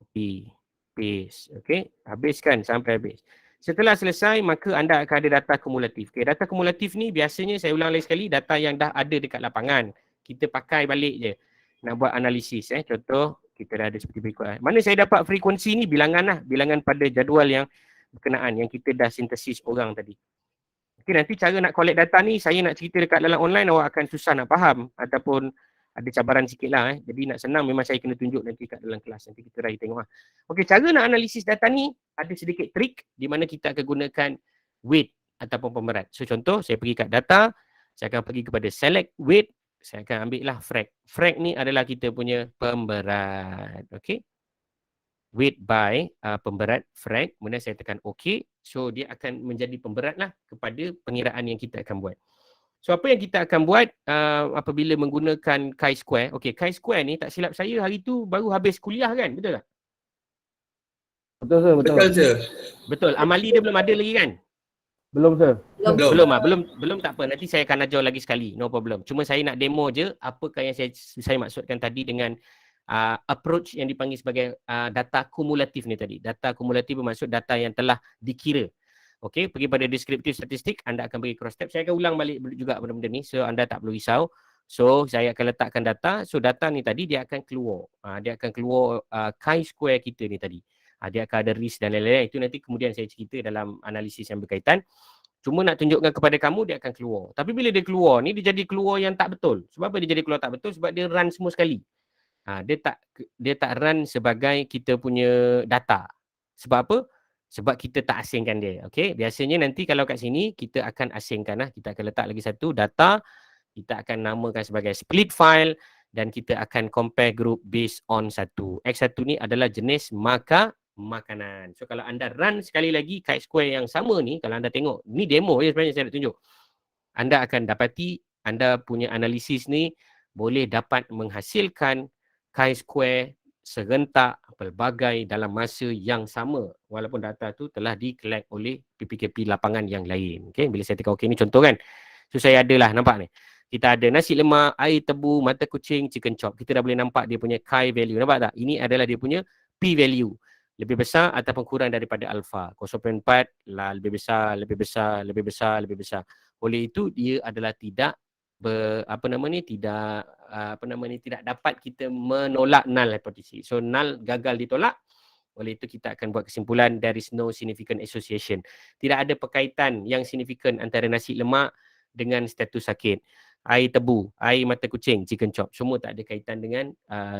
Copy. Paste. Okey. Habiskan sampai habis. Setelah selesai, maka anda akan ada data kumulatif. Okay, data kumulatif ni biasanya saya ulang lagi sekali, data yang dah ada dekat lapangan. Kita pakai balik je. Nak buat analisis. Contoh, kita dah ada seperti berikut. Mana saya dapat frekuensi ni? Bilangan lah. Bilangan pada jadual yang berkenaan. Yang kita dah sintesis orang tadi. Okay, nanti cara nak collect data ni, saya nak cerita dekat dalam online, awak akan susah nak faham. Ataupun ada cabaran sikit lah. Jadi nak senang memang saya kena tunjuk nanti kat dalam kelas. Nanti kita try tengok lah. Okey, cara nak analisis data ni ada sedikit trik di mana kita akan gunakan weight ataupun pemberat. So contoh, saya pergi kat data, saya akan pergi kepada select weight, saya akan ambil lah frag. Frag ni adalah kita punya pemberat. Okey. Weight by pemberat frag. Kemudian saya tekan OK. So dia akan menjadi pemberat lah kepada pengiraan yang kita akan buat. So apa yang kita akan buat apabila menggunakan chi-square. Okey, chi-square ni tak silap saya hari tu baru habis kuliah kan? Betul tak? Betul sir, betul. Betul sir. Betul. Amali dia belum ada lagi kan? Belum sir. Belum tak apa. Nanti saya akan ajar lagi sekali. No problem. Cuma saya nak demo je apakah yang saya maksudkan tadi dengan approach yang dipanggil sebagai data kumulatif ni tadi. Data kumulatif bermaksud data yang telah dikira. Okey, pergi pada deskriptif statistik, anda akan pergi cross tab. Saya akan ulang balik juga benda-benda ni, so anda tak perlu risau. So saya akan letakkan data. So data ni tadi dia akan keluar. Dia akan keluar chi-square kita ni tadi. Dia akan ada risk dan lain-lain. Itu nanti kemudian saya cerita dalam analisis yang berkaitan. Cuma nak tunjukkan kepada kamu dia akan keluar. Tapi bila dia keluar ni, dia jadi keluar yang tak betul. Sebab apa dia jadi keluar tak betul? Sebab dia run semua sekali. Dia tak run sebagai kita punya data. Sebab apa? Sebab kita tak asingkan dia. Okay? Biasanya nanti kalau kat sini kita akan asingkan lah. Kita akan letak lagi satu data. Kita akan namakan sebagai split file dan kita akan compare group based on satu. X1 ni adalah jenis makanan. So kalau anda run sekali lagi chi-square yang sama ni, kalau anda tengok, ni demo je sebenarnya saya nak tunjuk. Anda akan dapati anda punya analisis ni boleh dapat menghasilkan chi-square serentak pelbagai dalam masa yang sama walaupun data tu telah di-collect oleh PPKP lapangan yang lain. Okay? Bila saya tekan OK ni contoh kan. So saya adalah nampak ni. Kita ada nasi lemak, air tebu, mata kucing, chicken chop. Kita dah boleh nampak dia punya chi value. Nampak tak? Ini adalah dia punya P value. Lebih besar ataupun kurang daripada alpha. 0.4 lah lebih besar, lebih besar, lebih besar, lebih besar. Oleh itu dia adalah tidak tidak dapat kita menolak null hypothesis. So null gagal ditolak. Oleh itu kita akan buat kesimpulan there is no significant association. Tidak ada perkaitan yang signifikan antara nasi lemak dengan status sakit. Air tebu, air mata kucing, chicken chop, semua tak ada kaitan dengan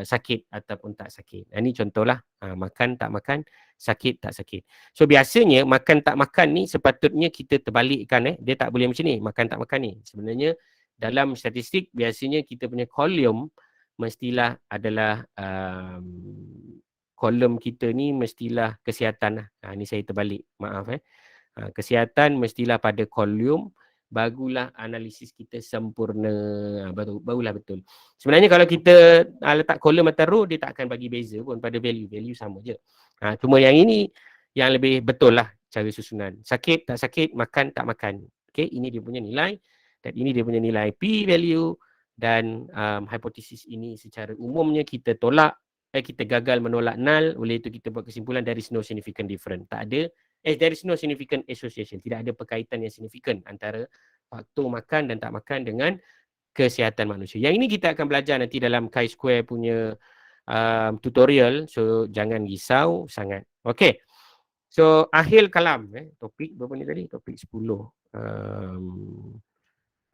sakit ataupun tak sakit. Ini contohlah makan tak makan, sakit tak sakit. So biasanya makan tak makan ni sepatutnya kita terbalikkan. Dia tak boleh macam ni, makan tak makan ni. Sebenarnya dalam statistik biasanya kita punya kolom mestilah adalah kolom kita ni mestilah kesihatan lah. Ni saya terbalik, maaf kesihatan mestilah pada kolom, barulah analisis kita sempurna, barulah betul. Sebenarnya kalau kita letak kolom atau row, dia tak akan bagi beza pun pada value sama je. Cuma yang ini yang lebih betul lah cara susunan. Sakit tak sakit, makan tak makan. Okay, ini dia punya nilai. Dan ini dia punya nilai P value dan hipotesis ini secara umumnya kita tolak, kita gagal menolak null. Oleh itu kita buat kesimpulan there is no significant difference. Tak ada, there is no significant association. Tidak ada perkaitan yang signifikan antara faktor makan dan tak makan dengan kesihatan manusia. Yang ini kita akan belajar nanti dalam chi-square punya tutorial. So jangan risau sangat. Okay. So akhir kalam. Topik berapa ni tadi? Topik 10.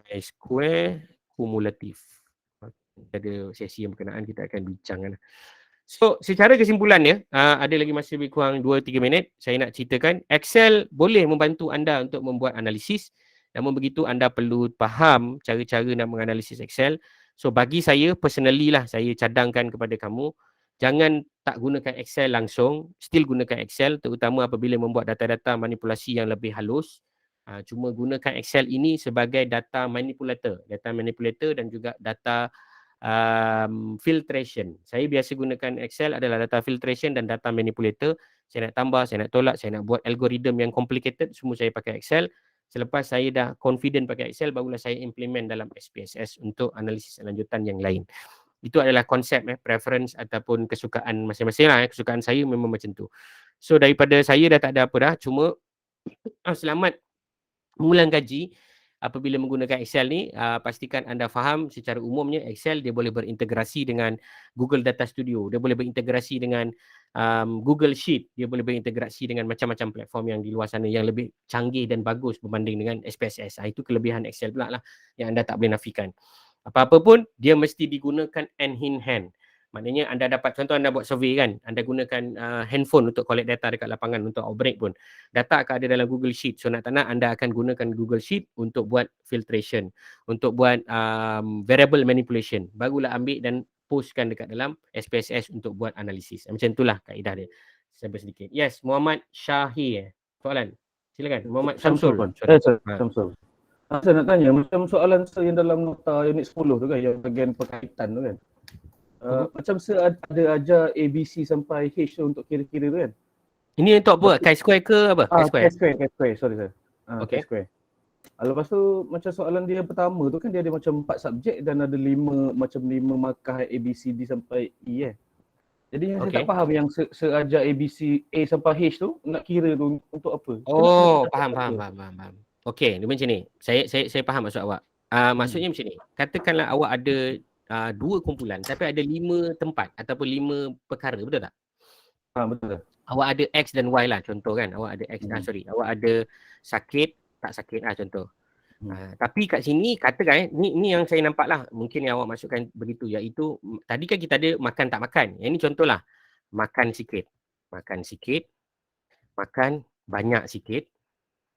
Chi-square kumulatif. Ada sesi yang berkenaan kita akan bincangkan. So secara kesimpulannya, ada lagi masa lebih kurang 2-3 minit. Saya nak ceritakan Excel boleh membantu anda untuk membuat analisis. Namun begitu anda perlu faham cara-cara nak menganalisis Excel. So bagi saya personally lah, saya cadangkan kepada kamu, jangan tak gunakan Excel langsung. Still gunakan Excel terutama apabila membuat data-data manipulasi yang lebih halus. Cuma gunakan Excel ini sebagai data manipulator dan juga data filtration. Saya biasa gunakan Excel adalah data filtration dan data manipulator. Saya nak tambah, saya nak tolak, saya nak buat algoritma yang complicated, semua saya pakai Excel. Selepas saya dah confident pakai Excel, barulah saya implement dalam SPSS untuk analisis lanjutan yang lain. Itu adalah konsep preference ataupun kesukaan masing-masing lah. Kesukaan saya memang macam tu. So daripada saya dah tak ada apa dah, cuma selamat mengulang kaji. Apabila menggunakan Excel ni, pastikan anda faham secara umumnya Excel dia boleh berintegrasi dengan Google Data Studio, dia boleh berintegrasi dengan Google Sheet, dia boleh berintegrasi dengan macam-macam platform yang di luar sana yang lebih canggih dan bagus berbanding dengan SPSS. Itu kelebihan Excel pula lah yang anda tak boleh nafikan. Apa-apa pun dia mesti digunakan hand in hand. Maknanya anda dapat, contoh anda buat survey kan, anda gunakan handphone untuk collect data dekat lapangan untuk outbreak pun. Data akan ada dalam Google Sheet. So nak tak nak anda akan gunakan Google Sheet untuk buat filtration, untuk buat variable manipulation. Barulah ambil dan postkan dekat dalam SPSS untuk buat analisis. Macam itulah kaedah dia. Sampai sedikit. Yes, Muhammad Syahir. Soalan. Silakan. Muhammad Syamsul. Syamsul. Saya nak tanya, macam soalan saya yang dalam nota unit 10 tu kan, yang bahagian perkaitan tu kan. Macam saya ada ajar ABC sampai H tu untuk kira-kira tu kan. Ini untuk apa? Chi-square ke apa? Chi-square. Sorry sir. Okay. Chi-square. Lepas tu macam soalan dia yang pertama tu kan dia ada macam 4 subjek dan ada 5 markah ABCD sampai E Jadi yang saya tak faham yang seajar ABC A sampai H tu nak kira tu untuk apa? Oh, faham. Okey, dia macam ni. Saya faham maksud awak. Maksudnya macam ni. Katakanlah awak ada 2 kumpulan tapi ada 5 tempat ataupun 5 perkara, betul tak? Betul. Awak ada X dan Y lah contoh kan. Awak ada X, awak ada sakit, tak sakit lah contoh. Tapi kat sini katakan ni yang saya nampak lah, mungkin yang awak masukkan begitu, iaitu tadi kan kita ada makan tak makan. Yang ni contohlah, makan sikit, makan banyak sikit.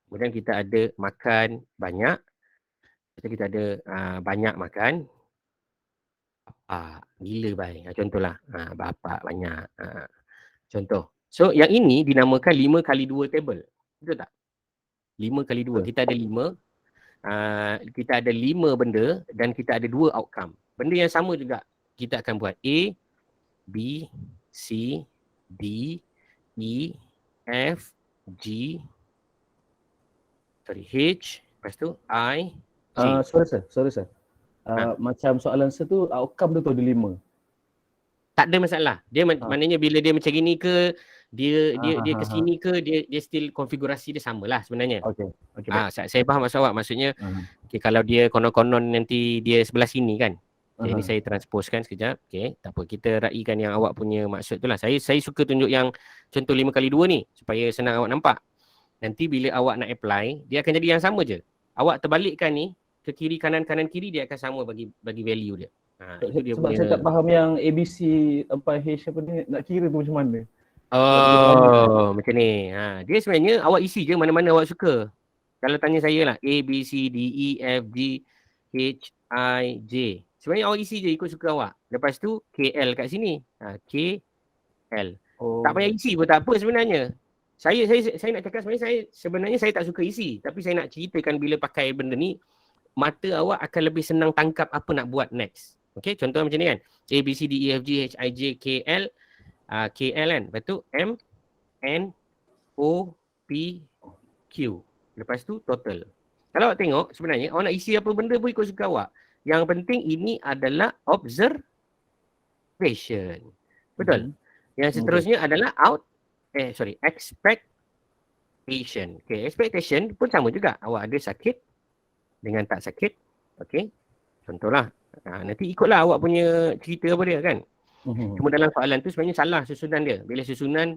Kemudian kita ada makan banyak, kita ada banyak makan. Gila baik, contohlah bapak banyak. Contoh. So yang ini dinamakan 5x2 table. Betul tak? 5x2. Kita ada 5. Kita ada 5 benda dan kita ada 2 outcome. Benda yang sama juga kita akan buat A, B, C, D, E, F, G, H, lepas tu I, J. Sorry sir. Macam soalan saya tu outcome dia tu ada 5. Tak ada masalah. Dia maknanya bila dia macam gini ke, dia ke sini ke, dia still konfigurasi dia samalah sebenarnya. Okey. Saya faham maksud awak. Maksudnya kalau dia konon-konon nanti dia sebelah sini kan. Ini saya transposekan sekejap. Okey, tak apa, kita raikan yang awak punya maksud tu lah. Saya suka tunjuk yang contoh 5x2 ni supaya senang awak nampak. Nanti bila awak nak apply, dia akan jadi yang sama je. Awak terbalikkan ni ke kiri kanan kiri, dia akan sama bagi value dia. Itu dia Sebab punya. saya tak faham yang ABC sampai H apa ni nak kira tu macam mana. Macam ni. Dia sebenarnya awak isi je mana-mana awak suka. Kalau tanya saya lah, A, B, C, D, E, F, G, H, I, J. Sebenarnya awak isi je ikut suka awak. Lepas tu KL kat sini. KL. Tak payah isi pun tak apa sebenarnya. Saya nak cakap sebenarnya saya tak suka isi. Tapi saya nak ceritakan bila pakai benda ni, mata awak akan lebih senang tangkap apa nak buat next. Okay, contoh macam ni kan. A, B, C, D, E, F, G, H, I, J, K, L. KL kan. Lepas tu M, N, O, P, Q. Lepas tu total. Kalau awak tengok sebenarnya awak nak isi apa benda pun ikut suka awak. Yang penting ini adalah observation. Betul? Yang seterusnya adalah expectation. Okay, expectation pun sama juga. Awak ada sakit dengan tak sakit. Okay. Contohlah. Nanti ikutlah awak punya cerita apa dia kan. Cuma dalam soalan tu sebenarnya salah susunan dia. Bila susunan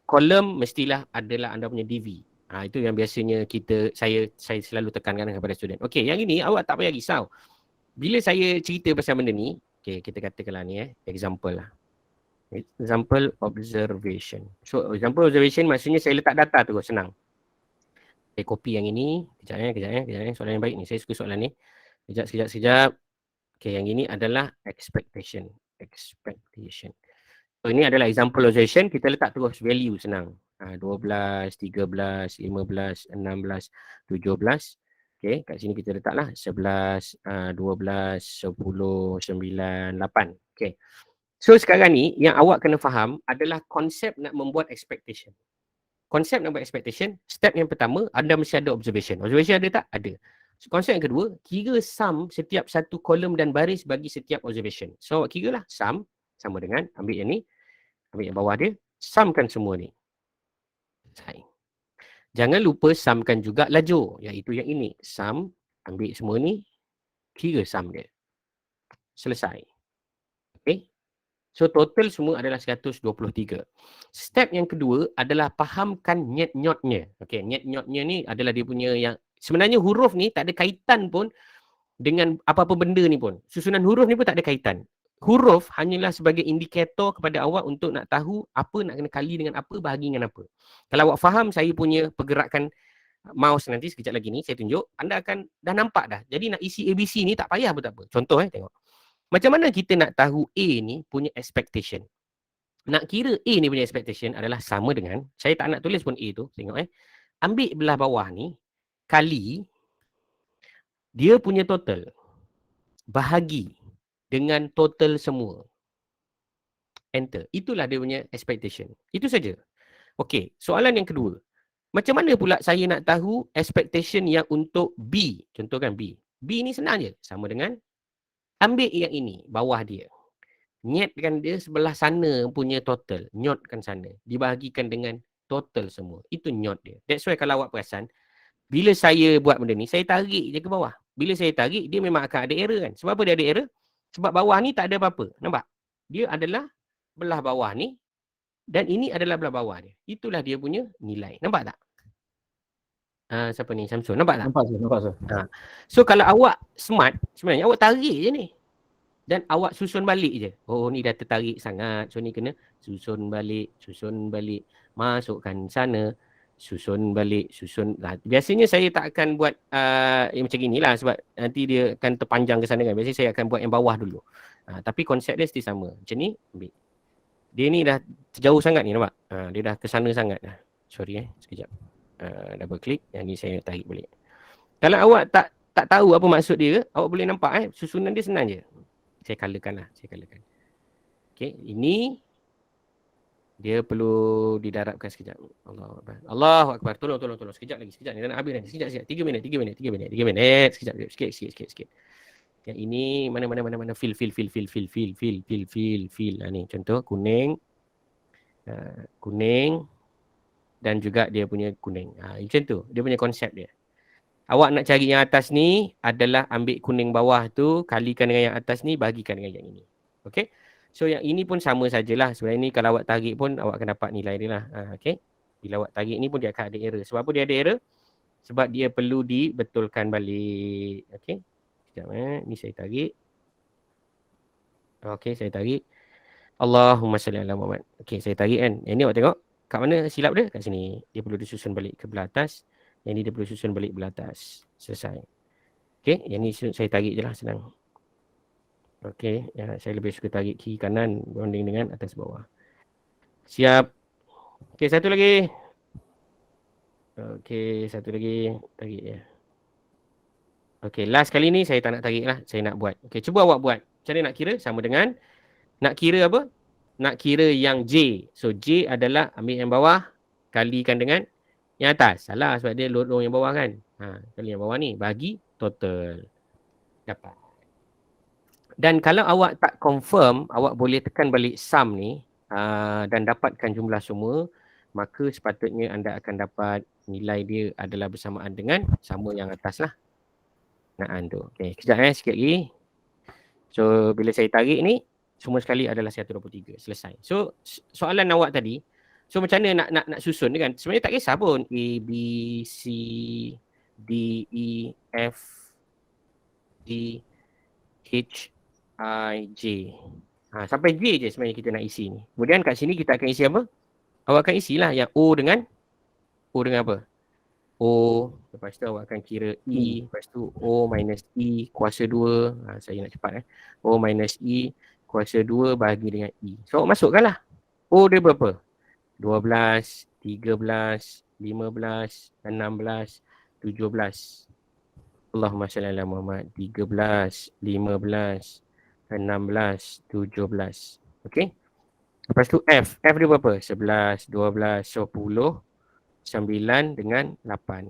kolom mestilah adalah anda punya DV. Itu yang biasanya saya selalu tekankan kepada student. Okey, yang ini awak tak payah risau. Bila saya cerita pasal benda ni, okey, kita katakanlah ni example lah. Example observation. So example observation maksudnya saya letak data tu senang. Saya copy yang ini, kejap. Soalan yang baik ni. Saya suka soalan ni. Sekejap. Okey, yang ini adalah expectation. So ini adalah example observation, kita letak terus value senang. 12, 13, 15, 16, 17. Okey, kat sini kita letaklah 11, 12, 10, 9, 8. Okey. So sekarang ni yang awak kena faham adalah konsep nak membuat expectation. Konsep nak buat expectation, step yang pertama anda mesti ada observation. Observation ada tak? Ada. So, konsep yang kedua, kira sum setiap satu kolom dan baris bagi setiap observation. So awak kira lah sum sama dengan ambil yang ni, ambil yang bawah dia, sumkan semua ni. Jangan lupa sumkan juga lajur, iaitu yang ini. Sum, ambil semua ni, kira sum dia. Selesai. Okay. So total semua adalah 123. Step yang kedua adalah fahamkan nyet-nyotnya. Okay, nyet-nyotnya ni adalah dia punya yang sebenarnya huruf ni tak ada kaitan pun dengan apa-apa benda ni pun. Susunan huruf ni pun tak ada kaitan. Huruf hanyalah sebagai indikator kepada awak untuk nak tahu apa nak kena kali dengan apa, bahagi dengan apa. Kalau awak faham saya punya pergerakan mouse nanti sekejap lagi ni saya tunjuk, anda akan dah nampak dah. Jadi nak isi ABC ni tak payah pun tak apa. Contoh tengok. Macam mana kita nak tahu A ni punya expectation? Nak kira A ni punya expectation adalah sama dengan, saya tak nak tulis pun A tu, tengok ambil belah bawah ni, kali dia punya total, bahagi dengan total semua. Enter. Itulah dia punya expectation. Itu saja. Okey, soalan yang kedua. Macam mana pula saya nak tahu expectation yang untuk B? Contohkan B. B ni senang je. Sama dengan ambil yang ini, bawah dia. Nyetkan dia sebelah sana punya total. Nyotkan sana. Dibahagikan dengan total semua. Itu nyot dia. That's why kalau awak perasan, bila saya buat benda ni, saya tarik je ke bawah. Bila saya tarik, dia memang akan ada error kan. Sebab apa dia ada error? Sebab bawah ni tak ada apa-apa. Nampak? Dia adalah belah bawah ni dan ini adalah belah bawah dia. Itulah dia punya nilai. Nampak tak? Siapa ni? Samsul. Nampak tak? Nampak sir. So kalau awak smart, sebenarnya awak tarik je ni. Dan awak susun balik je. Oh ni dah tertarik sangat. So ni kena susun balik. Masukkan sana. Susun balik. Biasanya saya tak akan buat macam inilah sebab nanti dia akan terpanjang ke sana kan. Biasanya saya akan buat yang bawah dulu. Tapi konsep dia mesti sama. Macam ni, ambil. Dia ni dah jauh sangat ni, nampak? Dia dah ke sana sangat dah. Sorry sekejap. Double click. Yang ni saya tarik balik. Kalau awak tak tahu apa maksud dia, awak boleh nampak susunan dia senang je. Saya colourkan lah. Okay, ini dia perlu didarabkan sekejap. Allahu Akbar. Tolong. Sekejap lagi. Sekejap ni dah nak habis nanti. Sekejap. 3 minit. Sekejap. Sikit. Yang ini mana fill. Ni contoh kuning. Kuning dan juga dia punya kuning. Macam tu. Dia punya konsep dia. Awak nak cari yang atas ni adalah ambil kuning bawah tu, kalikan dengan yang atas ni, bagikan dengan yang ini. Okay. So yang ini pun sama sajalah. Sebenarnya ni kalau awak tarik pun awak akan dapat nilai dia lah. Okay. Bila awak tarik ni pun dia akan ada error. Sebab apa dia ada error? Sebab dia perlu dibetulkan balik. Okay. Sekejap ni saya tarik. Okay, saya tarik. Allahumma salli ala Muhammad. Okay, saya tarik kan. Yang ni awak tengok. Kat mana silap dia? Kat sini. Dia perlu disusun balik ke belah atas. Yang ni dia perlu susun balik belah atas. Selesai. Okay, yang ni saya tarik je lah, senang. Okay, saya lebih suka tarik kiri kanan berbanding dengan atas bawah. Siap. Okay, satu lagi. Okay, satu lagi. Tarik je. Okay, last kali ni saya tak nak tarik lah. Saya nak buat. Okay, cuba awak buat. Macam mana nak kira? Sama dengan nak kira apa? Nak kira yang J. So, J adalah ambil yang bawah, kalikan dengan yang atas. Salah sebab dia lorong yang bawah kan. Kali yang bawah ni. Bagi total. Dapat. Dan kalau awak tak confirm, awak boleh tekan balik sum ni dan dapatkan jumlah semua. Maka sepatutnya anda akan dapat nilai dia adalah bersamaan dengan sama yang atas lah. Tu. Okay, kejap sikit lagi. So, bila saya tarik ni, semua sekali adalah 123. Selesai. So, soalan awak tadi, so macam mana nak susun kan? Sebenarnya tak kisah pun. A, B, C, D, E, F, G, H, I, J. Sampai J je sebenarnya kita nak isi ni. Kemudian kat sini kita akan isi apa? Awak akan isilah yang O dengan apa? O, lepas tu awak akan kira E, lepas tu O minus E kuasa 2. Saya nak cepat O minus E kuasa 2 bahagi dengan E. So awak masukkanlah. O dia berapa? 12, 13, 15, 16, 17. Allahumma salli ala Muhammad. 13, 15, 16, 17. Okay. Lepas tu F. F dia berapa? 11, 12, 10, 9 dengan 8.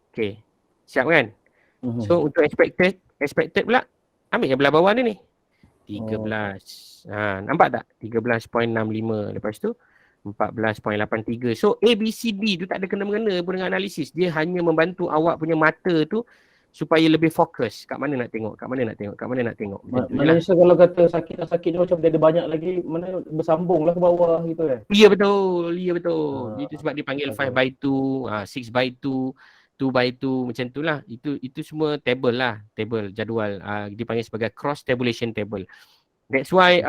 Okay. Siap kan? So untuk expected pula, ambil yang belah bawah ni ni. 13. Nampak tak? 13.65. Lepas tu 14.83. So A, B, C, D tu tak ada kena-mengena pun dengan analisis. Dia hanya membantu awak punya mata tu supaya lebih fokus. Kat mana nak tengok? Maknanya kalau kata sakit tu macam dia ada banyak lagi, mana bersambung lah ke bawah gitu kan? Ya betul. Itu sebab dia panggil 5/2, 6/2, 2/2 macam tu lah. Itu semua table lah. Table, jadual. Dipanggil sebagai cross tabulation table. That's why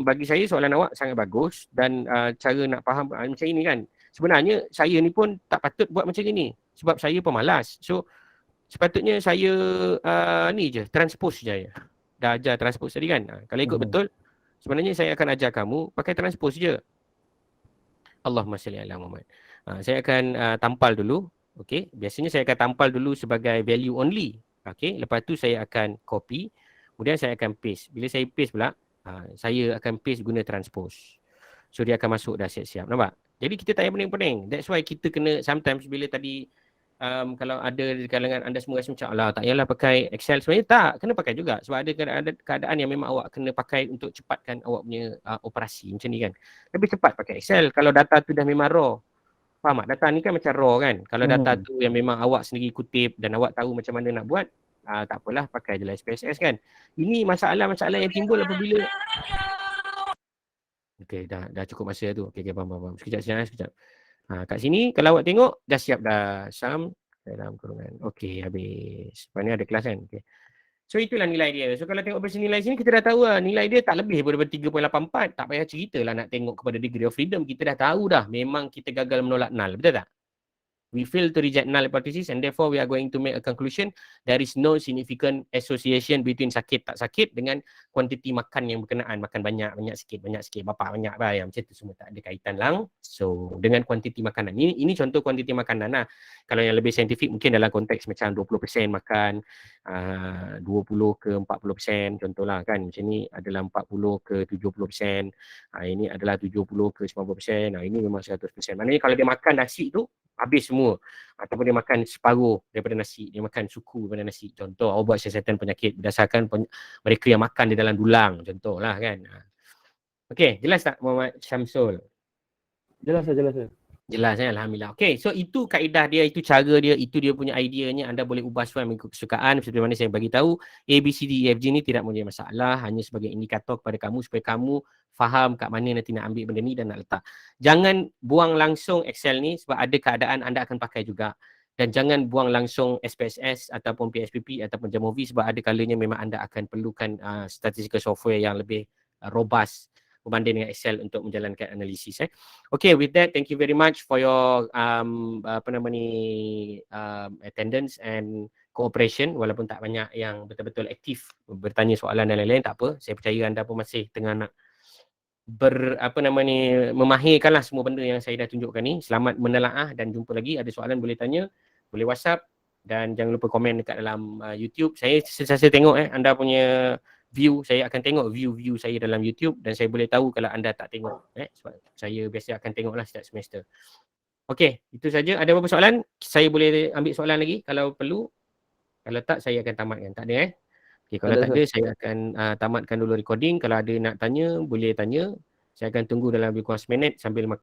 bagi saya soalan awak sangat bagus dan cara nak faham macam ini kan. Sebenarnya saya ni pun tak patut buat macam ini sebab saya pemalas. So sepatutnya saya ni je, transpose je. Dah ajar transpose tadi kan. Kalau ikut betul, sebenarnya saya akan ajar kamu pakai transpose je. Allahumma salli ala Muhammad. Saya akan tampal dulu. Okay. Biasanya saya akan tampal dulu sebagai value only. Okay. Lepas tu saya akan copy. Kemudian saya akan paste. Bila saya paste pula, saya akan paste guna transpose. So dia akan masuk dah siap-siap. Nampak? Jadi kita tak payah pening-pening. That's why kita kena sometimes bila tadi kalau ada di kalangan anda semua rasa macam alah tak payahlah pakai Excel, sebenarnya tak, kena pakai juga sebab ada keadaan yang memang awak kena pakai untuk cepatkan awak punya operasi macam ni kan. Lebih cepat pakai Excel kalau data tu dah memang raw. Faham tak? Data ni kan macam raw kan. Kalau data tu yang memang awak sendiri kutip dan awak tahu macam mana nak buat, tak apalah, pakai je lah SPSS kan. Ini masalah-masalah yang timbul apabila okey, dah cukup masa tu. Okey, faham. Sekejap. Kat sini kalau awak tengok dah siap dah sum dalam kurungan. Okey, habis. Lepas ni ada kelas kan. Okey. So itulah nilai dia. So kalau tengok versi nilai sini kita dah tahu lah nilai dia tak lebih daripada 3.84. Tak payah ceritalah nak tengok kepada degree of freedom. Kita dah tahu dah memang kita gagal menolak null. Betul tak? We fail to reject null hypothesis and therefore we are going to make a conclusion there is no significant association between sakit tak sakit dengan kuantiti makan yang berkenaan. Makan banyak sikit, bapak banyak bayam. Macam tu semua tak ada kaitan langsung dengan kuantiti makanan. Ini contoh kuantiti makanan lah. Kalau yang lebih saintifik mungkin dalam konteks macam 20% makan, 20 ke 40% contohlah kan. Macam ni adalah 40 ke 70%. Ini adalah 70 ke 90%. Ini memang 100%. Maknanya kalau dia makan nasi tu habis semua, ataupun dia makan separuh daripada nasi, dia makan suku daripada nasi, contoh ubat siasatan penyakit berdasarkan mereka yang makan di dalam dulang, contohlah kan. Okey, jelas tak Muhammad Syamsul? Jelas. Jelas alhamdulillah. Okey, so itu kaedah dia, itu cara dia, itu dia punya ideanya. Anda boleh ubah sesuai mengikut kesukaan seperti mana saya bagi tahu. A, B, C, D, E, F, G ni tidak mempunyai masalah, hanya sebagai indikator kepada kamu supaya kamu faham kat mana nanti nak ambil benda ni dan nak letak. Jangan buang langsung Excel ni sebab ada keadaan anda akan pakai juga. Dan jangan buang langsung SPSS ataupun PSPP ataupun Jamovi sebab ada kalanya memang anda akan perlukan statistical software yang lebih robust berbanding dengan Excel untuk menjalankan analisis. Okay, with that, thank you very much for your attendance and cooperation. Walaupun tak banyak yang betul-betul aktif bertanya soalan dan lain-lain, tak apa. Saya percaya anda pun masih tengah nak memahirkanlah semua benda yang saya dah tunjukkan ni. Selamat menelaah dan jumpa lagi. Ada soalan boleh tanya, boleh WhatsApp dan jangan lupa komen dekat dalam YouTube. Saya sentiasa tengok anda punya view, saya akan tengok view saya dalam YouTube dan saya boleh tahu kalau anda tak tengok sebab saya biasa akan tengoklah setiap semester. Okey, itu saja. Ada beberapa soalan? Saya boleh ambil soalan lagi kalau perlu. Kalau tak saya akan tamatkan. Tak ada Okay, kalau tak ada saya akan tamatkan dulu recording. Kalau ada nak tanya boleh tanya. Saya akan tunggu dalam lebih kurang 1 minit sambil makan.